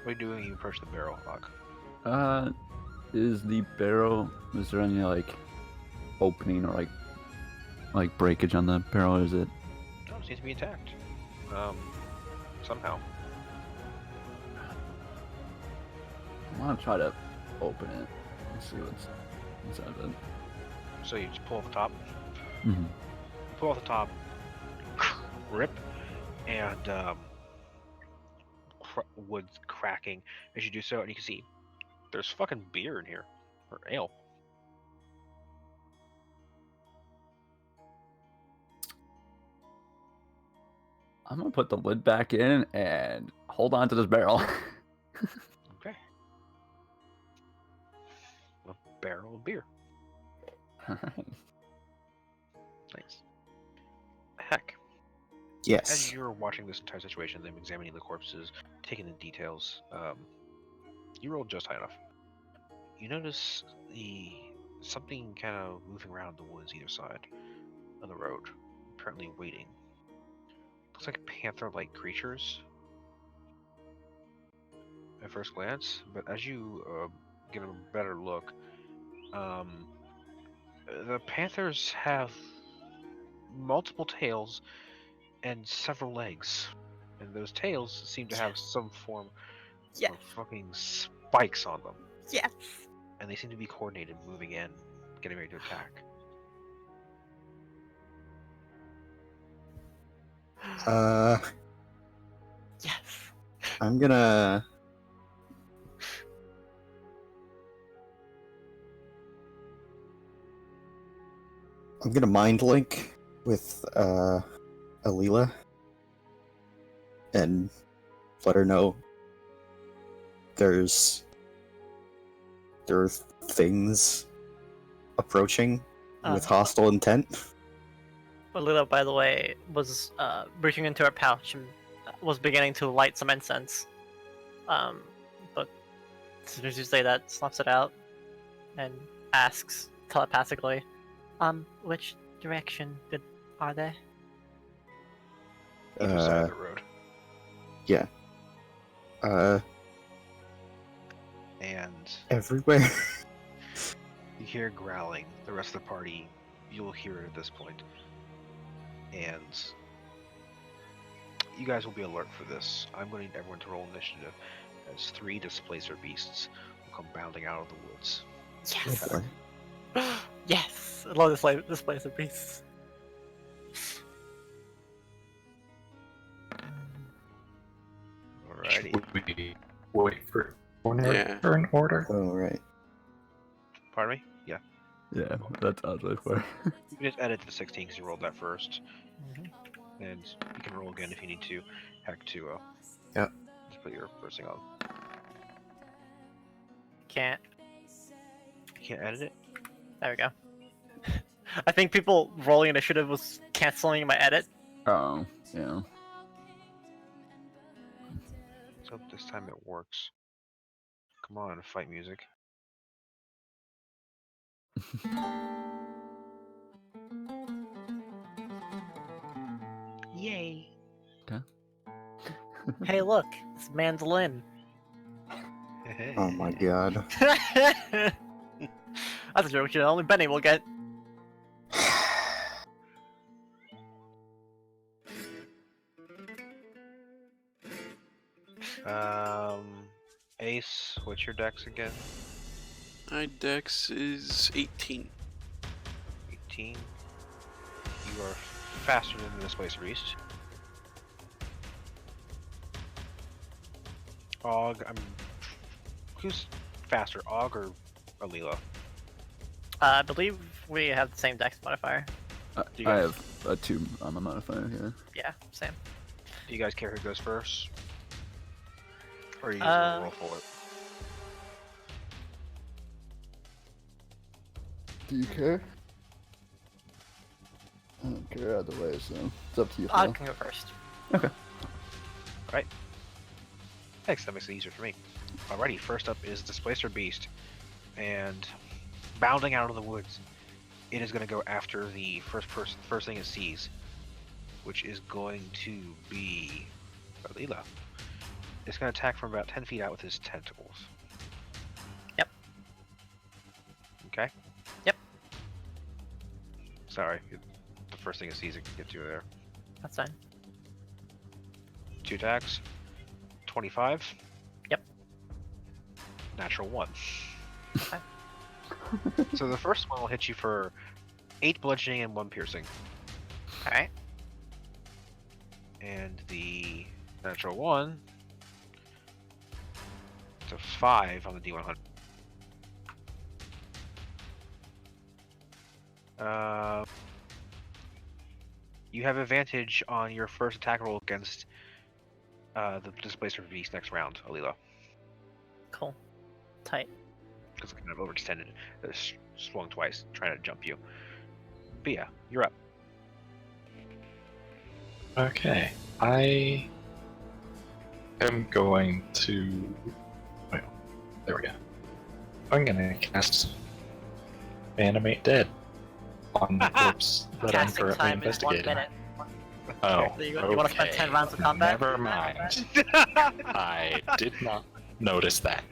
What are you doing when you approach the barrel, Hawk? Is the barrel? Is there any like opening or like breakage on the barrel? Or is it? No, it seems to be intact. Somehow. I want to try to open it and see what's inside of it. So you just pull off the top. Mm-hmm. Pull off the top. Rip. And wood's cracking as you do so, and you can see there's fucking beer in here, or ale. I'm gonna put the lid back in and hold on to this barrel. Okay. A barrel of beer. Alright. Nice. Heck. Yes. As you're watching this entire situation, them examining the corpses, taking the details, you rolled just high enough. You notice something kind of moving around the woods either side of the road, apparently waiting. Looks like panther-like creatures at first glance, but as you get a better look, the panthers have multiple tails and several legs, and those tails seem to have some form Yeah. of fucking spikes on them, Yes. and they seem to be coordinated, moving in, getting ready to attack. Yes. I'm gonna mind link with Alila and let her know there are things approaching with hostile intent, Alila, by the way, was reaching into her pouch and was beginning to light some incense. But as soon as you say that, snuffs it out and asks telepathically, which direction are they? Either side of the road. Yeah. And Everywhere. you hear growling. The rest of the party, you'll hear it at this point. And you guys will be alert for this. I'm going to need everyone to roll initiative as 3 displacer beasts will come bounding out of the woods. Yes! Oh, boy. Yes! I love this place of beasts. Alrighty. Should we wait for corner Yeah. turn order? Oh, right. Pardon me? Yeah. Yeah, that's what I was waiting for. You can just edit to the 16 because you rolled that first. Mhm. And you can roll again if you need to. Heck to Yep. just put your first thing on. Can't. You can't edit it? There we go. I think people rolling initiative was canceling my edit. Oh, yeah. So this time it works. Come on, fight music. Yay! Hey, look, it's mandolin. Oh my god. That's a joke, only Benny will get. Ace, what's your dex again? My dex is 18. 18. You are faster than the Displacer Beast. Og, who's faster, Og or Alila? I believe we have the same dex modifier. Do you I guys- have a 2 on my modifier here. Yeah, same. Do you guys care who goes first? Or are you just Uh, gonna roll for it? Do you care? I don't care either way, so it's up to you. I Phil. can go first. Thanks, that makes it easier for me. Alrighty, first up is Displacer Beast. And bounding out of the woods, it is going to go after the first thing it sees, which is going to be Alila. It's going to attack from about 10 feet out with his tentacles. Yep. Okay? Yep. Sorry, the first thing it sees it can get you there. That's fine. 2 attacks. 25. Yep. Natural 1. Okay. So the first one will hit you for 8 bludgeoning and 1 piercing. Alright. And the natural 1 to 5 on the D100. You have advantage on your first attack roll against the Displacer Beast next round, Alila. Cool. Tight. Because it kind of overextended. It swung twice, trying to jump you. But yeah, you're up. Okay, I am going to. Wait, there we go. I'm gonna cast Animate Dead on the corpse that I'm Casting currently time is 1 investigating. minute. Oh, So you want to spend okay. 10 rounds of combat? Never mind. I did not notice that.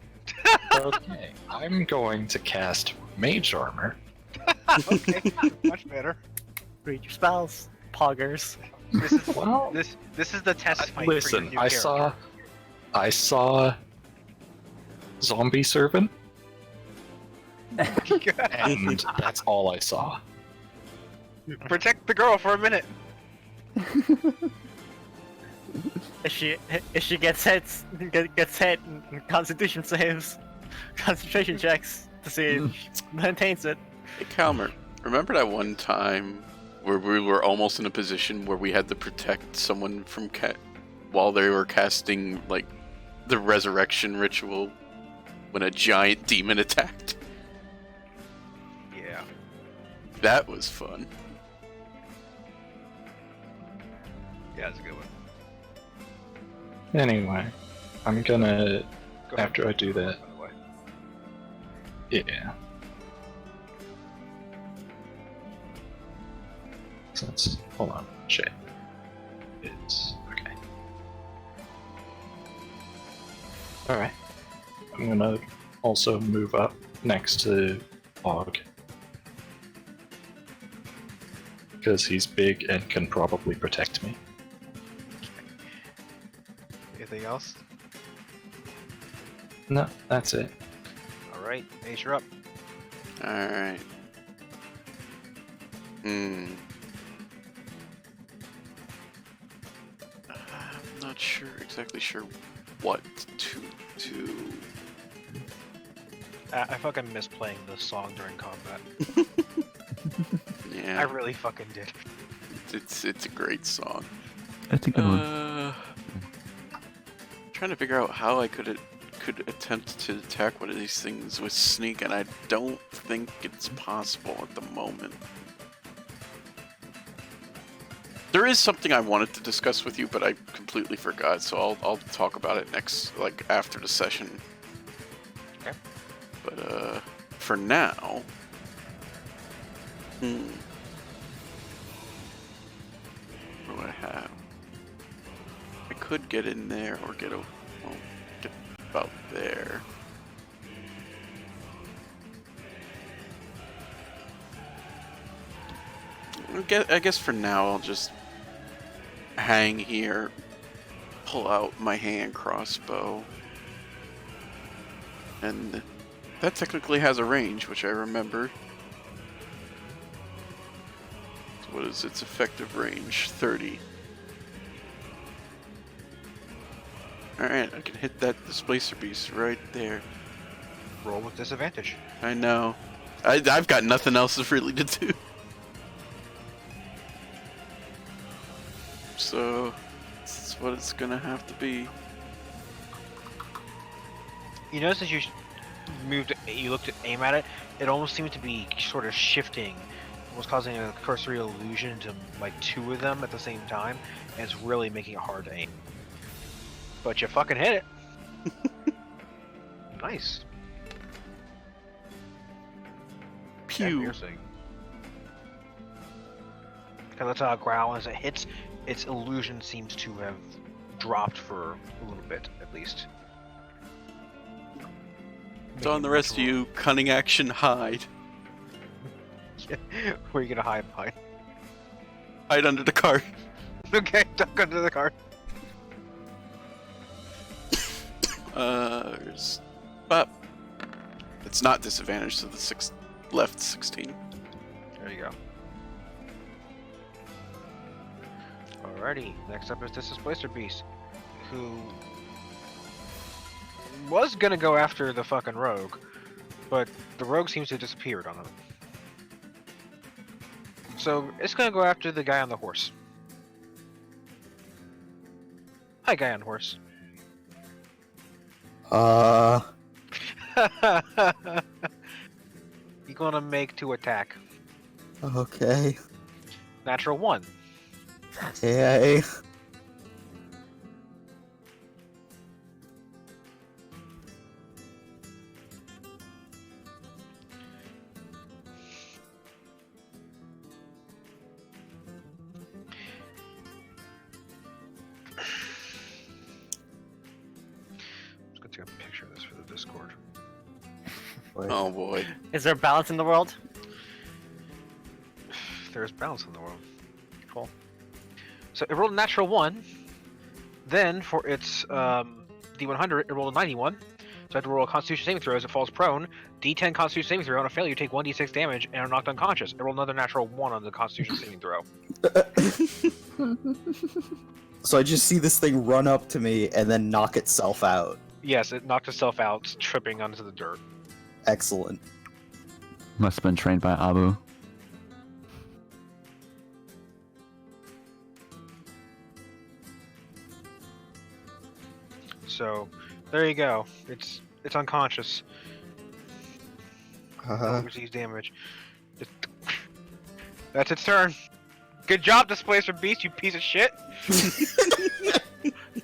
Okay, I'm going to cast Mage Armor. Okay, much better. Read your spells. Poggers. This is Well, this is the test fight for your listen, new I character. saw Zombie Servant, and that's all I saw. Protect the girl for a minute. If she gets hit and Constitution saves, concentration checks to see if she maintains it. Hey, Calmer, remember that one time where we were almost in a position where we had to protect someone from while they were casting, like, the resurrection ritual when a giant demon attacked? Yeah. That was fun. Yeah, that's a good one. Anyway, I'm gonna, Go ahead. after I do that, By the way. yeah. So that's, hold on, shit. It's, okay. Alright. I'm gonna also move up next to Og. Because he's big and can probably protect me. Anything else? No, that's it. All right, Ace, you're up. Alright. I'm not exactly sure what to do. I fucking miss playing this song during combat. Yeah, I really fucking did. it's a great song. That's a good one. Trying to figure out how I could attempt to attack one of these things with sneak, and I don't think it's possible at the moment. There is something I wanted to discuss with you, but I completely forgot, so I'll talk about it next, like, after the session. Okay. But, for now... What do I have? I could get in there, or get about there. I guess for now I'll just hang here, pull out my hand crossbow, and that technically has a range, which I remember. So what is its effective range? 30. Alright, I can hit that displacer beast right there. Roll with disadvantage. I know. I've got nothing else really to do. So, this is what it's gonna have to be. You notice as you you looked at aim at it, it almost seemed to be sort of shifting, almost causing a cursory illusion to like two of them at the same time, and it's really making it hard to aim. But you fucking hit it. Nice. Pew. Piercing. Kind of growl as it hits. Its illusion seems to have dropped for a little bit, at least. So on the rest of you, cunning action, hide. Where are you gonna hide behind? Hide under the cart. Okay, duck under the car. There's... But it's not disadvantaged, so the left 16. There you go. Alrighty, next up is this Displacer Beast, who was gonna go after the fucking rogue, but the rogue seems to have disappeared on him. So it's gonna go after the guy on the horse. Hi, guy on horse. You're gonna make 2 attack. Okay. Natural 1. Yay. Let's go take a picture of this for the Discord. Oh boy. Is there balance in the world? There's balance in the world. Cool. So it rolled a natural 1. Then for its D100, it rolled a 91. So I have to roll a Constitution saving throw as it falls prone. D10 Constitution saving throw. On a failure, you take 1d6 damage and are knocked unconscious. It rolled another natural 1 on the Constitution saving throw. So I just see this thing run up to me and then knock itself out. Yes, it knocked itself out, tripping onto the dirt. Excellent. Must have been trained by Abu. So there you go. It's unconscious. Receives damage. That's its turn. Good job, Displacer Beast, you piece of shit!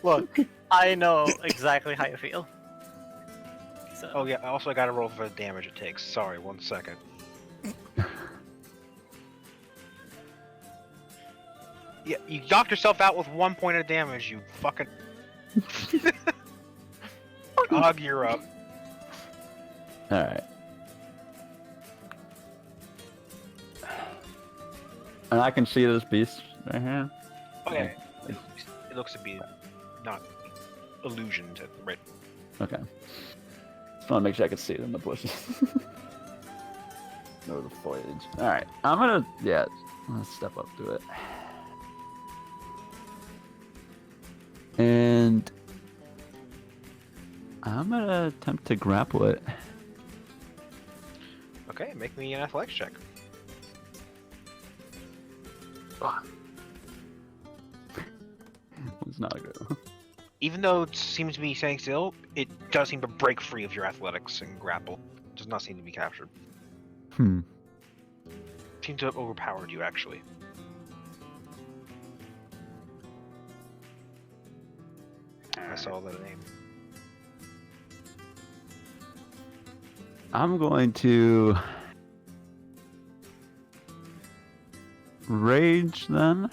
Look, I know exactly how you feel. So, Oh yeah, I gotta roll for the damage it takes. Sorry, 1 second. Yeah, you knocked yourself out with 1 point of damage, you fucking... Og, you're up. Alright. And I can see this beast right here. Okay. It looks to be not illusioned, right? Okay. Just want to make sure I can see it in the bushes. Or the foliage. Alright, I'm gonna, let's step up to it. And I'm gonna attempt to grapple it. Okay, make me an athletics check. It's not a good one. Even though it seems to be staying still, it does seem to break free of your athletics and grapple. It does not seem to be captured. Seems to have overpowered you, actually. I saw that name. I'm going to rage then.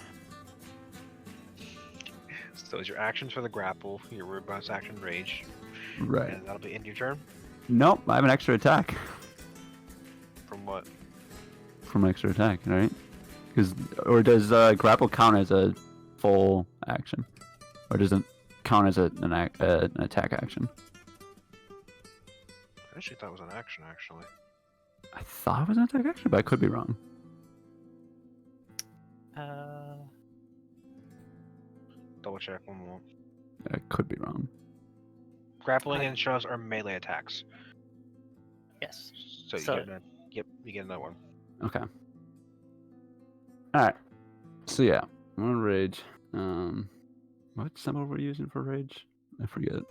So those are your actions for the grapple, your word bonus action rage, Right. and that'll be end your turn. Nope, I have an extra attack. From what? From extra attack, right? Or does grapple count as a full action? Or does it count as an attack action? I actually thought it was an action, actually. I thought it was an attack action, but I could be wrong. Double check one more. I could be wrong. Grappling and shoves are melee attacks. yes. So you So- get you get another one. Okay. Alright. So yeah, I'm gonna rage. What symbol we're using for rage? I forget.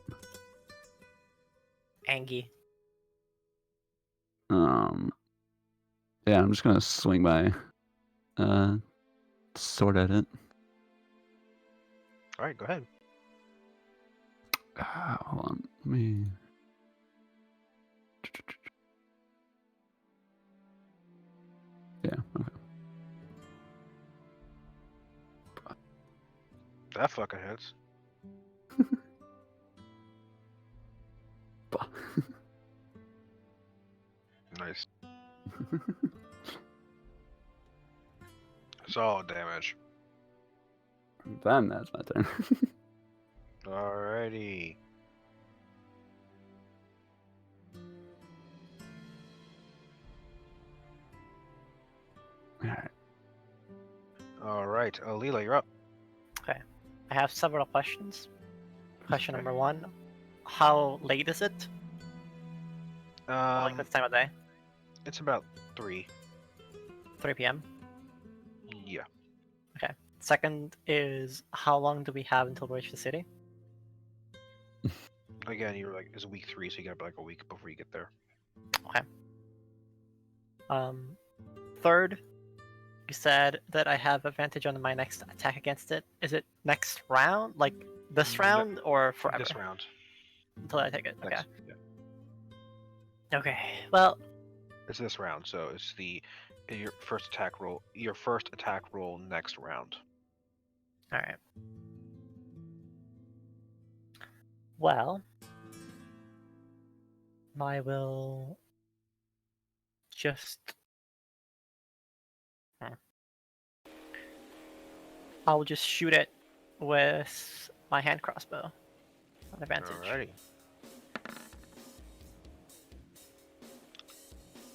Angie. Yeah, I'm just gonna swing my sword at it. Alright, go ahead. Hold on, let me. Yeah, okay. That fucking hits. Nice. Solid damage. Then that's my turn. Alrighty. Alright. Alright, Leela, you're up. I have several questions. Question number one: how late is it? Like this time of day? It's about 3. 3 p.m. Yeah. Second is, how long do we have until we reach the city? Again, you were like, it's week 3, so you got like a week before you get there. Third, you said that I have advantage on my next attack against it. Is it next round? Like this No, round or forever? This round. Until I take it. Okay. Next, yeah. Okay. Well, It's this round, so it's your first attack roll. Your first attack roll next round. all right. Well, I will just. I'll just shoot it with my hand crossbow. An advantage. Alrighty.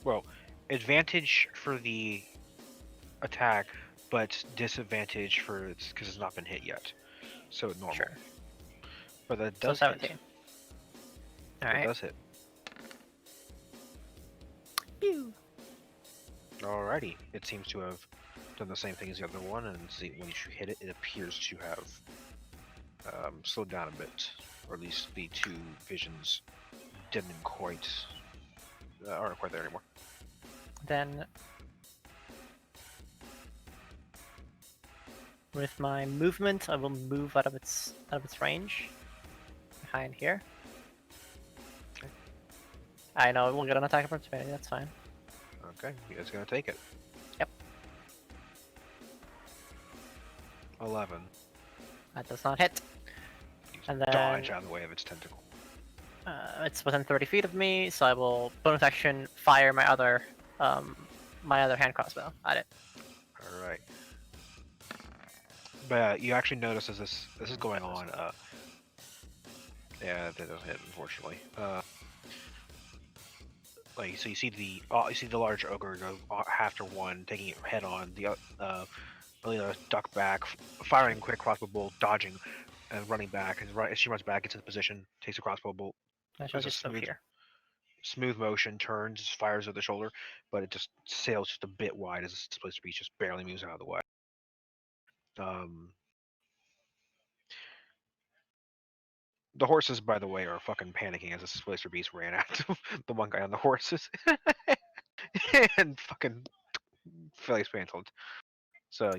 Well, advantage for the attack, but disadvantage for it's because it's not been hit yet. So normal. Sure. But that So does 17. hit. All That right. does hit. Pew. Alrighty. It seems to have done the same thing as the other one, and see, when you hit it, it appears to have slowed down a bit, or at least the two visions aren't quite there anymore. Then With my movement, I will move out of its range. Behind here. I know we'll get an attack opportunity. That's fine. Okay, you guys gonna take it. Yep. 11. That does not hit. You And then- dodge out of the way of its tentacle. It's within 30 feet of me, so I will bonus action fire my other hand crossbow at it. All right. But you actually notice as this is going on. Yeah, that doesn't hit, unfortunately. Like, so you see the large ogre go after one, taking it head on. The Alila duck back, firing quick crossbow bolt, dodging, and running back. And as she runs back, gets into position, takes a crossbow bolt, I shall There's a just move smooth- here. smooth motion, turns, fires with the shoulder, but it just sails just a bit wide as it's supposed to be, just barely moves out of the way. The horses, by the way, are fucking panicking as the Splicer Beast ran after the one guy on the horses and fucking face pantled. So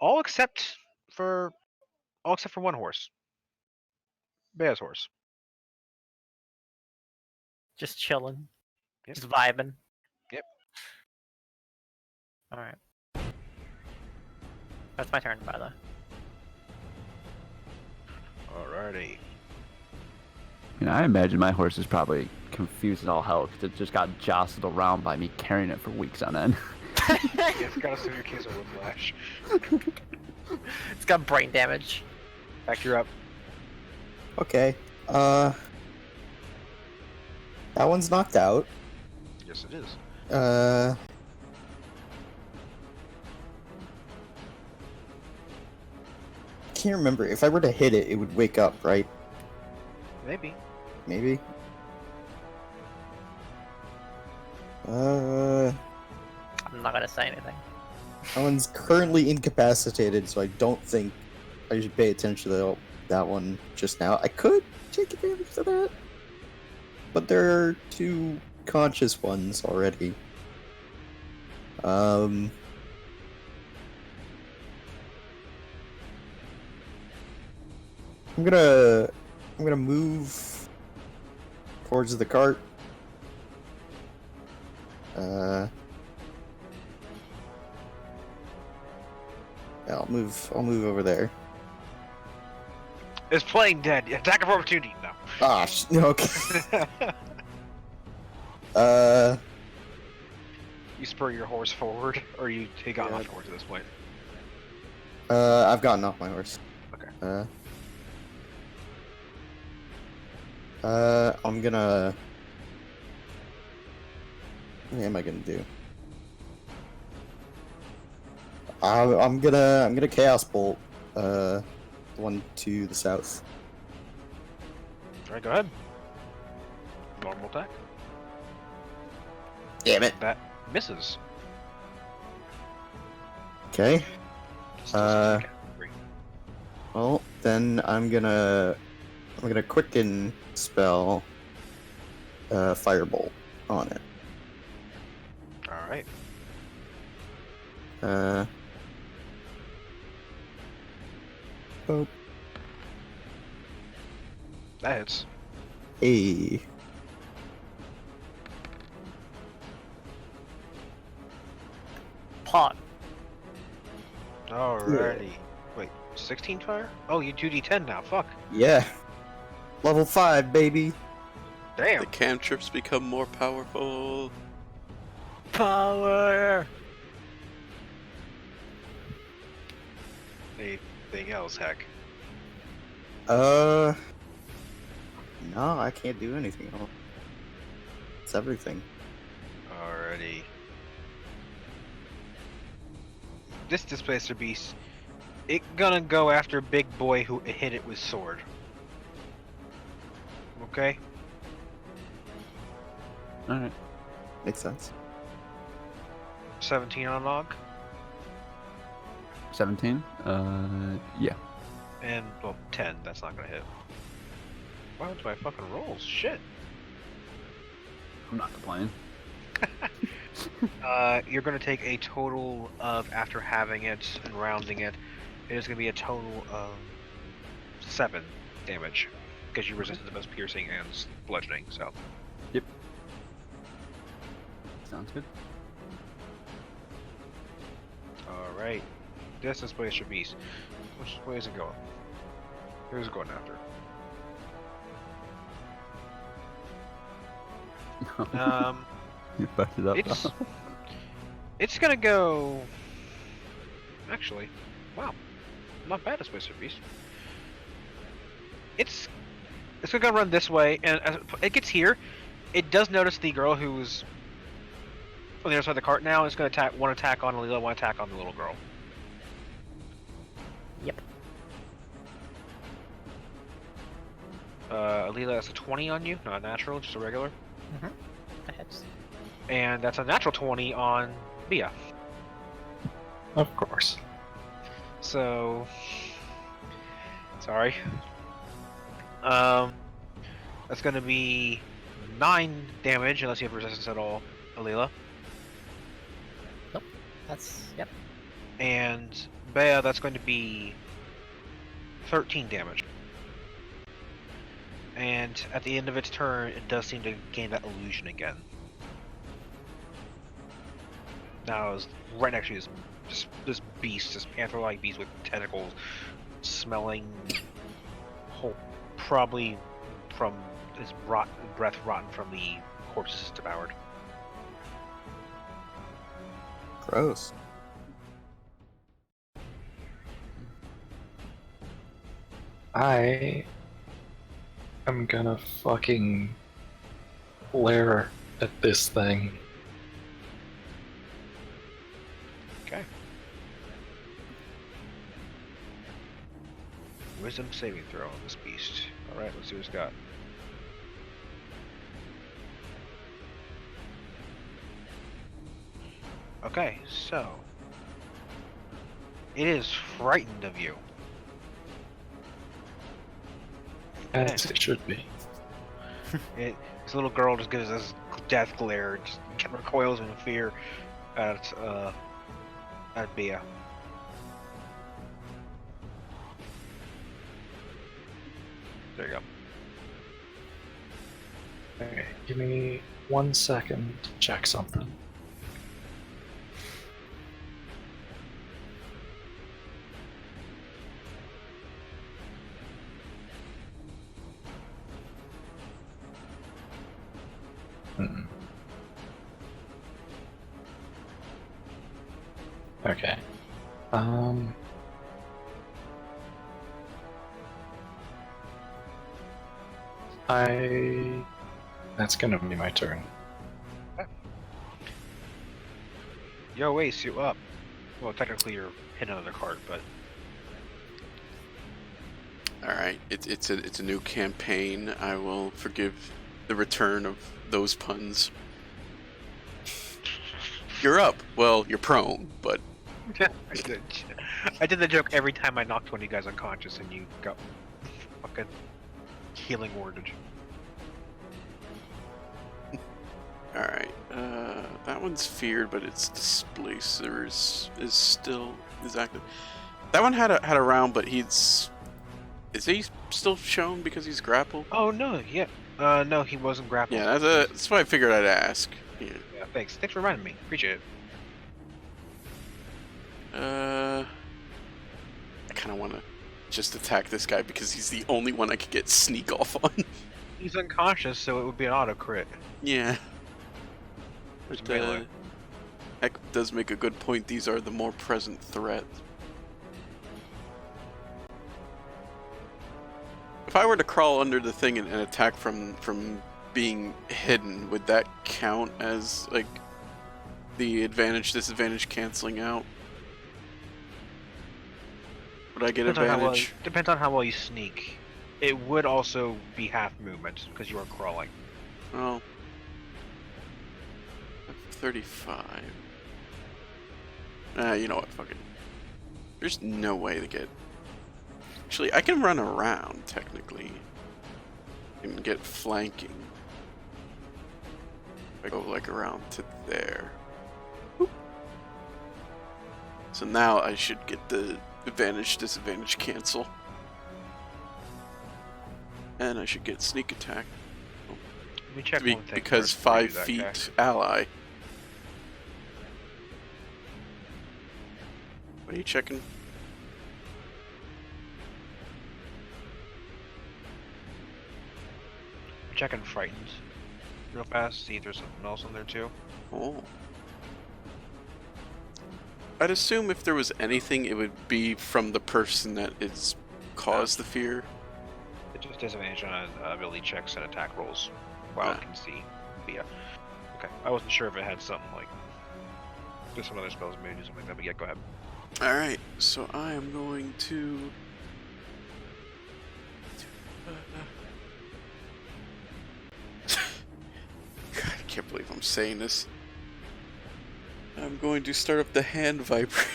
all except for one horse, Bear's horse. Just chilling. Yep. Just vibing. Yep. Alright. That's my turn, by the way. Alrighty. I imagine my horse is probably confused as all hell because it just got jostled around by me carrying it for weeks on end. It's got a severe case of whiplash. It's got brain damage. Back, you're up. Okay. That one's knocked out. Yes, it is. Can't remember. If I were to hit it, it would wake up, right? Maybe. Maybe. I'm not gonna say anything. That one's currently incapacitated, so I don't think I should pay attention to that one just now. I could take advantage of that, but there are two conscious ones already. I'm gonna move towards the cart. Yeah, I'll move over there. It's playing dead. Attack of opportunity. No. Ah, okay. You spur your horse forward, or you take on off horse at this point. I've gotten off my horse. Okay. I'm gonna. What am I gonna do? I'm gonna Chaos Bolt. The one to the south. Alright, go ahead. Normal attack. Damn it. That misses. Okay. Still says you can. Well, then I'm gonna quicken spell Firebolt on it. Alright. Oh, That hits. hey. Pot. Alrighty. Wait, 16 fire? Oh, you 2d10 now. Fuck. Yeah. Level 5, baby. Damn. The cantrips become more powerful. Power. Anything else, heck? No, I can't do anything else. It's everything. Alrighty. This Displacer Beast, it gonna go after big boy who hit it with sword. Okay? Alright. Makes sense. 17 on log, 17? Yeah. and, well, 10, that's not gonna hit. Wow, it's my fucking rolls, shit. I'm not complaining. You're going to take a total of, after having it and rounding it, it is going to be a total of 7 damage because you resisted the most piercing and bludgeoning. So. Yep. Sounds good. All right. This is Blaster Beast. Which way is it going? Who's it going after? You fucked it up. It's gonna go. Actually, wow, not bad as Wizard Beast. It's gonna go run this way, and as it gets here, it does notice the girl who's on the other side of the cart now. It's gonna attack one attack on Alila, one attack on the little girl. Yep. Alila, that's a 20 on you, not a natural, just a regular. Mm-hmm. That hits. And that's a natural 20 on Bia. Of course. So, sorry. That's gonna be 9 damage unless you have resistance at all, Alila. Nope. That's yep. And Bea, that's going to be 13 damage. And at the end of its turn, it does seem to gain that illusion again. Now it's right next to this beast, this panther-like beast with tentacles, smelling probably from his breath rotten from the corpses devoured. Gross. I am gonna fucking glare at this thing. Okay. Wisdom saving throw on this beast. Alright, let's see what it's got. Okay, so it is frightened of you. As it should be. This little girl just gives this death glare, just recoils in fear at Bea. There you go. Okay, give me 1 second to check something. Okay. That's gonna be my turn. Yo, Ace, you up? Well, technically you're hidden under the cart, but All right, it's a new campaign. I will forgive the return of those puns. You're up. Well, you're prone, but I did the joke every time I knocked one of you guys unconscious and you got fucking healing wordage. all right. That one's feared, but its displacer is still active. That one had a round, but is he still shown because he's grappled? Oh no, yeah. No, he wasn't grappled. Yeah, that's why I figured I'd ask. Yeah. Yeah, thanks. Thanks for reminding me. Appreciate it. I kind of want to just attack this guy because he's the only one I could get sneak off on. He's unconscious, so it would be an auto crit. Yeah. There's But, melee. Heck does make a good point. These are the more present threats. If I were to crawl under the thing and attack from being hidden, would that count as like the advantage disadvantage canceling out? Would I get advantage? Depends on how well you sneak. It would also be half movement because you are crawling. Well, 35. You know what? Fuck it. There's no way to get. Actually, I can run around technically and get flanking. I go like around to there. So now I should get the advantage, disadvantage cancel. And I should get sneak attack. Let me check one thing Because first before you 5 do that, feet guy. ally. What are you checking? I'm checking frightened real fast, see if there's something else on there too. Oh. I'd assume if there was anything, it would be from the person that is caused the fear. It just disadvantage on ability checks and attack rolls. While it can see. But yeah. Okay. I wasn't sure if it had something like there's some other spells maybe do something like that, but yeah, go ahead. Alright, so I am going to... God, I can't believe I'm saying this. I'm going to start up the hand vibrator.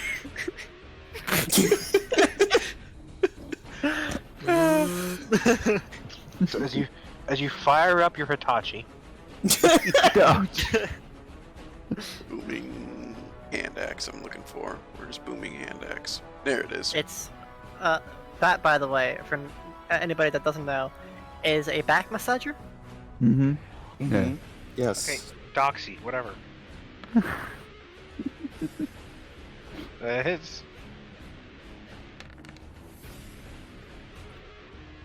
So as you fire up your Hitachi, Booming hand axe I'm looking for. Where's booming hand axe? There it is. It's that, by the way, for anybody that doesn't know, is a back massager. Mm-hmm. Mhm. Yes. okay, Doxy, whatever. Hits.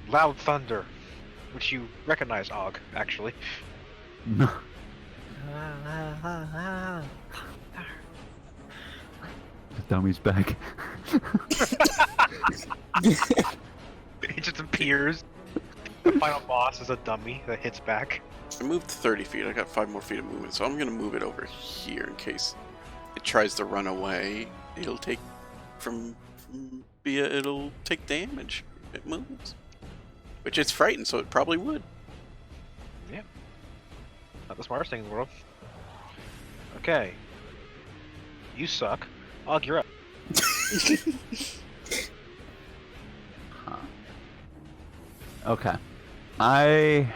Loud thunder, which you recognize, Og, actually. No. The dummy's back. It just appears. The final boss is a dummy that hits back. I moved 30 feet. I got 5 more feet of movement, so I'm gonna move it over here in case it tries to run away. It'll take it'll take damage. It moves, which it's frightened, so it probably would. Yeah. Not the smartest thing in the world. Okay. You suck. Og, you're up. Okay. I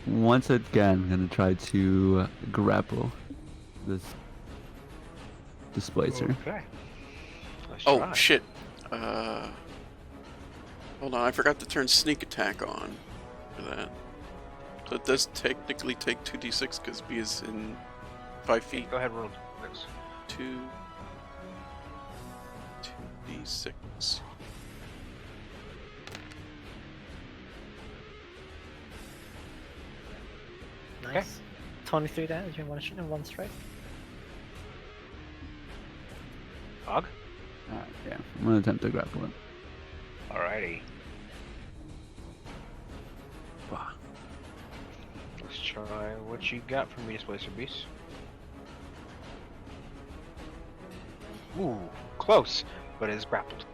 once again gonna try to grapple this displacer. Okay. Nice Oh try. shit. Hold on, I forgot to turn sneak attack on for that. So it does technically take 2d6 because B is in 5 feet. Go ahead, roll. Thanks. 2d6. Nice. 23 damage in one strike. Og? Alright, yeah. I'm gonna attempt to grapple it. Alrighty. Let's try what you got for me, Displacer Beast. Ooh, close, but it is grappled.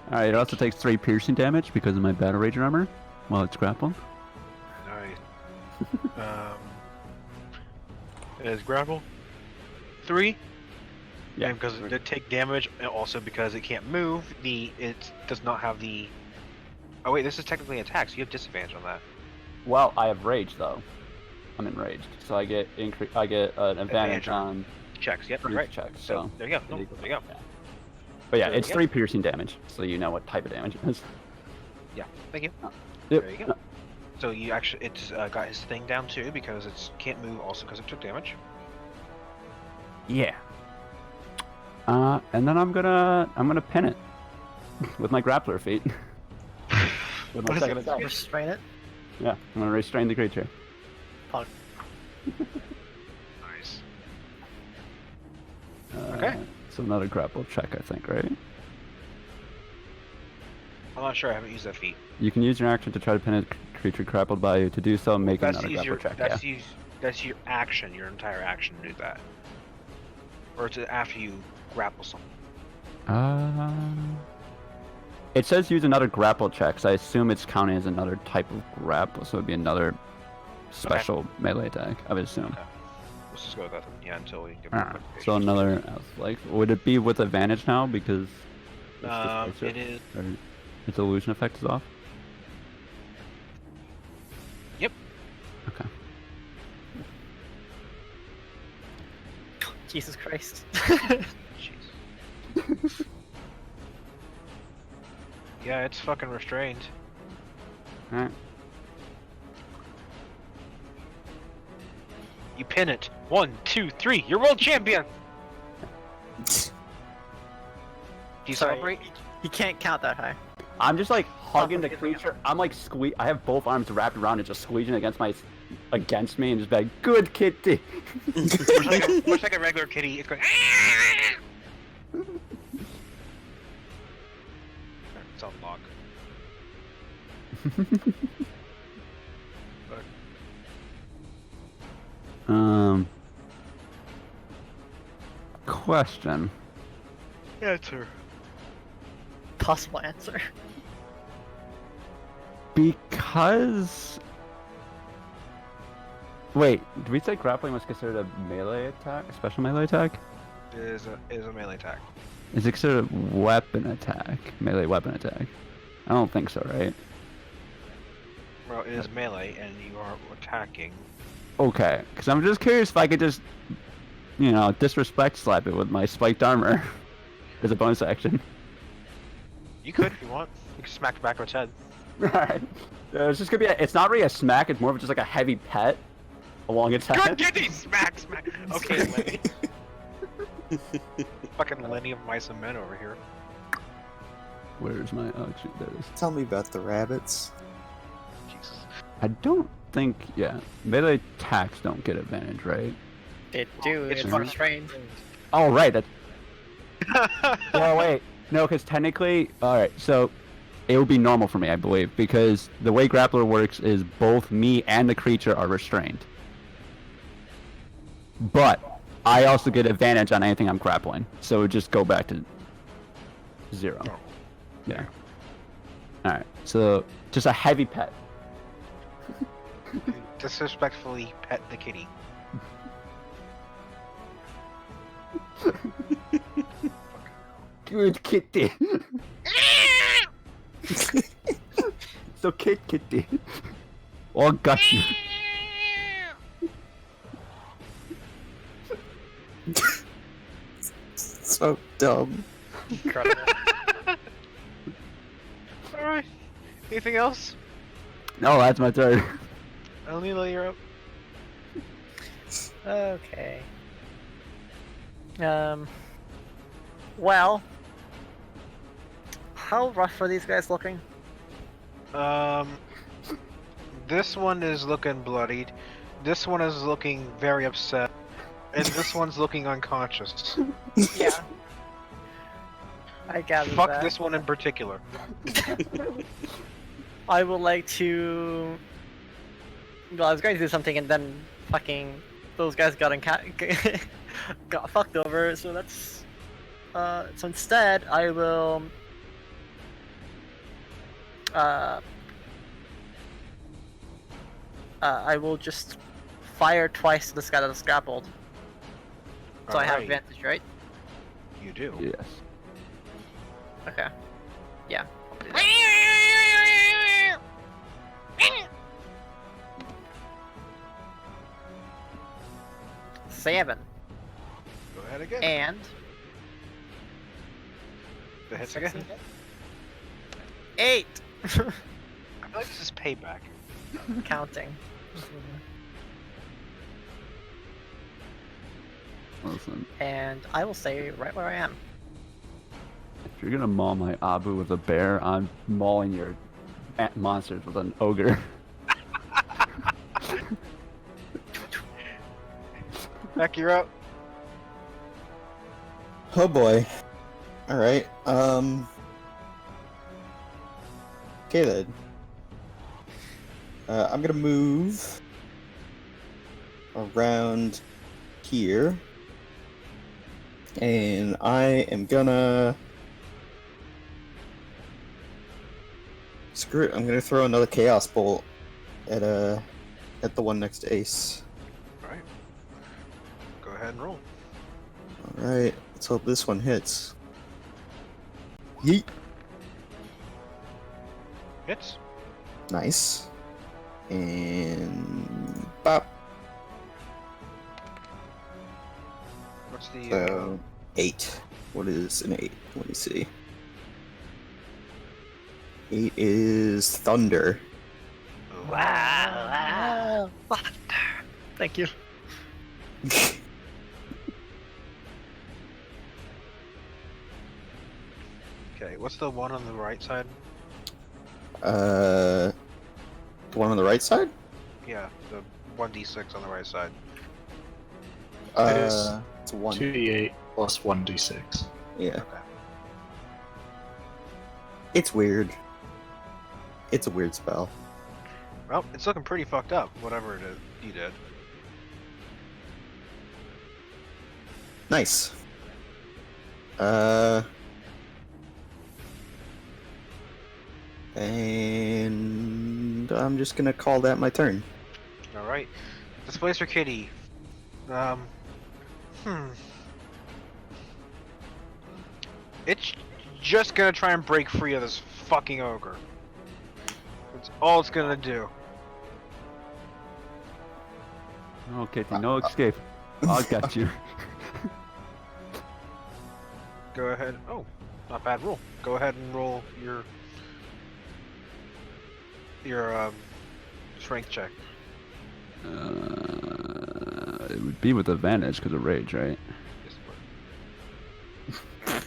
Alright, it also takes 3 piercing damage because of my Battle Rage armor while it's grappled. Nice. It is grapple. 3. Yeah. And because it did take damage, and also because it can't move, it does not have the. Oh wait, this is technically an attack, so you have disadvantage on that. Well, I have rage though. I'm enraged, so I get an advantage Advantage on Checks. Yep, strength right. checks. So So, there you go. No, there you go. but yeah, there it's we go. 3 piercing damage, so you know what type of damage it is. Yeah. Thank you. Yep. There you go. So you actually, it's got his thing down too because it can't move, also because it took damage. Yeah. And then I'm gonna pin it with my grappler feet. With my What is second it? attack. Restrain it. Yeah, I'm gonna restrain the creature. Pog. Nice. Uh, Okay. So another grapple check, I think, right? I'm not sure. I haven't used that feat. You can use your action to try to pin a creature grappled by you. To do so, make That's another use grapple your. check. That's your action. Your entire action to do that. Or it's after you grapple something. Yeah. It says use another grapple check, so I assume it's counting as another type of grapple, so it'd be another special melee attack, I would assume. Okay. Let's just go with that. Then. Yeah, until we get. Alright, so another like, would it be with advantage now because it's It is. or its illusion effect is off? Yep. Okay. Jesus Christ. Jeez. Yeah, it's fucking restrained. Alright. You pin it. 1, 2, 3. You're world champion. Do you Sorry, celebrate? You can't count that high. I'm just like hugging the forgiving creature. I'm like I have both arms wrapped around it, just squeezing against me, and just be like, "Good kitty." Much like a regular kitty, it's going. It's on lock. Question. Answer. Possible answer. Because. Wait, did we say grappling was considered a melee attack, a special melee attack? Is a melee attack. Is it considered a weapon attack, melee weapon attack? I don't think so, right? Well, it is melee, and you are attacking. Okay, because I'm just curious if I could just, disrespect slap it with my spiked armor as a bonus action. You could if you want. You can smack the back of its head. Alright. It's just gonna be it's not really a smack, it's more of just like a heavy pet along its Good head. kitty! Smack, smack! Okay, Lenny. Fucking Lenny of Mice and Men over here. Where's my shoot, there it is. Tell me about the rabbits. Jesus. I don't think melee attacks don't get advantage, right? It do. It's It's fun. restrained. Oh right, that well wait. No, because technically alright, so it would be normal for me, I believe, because the way grappler works is both me and the creature are restrained. But I also get advantage on anything I'm grappling, so it would just go back to 0. Normal. Yeah. Alright, so just a heavy pet. Disrespectfully pet the kitty. Good kitty. So kitty. Oh got you. So dumb. Incredible. Alright. Anything else? No, that's my turn. Alila, you're up. Okay. Well, how rough are these guys looking? This one is looking bloodied. This one is looking very upset. And this one's looking unconscious. Yeah. I gather Fuck that. this one in particular. I would like to. Well, I was going to do something, and then fucking those guys got got fucked over. So that's. So instead, I will. I will just fire twice to this guy that's grappled. So I have Alright. advantage, right? You do. Yes. Okay. Yeah. I'll do that. 7 Go ahead again. and The hits again. 8. I feel like this is payback. Counting. Listen, And I will stay right where I am. if you're gonna maul my Abu with a bear, I'm mauling your monsters with an ogre. Back, you're up. Oh boy. Alright, okay then. I'm gonna move around here. And I am gonna... Screw it, I'm gonna throw another Chaos Bolt at the one next to Ace. Alright. Go ahead and roll. Alright, let's hope this one hits. Yeet! Hits. Nice. And... Bop! What's What's the So 8. What is an 8? Let me see. 8 is thunder. Wow. Thank you. Okay, what's the one on the right side? The one on the right side? Yeah, the 1d6 on the right side. is It's a 1. 2d8 plus 1d6. Yeah. Okay. It's weird. It's a weird spell. Well, it's looking pretty fucked up, whatever it is you did. Nice. And I'm just gonna call that my turn. Alright. Displacer Kitty. It's just gonna try and break free of this fucking ogre. That's all it's gonna do. No, Kitty, no escape. I got you. Go ahead. Oh, not bad roll. Go ahead and roll your strength check. It would be with advantage because of rage, right? Yes, but-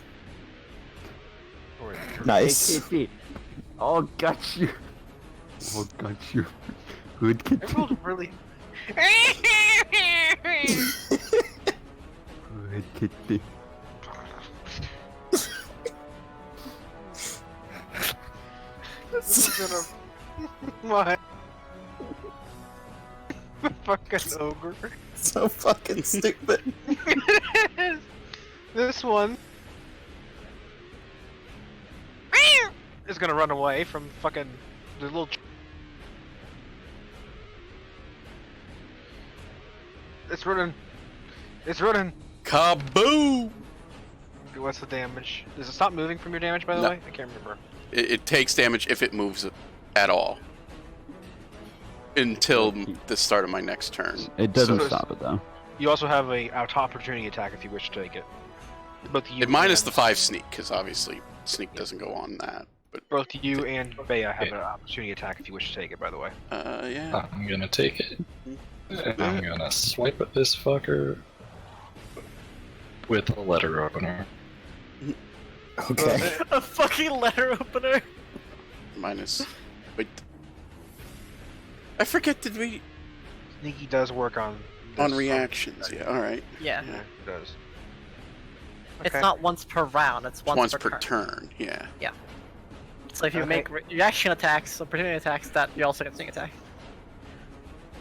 Nice. Hey, Kitty. Oh, got you. Oh, got you. Good I Kitty. rolled really. Good Kitty. This is gonna. What? Fucking ogre. So fucking stupid. This one is gonna run away from fucking the little. It's running. It's running. Kaboom! What's the damage? Does it stop moving from your damage, by the No. way? I can't remember. It takes damage if it moves at all. Until the start of my next turn. It doesn't So- stop it though. You also have a opportunity attack if you wish to take it. Both you It minus and- the 5 sneak, because obviously sneak doesn't go on that. But Both you and Bea have an opportunity attack if you wish to take it. By the way. yeah. I'm gonna take it. And I'm gonna swipe at this fucker with a letter opener. Okay. A fucking letter opener. Minus. Wait. I forget, did we. Sneaky does work on. On this, reactions, yeah, alright. Yeah. Yeah, it does. It's Okay. not once per round. It's once, per turn, yeah. So if you Okay. make reaction attacks, opportunity attacks, that you also get sneak attack.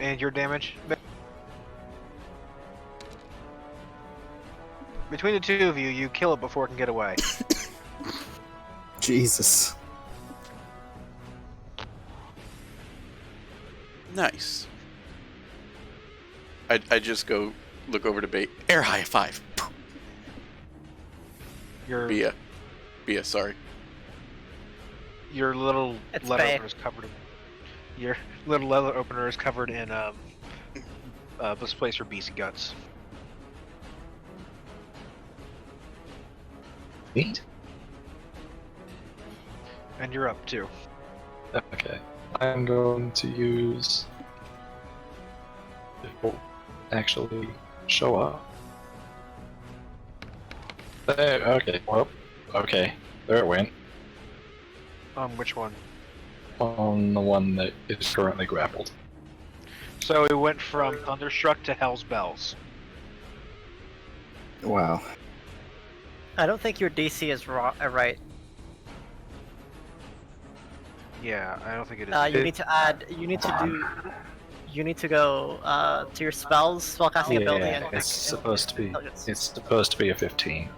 And your damage? Between the two of you, you kill it before it can get away. Jesus. Nice. I just go look over to bait. Air high five. Your Bia, sorry. your little It's letter Bea. opener is covered. Your little letter opener is covered in Displacer Beast guts. Neat. And you're up too. Okay. I'm going to use. It will actually show up. There, okay, well, okay. There it went. Which one? On the one that is currently grappled. So it went from Thunderstruck to Hell's Bells. Wow. I don't think your DC is right. Yeah, I don't think it is. You need to add. You need to do. You need to go to your spells, spellcasting ability, and it's supposed to be. intelligence. It's supposed to be a 15.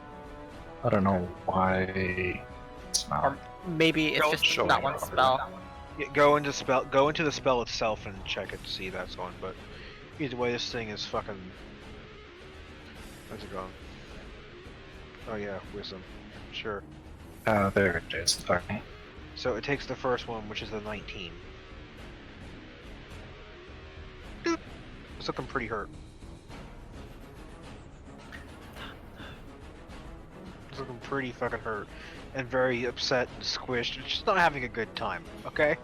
I don't know why it's Or not. maybe it's Don't just show not me one properly. spell. Yeah, go into the spell itself and check it to see that's on. But either way, this thing is fucking. Where's it going? Oh yeah, wisdom. Sure. There it is. Okay. So it takes the first one, which is the 19. Doop. It's looking pretty hurt. pretty fucking hurt and very upset and squished and just not having a good time, okay?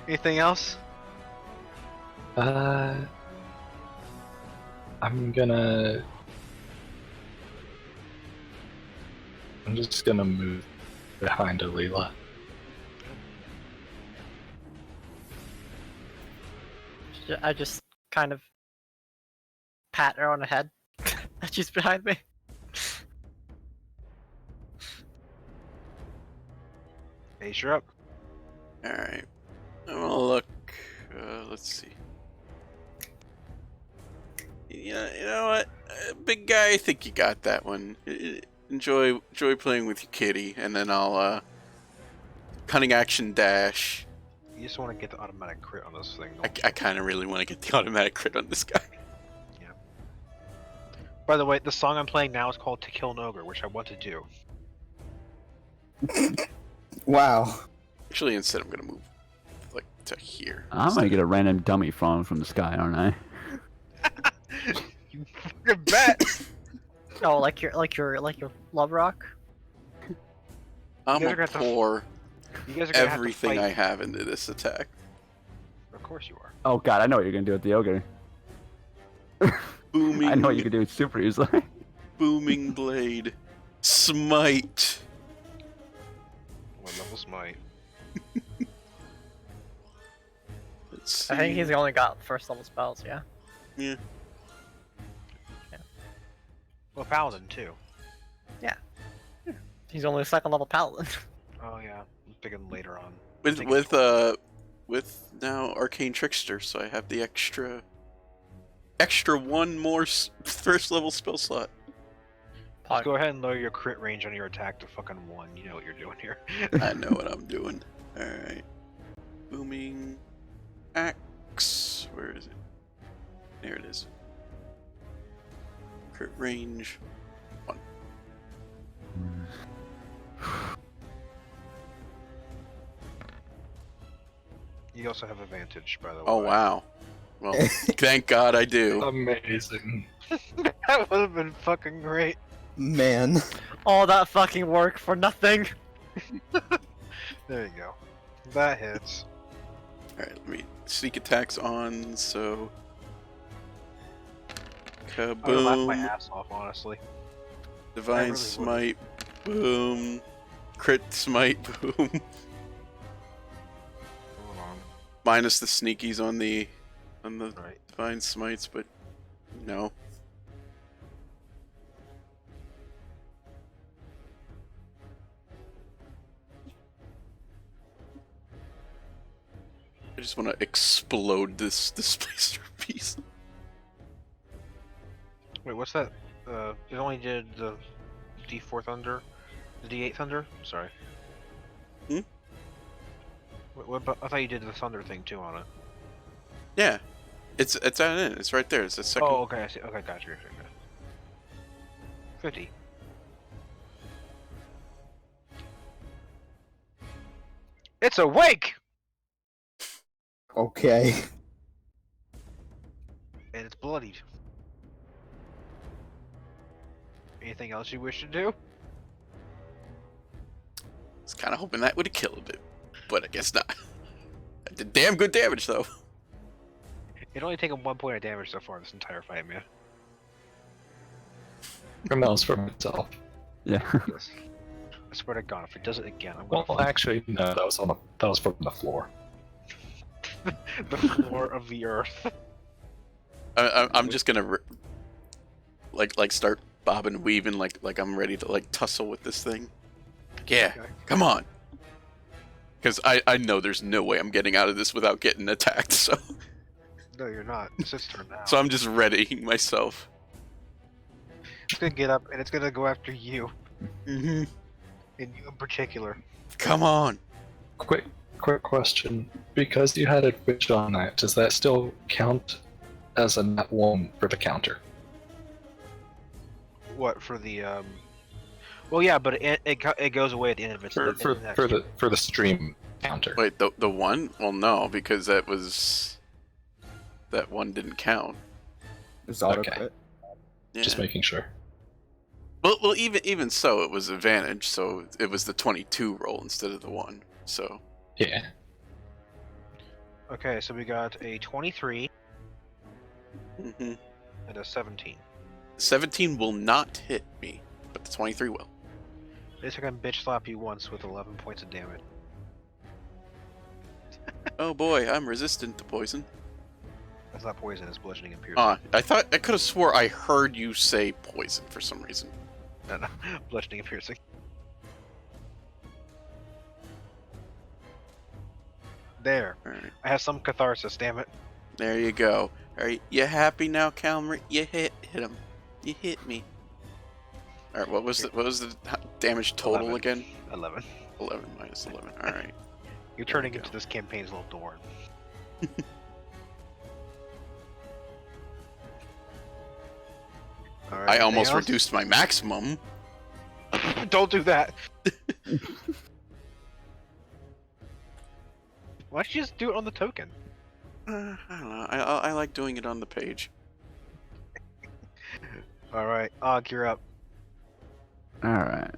Anything else? I'm just gonna move behind Alila. I just kind of pat her on the head. She's behind me. Ace, you're up. Alright. I'm gonna look. Let's see. You know what? Big guy, I think you got that one. Enjoy playing with your kitty, and then I'll, cunning action dash. You just want to get the automatic crit on this thing. I kind of really want to get the automatic crit on this guy. By the way, the song I'm playing now is called To Kill an Ogre, which I want to do. Wow. Actually, instead, I'm gonna move like to here. I'm gonna get a random dummy falling from the sky, aren't I? You fucking bet! Oh, like your love rock. I'm You guys gonna are gonna have to- pour You guys are gonna everything have I to have into this attack. Of course you are. Oh god, I know what you're gonna do with the ogre. Booming. I know what you can do super easily. Booming blade. Smite. What level smite? Let's see. I think he's only got first level spells. Yeah. Yeah. Well, paladin too. He's only a second level paladin. Oh yeah, I'm picking later on. With now arcane trickster, so I have the extra one more first level spell slot. Just go ahead and lower your crit range on your attack to fucking 1. You know what you're doing here. I know what I'm doing. All right. Booming axe. Where is it? There it is. Crit range 1. You also have advantage, by the way. Oh wow. Well, thank God I do. Amazing. That would have been fucking great. Man. All that fucking work for nothing. There you go. That hits. All right, let me sneak attacks on. So, I would have laughed my kaboom! ass off, honestly. Divine really would. smite, boom! Crit smite, boom! Hold on. Minus the sneakies on the Right. divine smites, but no. I just want to explode this displacer piece. Wait, what's that? It only did the D4 thunder? The D8 thunder? Sorry. Hmm? What about, I thought you did the thunder thing too on it. Yeah, it's at the end. It's right there. It's the second. Oh, okay, I see. Okay, gotcha. 50. It's awake! Okay. And it's bloodied. Anything else you wish to do? I was kind of hoping that would have killed it, but I guess not. I did damn good damage though. It only taken 1 point of damage so far this entire fight, man. And that was from itself. Yeah. Yes. I swear to God, if it does it again, I'm gonna Well, actually, no, that was from the floor. the floor of the earth. I'm just gonna like start bobbing and weaving like I'm ready to like tussle with this thing. Yeah, Okay. come on. Because I know there's no way I'm getting out of this without getting attacked. So No, you're not. It's its turn now. I'm just readying myself. It's gonna get up and it's gonna go after you, Mm-hmm. and you in particular. Come on. Quick question. Because you had advantage on that, does that still count as a nat 1 for the counter? What for the Well, yeah, but it goes away at the end of it. so For the next for the stream counter. Wait, the one? Well, no, because that one didn't count. There's auto Okay. crit. Yeah. Just making sure. Well, even so, it was advantage, so it was the 22 roll instead of the 1. So Yeah. Okay, so we got a 23 mhm. and a 17. 17 will not hit me, but the 23 will. At least I can bitch slap you once with 11 points of damage. Oh boy, I'm resistant to poison. That's not poison, it's bludgeoning and piercing. I could have swore I heard you say poison for some reason. No, bludgeoning and piercing. There. Alright, I have some catharsis, damn it. there you go. Alright, you happy now, Calmer? You hit him. You hit me. Alright, what was the damage total 11. again? 11. 11 minus 11. Alright. You're There turning we into go. this campaign's little Dorn. Alright, I anything almost else? reduced my maximum. Don't do that. Why don't you just do it on the token? I don't know. I like doing it on the page. Alright, Og, you're up. All right.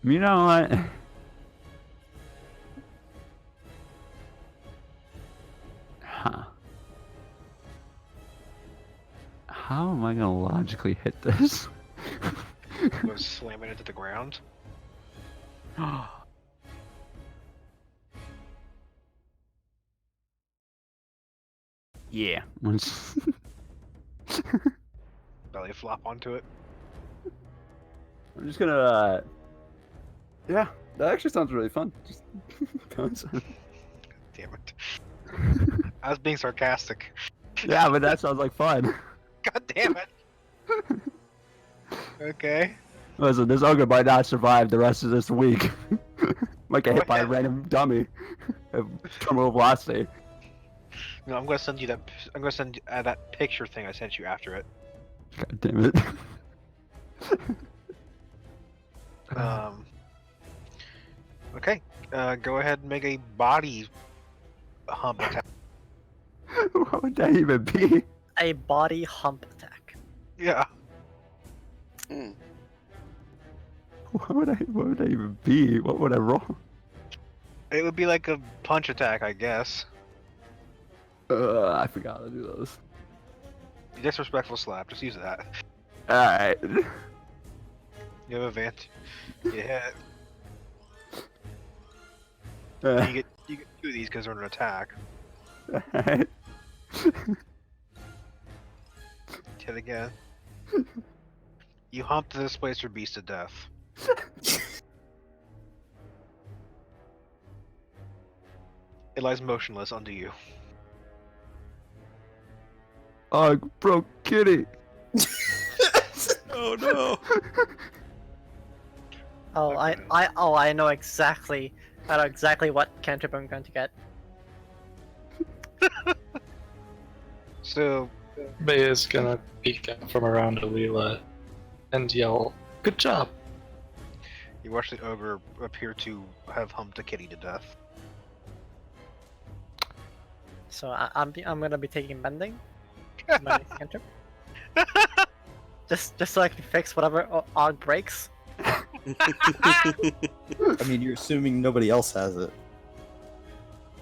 You know what? Huh. How am I gonna logically hit this? Go slam it into the ground. Yeah. Once. Belly flop onto it. I'm just gonna. Yeah, that actually sounds really fun. Just Damn it. I was being sarcastic. yeah, but that sounds like fun. God damn it. Okay. Listen, this ogre might not survive the rest of this week. Might get Go hit by a ahead. random dummy. Terminal velocity. No, I'm gonna send you that. I'm gonna send that picture thing I sent you after it. God damn it. Okay. Go ahead and make a body hump attack. What would that even be? A body hump attack. Yeah. Hmm. What would that even be? What would I roll? It would be like a punch attack, I guess. I forgot how to do those. Disrespectful slap. Just use that. Alright. You have advantage. You hit. Uh, You get 2 of these because they're an attack. alright. Hit again. You hump the displacer beast to death. It lies motionless under you. Oh, broke kitty. Oh no. Oh, Okay. I know exactly what cantrip I'm going to get. So, Bay is gonna peek out from around Alila and yell, "Good job!" you watch the ogre appear to have humped a kitty to death. So I'm gonna be taking bending. My next cantrip. Just so I can fix whatever Og breaks. I mean, you're assuming nobody else has it.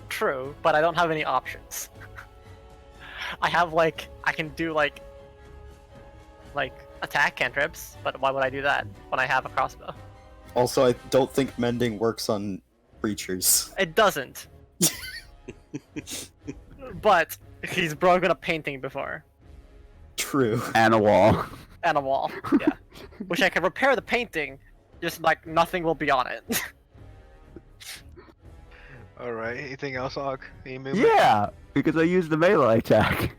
True, but I don't have any options. I have I can do like attack cantrips, but why would I do that when I have a crossbow? Also, I don't think mending works on creatures. It doesn't. But he's broken a painting before True. And a wall. and a wall. Yeah, which I can repair the painting, just like nothing will be on it. Alright, anything else, Og? Any movement? Yeah, because I used the melee attack.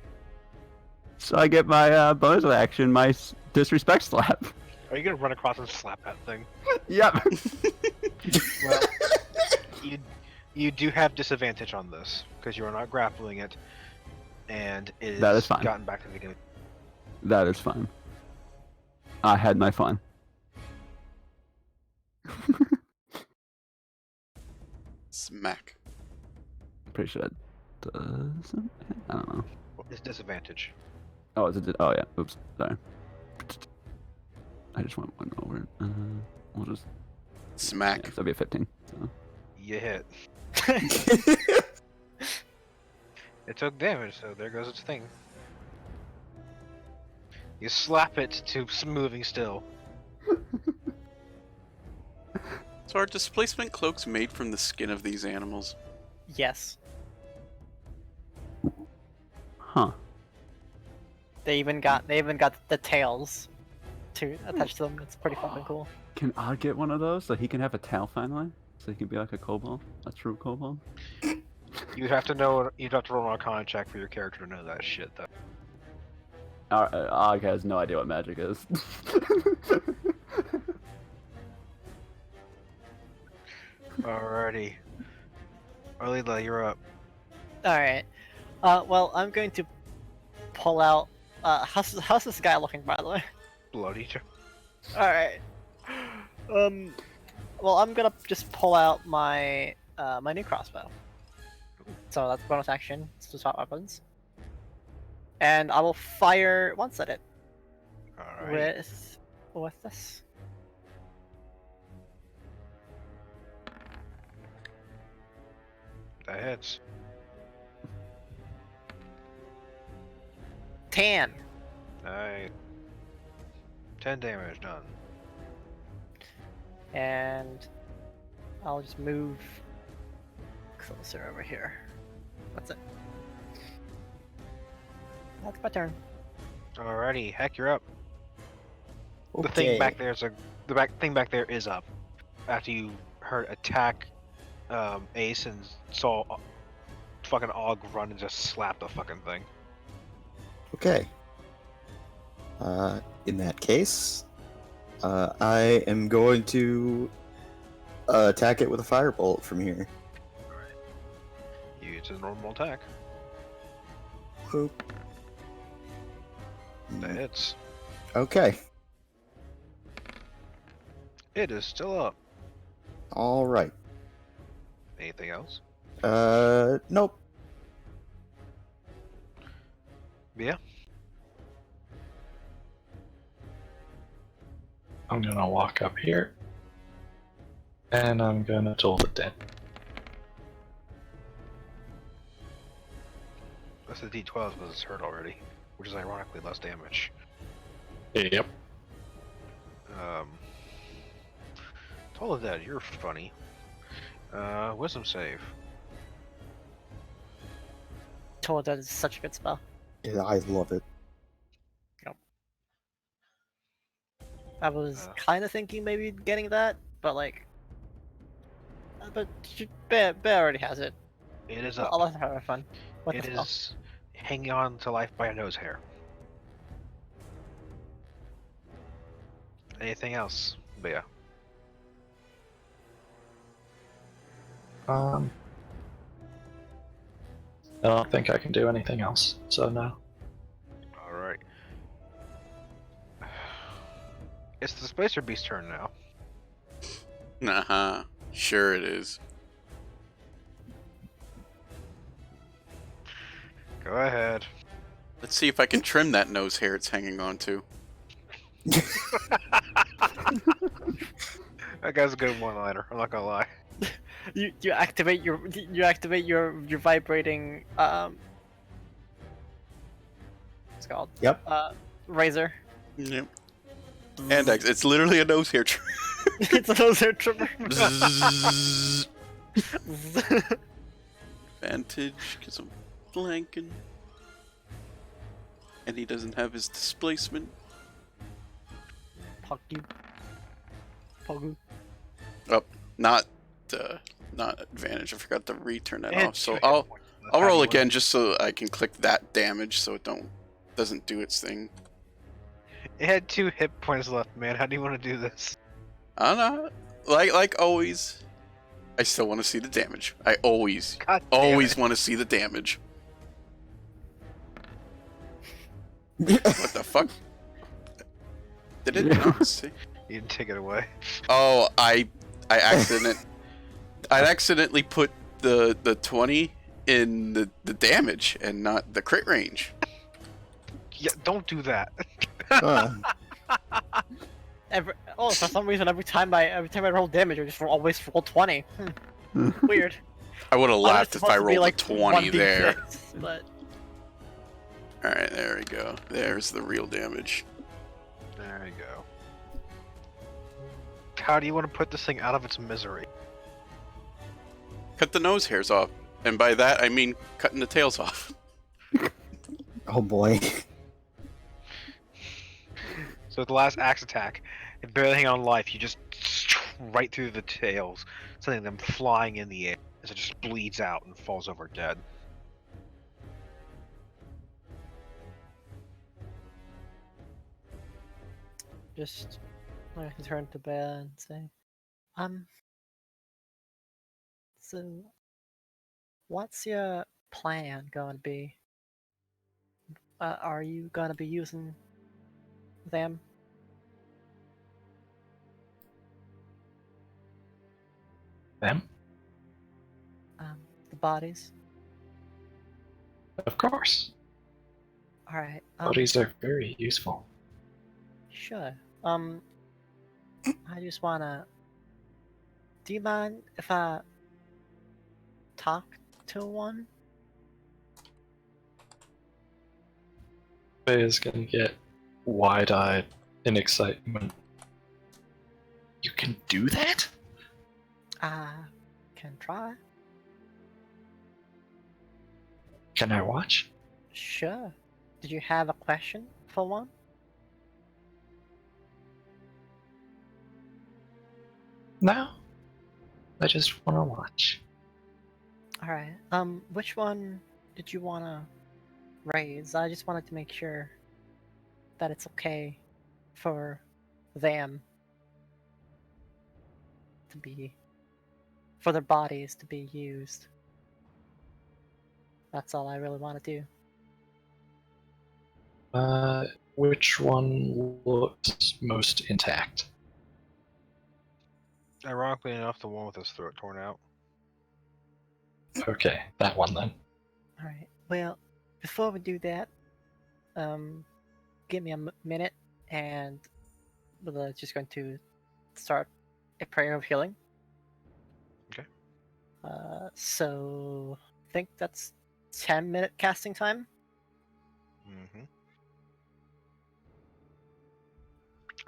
So I get my bonus action, my disrespect slap. Are you gonna run across and slap that thing? Yep. Well, you do have disadvantage on this because you are not grappling it, and it That is fine. gotten back to the beginning. That is fine. I had my fun. Smack. I'm pretty sure that doesn't. I don't know. It's disadvantage. Oh, is it? Oh yeah. Oops. Sorry. I just went one over. We'll just. Smack. Yeah, so that'll be a 15. So. You hit. It took damage, so there goes its thing. You slap it to moving still. So are displacement cloaks made from the skin of these animals? Yes. Huh. They even got the tails to attach to them. It's pretty fucking cool. Can I get one of those so he can have a tail finally? So he can be like a kobold, a true kobold. You'd have to know. You'd have to roll an Arcana check for your character to know that shit, though. Og has no idea what magic is. Alrighty. Alila, you're up. All right. Well, I'm going to pull out. How's this guy looking, by the way? Bloody. All right. Well, I'm gonna just pull out my my new crossbow. So that's bonus action to swap weapons. And I will fire once at it Alright. with this. That hits. 10. Nice. 10 damage done. And I'll just move closer over here. That's it. That's my turn. Alrighty, Heck, you're up. Okay. The thing back there is thing back there is up. After you heard attack Ace and saw fucking Og run and just slap the fucking thing. Okay. In that case, I am going to attack it with a firebolt from here. It's a normal attack. Boop. That hits. Okay. It is still up. All right. Anything else? Nope. Yeah. I'm gonna walk up here. And I'm gonna toll the dead. That's the D12 was it's hurt already, which is ironically less damage. Yep. Toll of Dead, you're funny. Wisdom save. Told that is such a good spell. Yeah, I love it. I was kind of thinking maybe getting that, but like, but Bear already has it. It is I'll up. let her have fun. What It the spell? is hanging on to life by a nose hair. Anything else, Bea? I don't think I can do anything else, so no. Alright. It's the Displacer Beast's turn now. Uh-huh. Sure it is. Go ahead. Let's see if I can trim that nose hair it's hanging on to. That guy's a good one-liner, I'm not gonna lie. You activate your vibrating what's it called? Yep. Razor. Yep. And it's literally a nose hair trim. It's a laser trimmer. Bzzz. Advantage, because I'm flanking. And he doesn't have his displacement. Fuck you. Pogu. Oh, not advantage. I forgot to return that And off. So 2 hit I'll points. That's I'll how roll you again wanna- just so I can click that damage so it doesn't do its thing. It had 2 hit points left, man. How do you want to do this? I don't know. Like always, I still want to see the damage. I always God damn always it. want to see the damage. What the fuck? Did it not say? You didn't take it away. Oh, I accidentally put the 20 in the damage and not the crit range. Yeah, don't do that. Uh, For some reason, every time I roll damage, I just always roll 20. Weird. I would have I thought it was laughed if I supposed to be, rolled like, a 20 there. 1d6, but Alright, there we go. There's the real damage. There you go. How do you want to put this thing out of its misery? Cut the nose hairs off. And by that, I mean cutting the tails off. oh boy. So the last axe attack, it barely hang on life. You just right through the tails, sending them flying in the air as it just bleeds out and falls over dead. just I can turn to Bear and say, so what's your plan going to be? Are you going to be using them? Them? The bodies? Of course. Alright, Bodies are very useful. sure. I just wanna... Do you mind if I talk to one? Faye is gonna get wide-eyed in excitement. You can do that? I can try. Can I watch? Sure. Did you have a question for one? No. I just want to watch. Alright, which one did you wanna raise? I just wanted to make sure that it's okay for them to be... for their bodies to be used. That's all I really want to do. Which one looks most intact? Ironically enough, the one with his throat torn out. Okay, that one then. Alright, well, before we do that, give me a minute and we're just going to start a prayer of healing. Okay. So I think that's 10-minute casting time. Mm-hmm.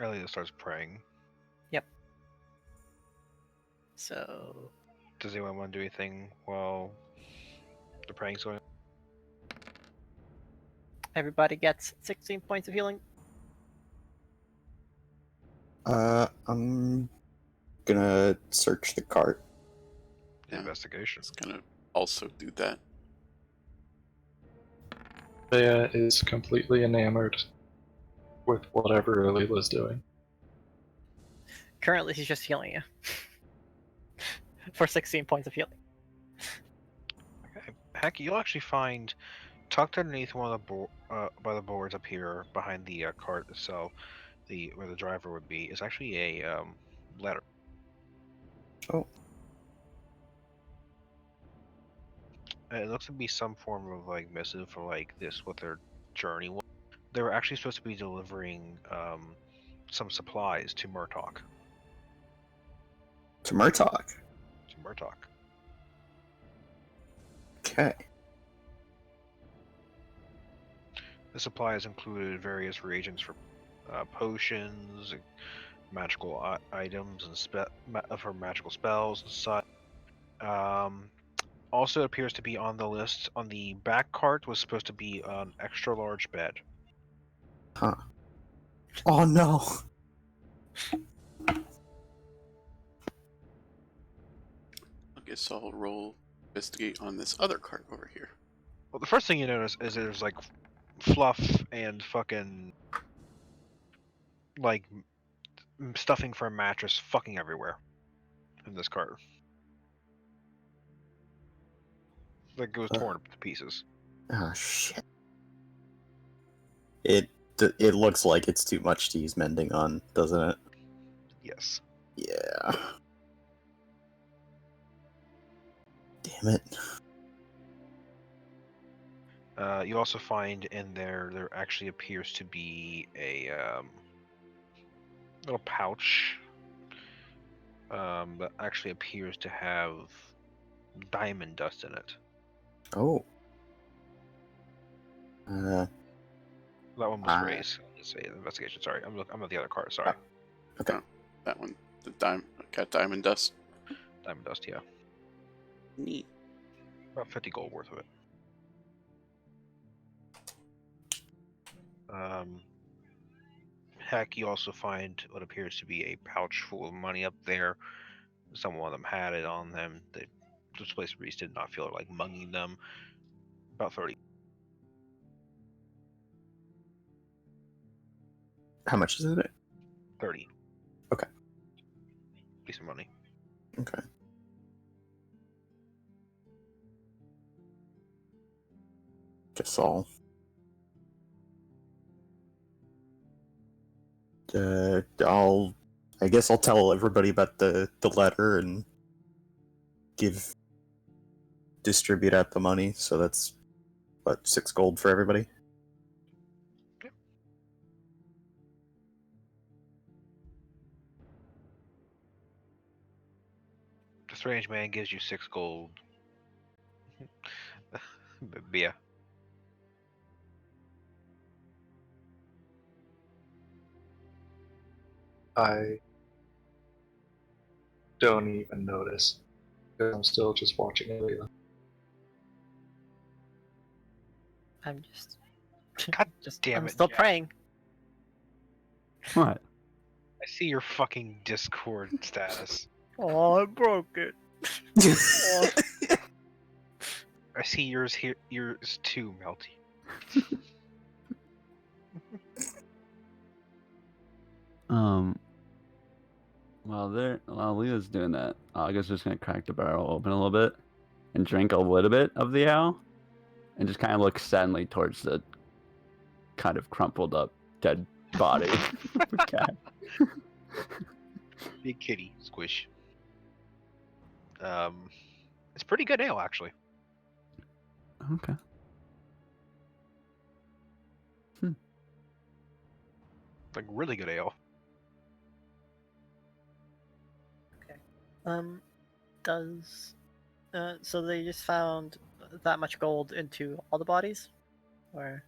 Elliot starts praying. So Does anyone want to do anything while the praying's going on? everybody gets 16 points of healing. I'm gonna search the cart. Yeah. Investigation. It's gonna also do that. Thea is completely enamored with whatever Leela's doing. Currently, he's just healing you for 16 points of healing. Okay. Heck, you'll actually find tucked underneath one of the by the boards up here behind the cart itself, where the driver would be, is actually a letter. Oh. It looks to be some form of like missive for like this what their journey was. They were actually supposed to be delivering some supplies to Murtok. To Murtok. To Murtok. Okay. The supplies included various reagents for potions, magical items, and for magical spells and such. Also, it appears to be on the list. On the back cart was supposed to be an extra large bed. Huh. Oh no. I guess I'll roll investigate on this other cart over here. Well, the first thing you notice is there's like fluff and fucking like stuffing for a mattress fucking everywhere in this cart. That goes torn to pieces. Oh shit. It looks like it's too much to use mending on, doesn't it? Yes. Yeah. Damn it. You also find in there actually appears to be a little pouch that actually appears to have diamond dust in it. Oh. That one was Ah. raised. Let's say investigation. Sorry, I'm at the other card. Sorry, Okay. That one, got diamond dust. diamond dust. Yeah, Neat. about 50 gold worth of it. Heck, you also find what appears to be a pouch full of money up there. Some of them had it on them. The displaced beast did not feel like mugging them. About 30. How much is it? 30. Okay. Decent money. Okay. Guess I guess I'll tell everybody about the letter and distribute out the money. So that's what, 6 gold for everybody. The strange man gives you 6 gold. But yeah. I don't even notice because I'm still just watching Alila. I'm just. God damn I'm it, still Jack. praying. What? I see your fucking Discord status. Oh, I broke it. I see yours here. Yours too, Melty. While Leo's doing that, August's just gonna crack the barrel open a little bit and drink a little bit of the ale, and just kind of look sadly towards the kind of crumpled up dead body of a cat. Big kitty squish. It's pretty good ale actually. Okay. Like really good ale. Does so they just found that much gold into all the bodies, or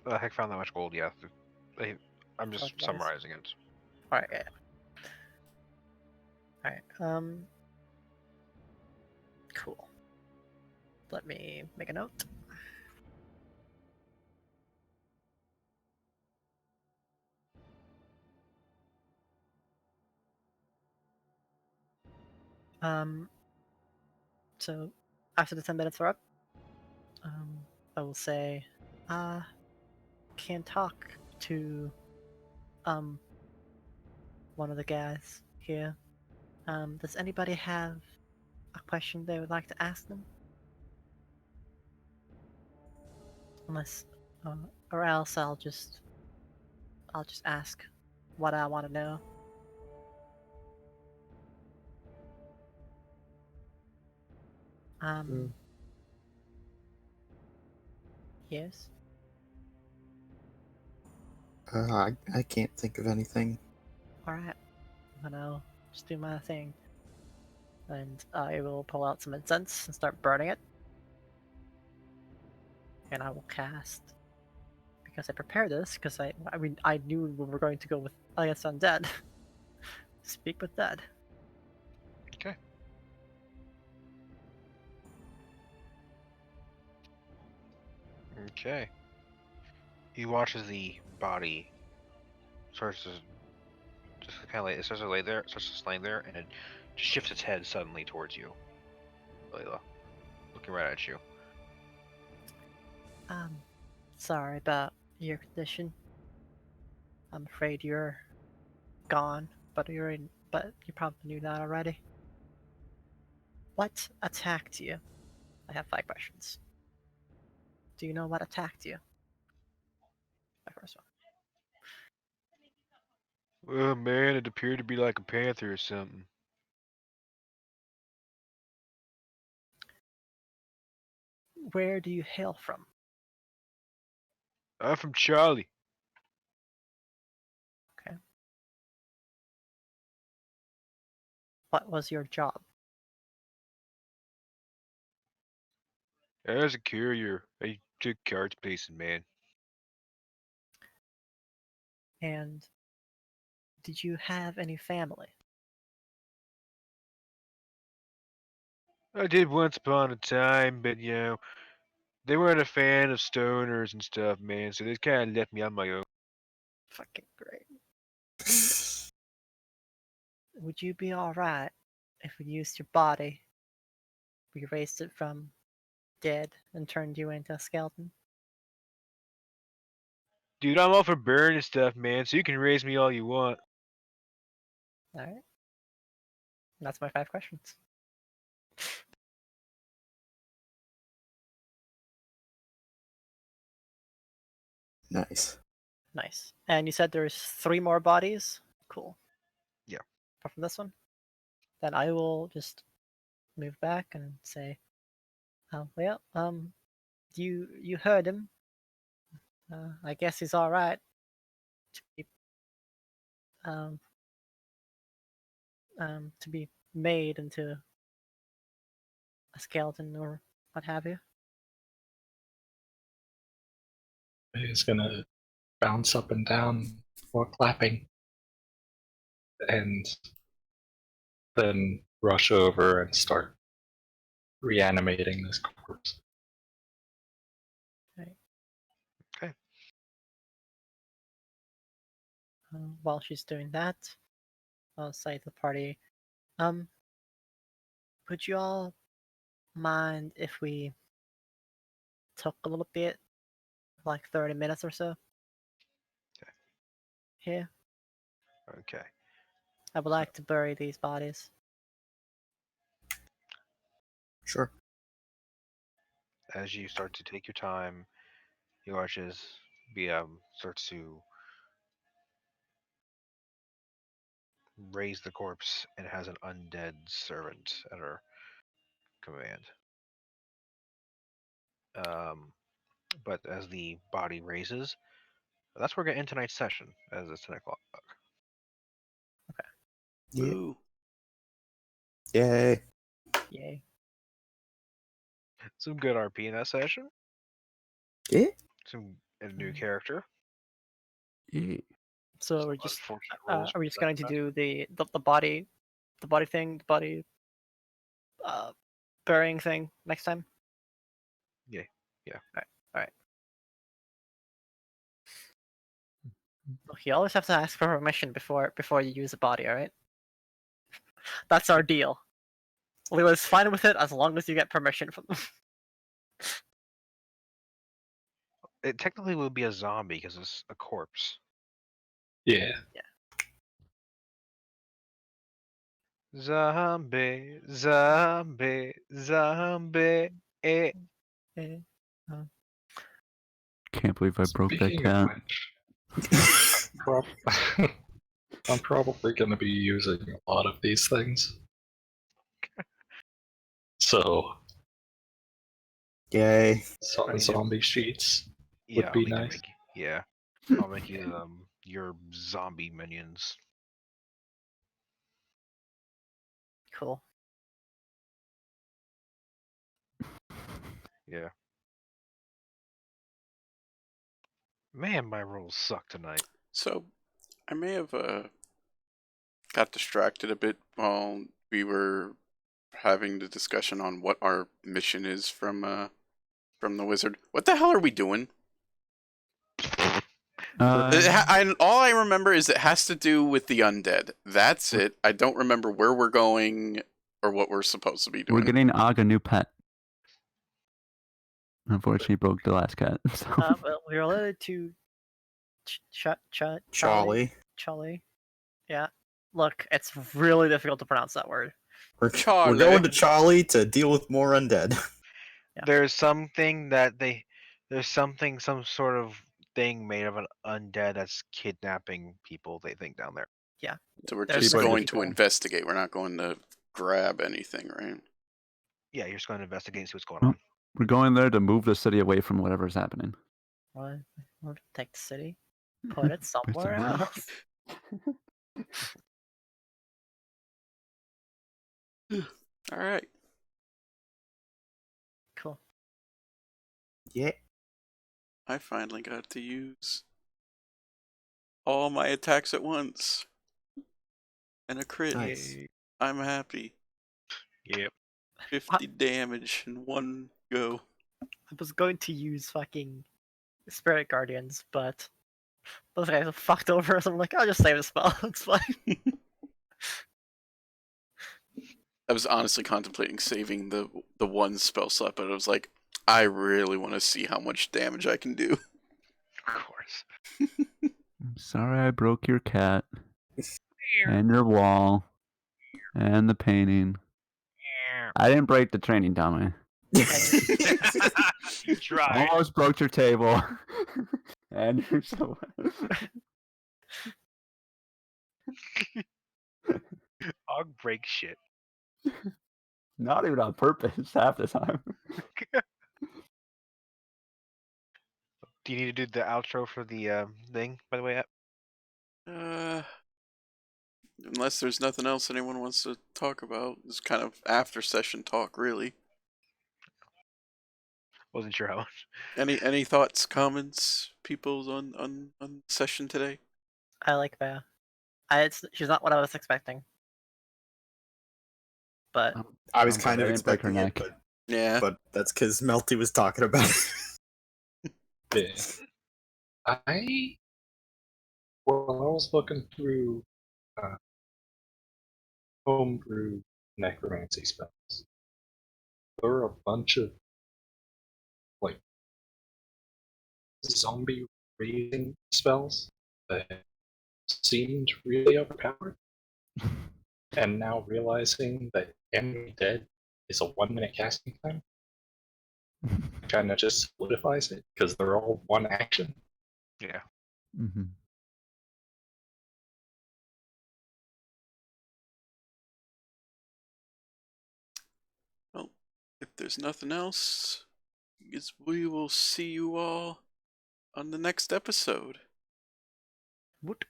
Heck, found that much gold. Yeah. I'm just Okay. summarizing it. all right, yeah. All right. Cool. Let me make a note. So after the 10 minutes are up, I will say, can talk to, one of the guys here. Does anybody have a question they would like to ask them? Unless, or else I'll just ask what I want to know. Yes. I can't think of anything. Alright. Then I'll just do my thing. And I will pull out some incense and start burning it. And I will cast. Because I prepared this, because I knew we were going to go with Alias Undead. Speak with Dead. Okay. Okay. You watch as the body starts to just kind of lay. It starts to lay there. It starts to lay there, and it just shifts its head suddenly towards you, Layla, looking right at you. Sorry about your condition. I'm afraid you're gone, but you probably knew that already. What attacked you? I have 5 questions. Do you know what attacked you? My first one. Oh man, it appeared to be like a panther or something. where do you hail from? I'm from Charlie. Okay. What was your job? As a courier, I took cards placing, man. And did you have any family? I did once upon a time, but they weren't a fan of stoners and stuff, man, so they kind of left me on my own. Fucking great. Would you be alright if we used your body? We raised it from dead and turned you into a skeleton? Dude, I'm all for burning stuff, man, so you can raise me all you want. Alright. That's my 5 questions. Nice. Nice. And you said there's 3 more bodies? Cool. Yeah. Apart from this one? Then I will just move back and say, well, you heard him. I guess he's alright to be made into a skeleton or what have you. He's gonna bounce up and down while clapping, and then rush over and start reanimating this corpse. Okay. While she's doing that, I'll say to the party, would you all mind if we took a little bit, like 30 minutes or so? Okay. Here, Okay. I would like to bury these bodies. Sure. As you start to take your time, he watches starts to raise the corpse and has an undead servant at her command. But as the body raises, that's where we're going to end tonight's session, as it's 10 o'clock. Yeah. Ooh. Yay. Yay. Some good RP in that session. Yeah. A new character. Yeah. So we're Some just unfortunate rolls are we just for going that to do the body thing, the body burying thing next time? Yeah. Alright. Look, you always have to ask for permission before you use a body, alright? That's our deal. Leela's fine with it as long as you get permission from them. It technically would be a zombie because it's a corpse. Yeah. Zombie, zombie, zombie. Eh. Eh, Can't believe I broke that Speaking of cat. which, I'm probably going to be using a lot of these things. So, Yay. some I mean, zombie sheets Yeah, would be we can nice. make. Yeah, I'll make you your zombie minions. cool. Yeah. Man, my rolls suck tonight. So, I may have got distracted a bit while we were having the discussion on what our mission is from the wizard. What the hell are we doing? All I remember is it has to do with the undead. That's it. I don't remember where we're going or what we're supposed to be doing. We're getting Og a new pet. Unfortunately, he broke the last cat. So. Well, we're related to Charlie. Charlie. Yeah. Look, it's really difficult to pronounce that word. We're Charlie. going to Charlie to deal with more undead. Yeah. There's something some sort of thing made of an undead that's kidnapping people. They think down there. So we're There's just people going just to investigate. We're not going to grab anything, right? Yeah, you're just going to investigate and see what's going Hmm. on. We're going there to move the city away from whatever's happening. Well, we'll take the city, put it somewhere else. All right. Cool. Yeah. I finally got to use all my attacks at once. And a crit. Nice. I'm happy. Yep. 50 damage in one go. I was going to use fucking Spirit Guardians, but those guys are fucked over, so I'm like, I'll just save the spell. It's fine. I was honestly contemplating saving the one spell slot, but I was like, I really want to see how much damage I can do. Of course. I'm sorry I broke your cat. And your wall. And the painting. I didn't break the training dummy. You tried. Almost broke your table. And you're so. I'll break shit. Not even on purpose half the time. Do you need to do the outro for the thing, by the way? Unless there's nothing else anyone wants to talk about. It's kind of after session talk, really. Wasn't sure how much. Any thoughts, comments, people on session today? I like Bea. She's not what I was expecting. But I was I'm kind of glad I didn't break her expecting it, neck. Yeah. but that's because Melty was talking about it. Yeah. Well, I was looking through homebrew necromancy spells. There are a bunch of like zombie raising spells that seemed really overpowered. And now realizing that Enemy Dead is a 1-minute casting time kind of just solidifies it because they're all one action. Yeah. Mm-hmm. Well, if there's nothing else, I guess we will see you all on the next episode. what?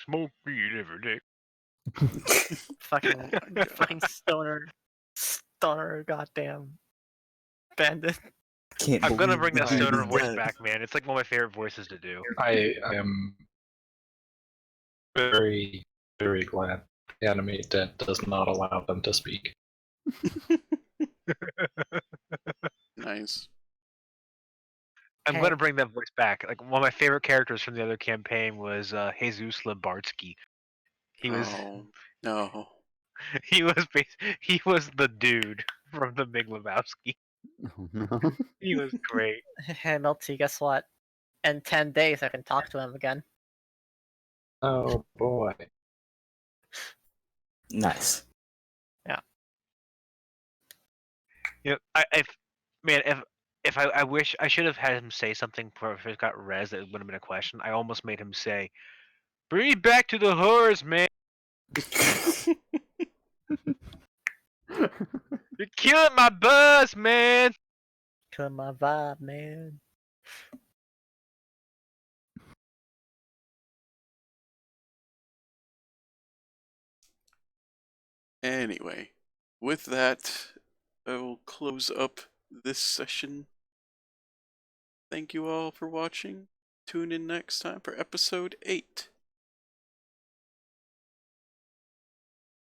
Smoke weed every day. fucking stoner, goddamn bandit. Can't I'm gonna believe bring that dude stoner is voice dead. back, man. It's like one of my favorite voices to do. I am very, very glad Enemy Dead does not allow them to speak. Nice. I'm Hey. gonna bring that voice back. Like one of my favorite characters from the other campaign was Jesus Labartsky. He was Oh, no. he was the dude from the Big Lebowski. Oh no. He was great. Hey, Melty, guess what? In 10 days, I can talk to him again. Oh boy. Nice. You know, I wish I should have had him say something before I first got res that would have been a question. I almost made him say, "Bring me back to the horrors, man. You're killing my buzz, man." Kill my vibe, man. Anyway, with that, I will close up this session. Thank you all for watching. Tune in next time for episode 8.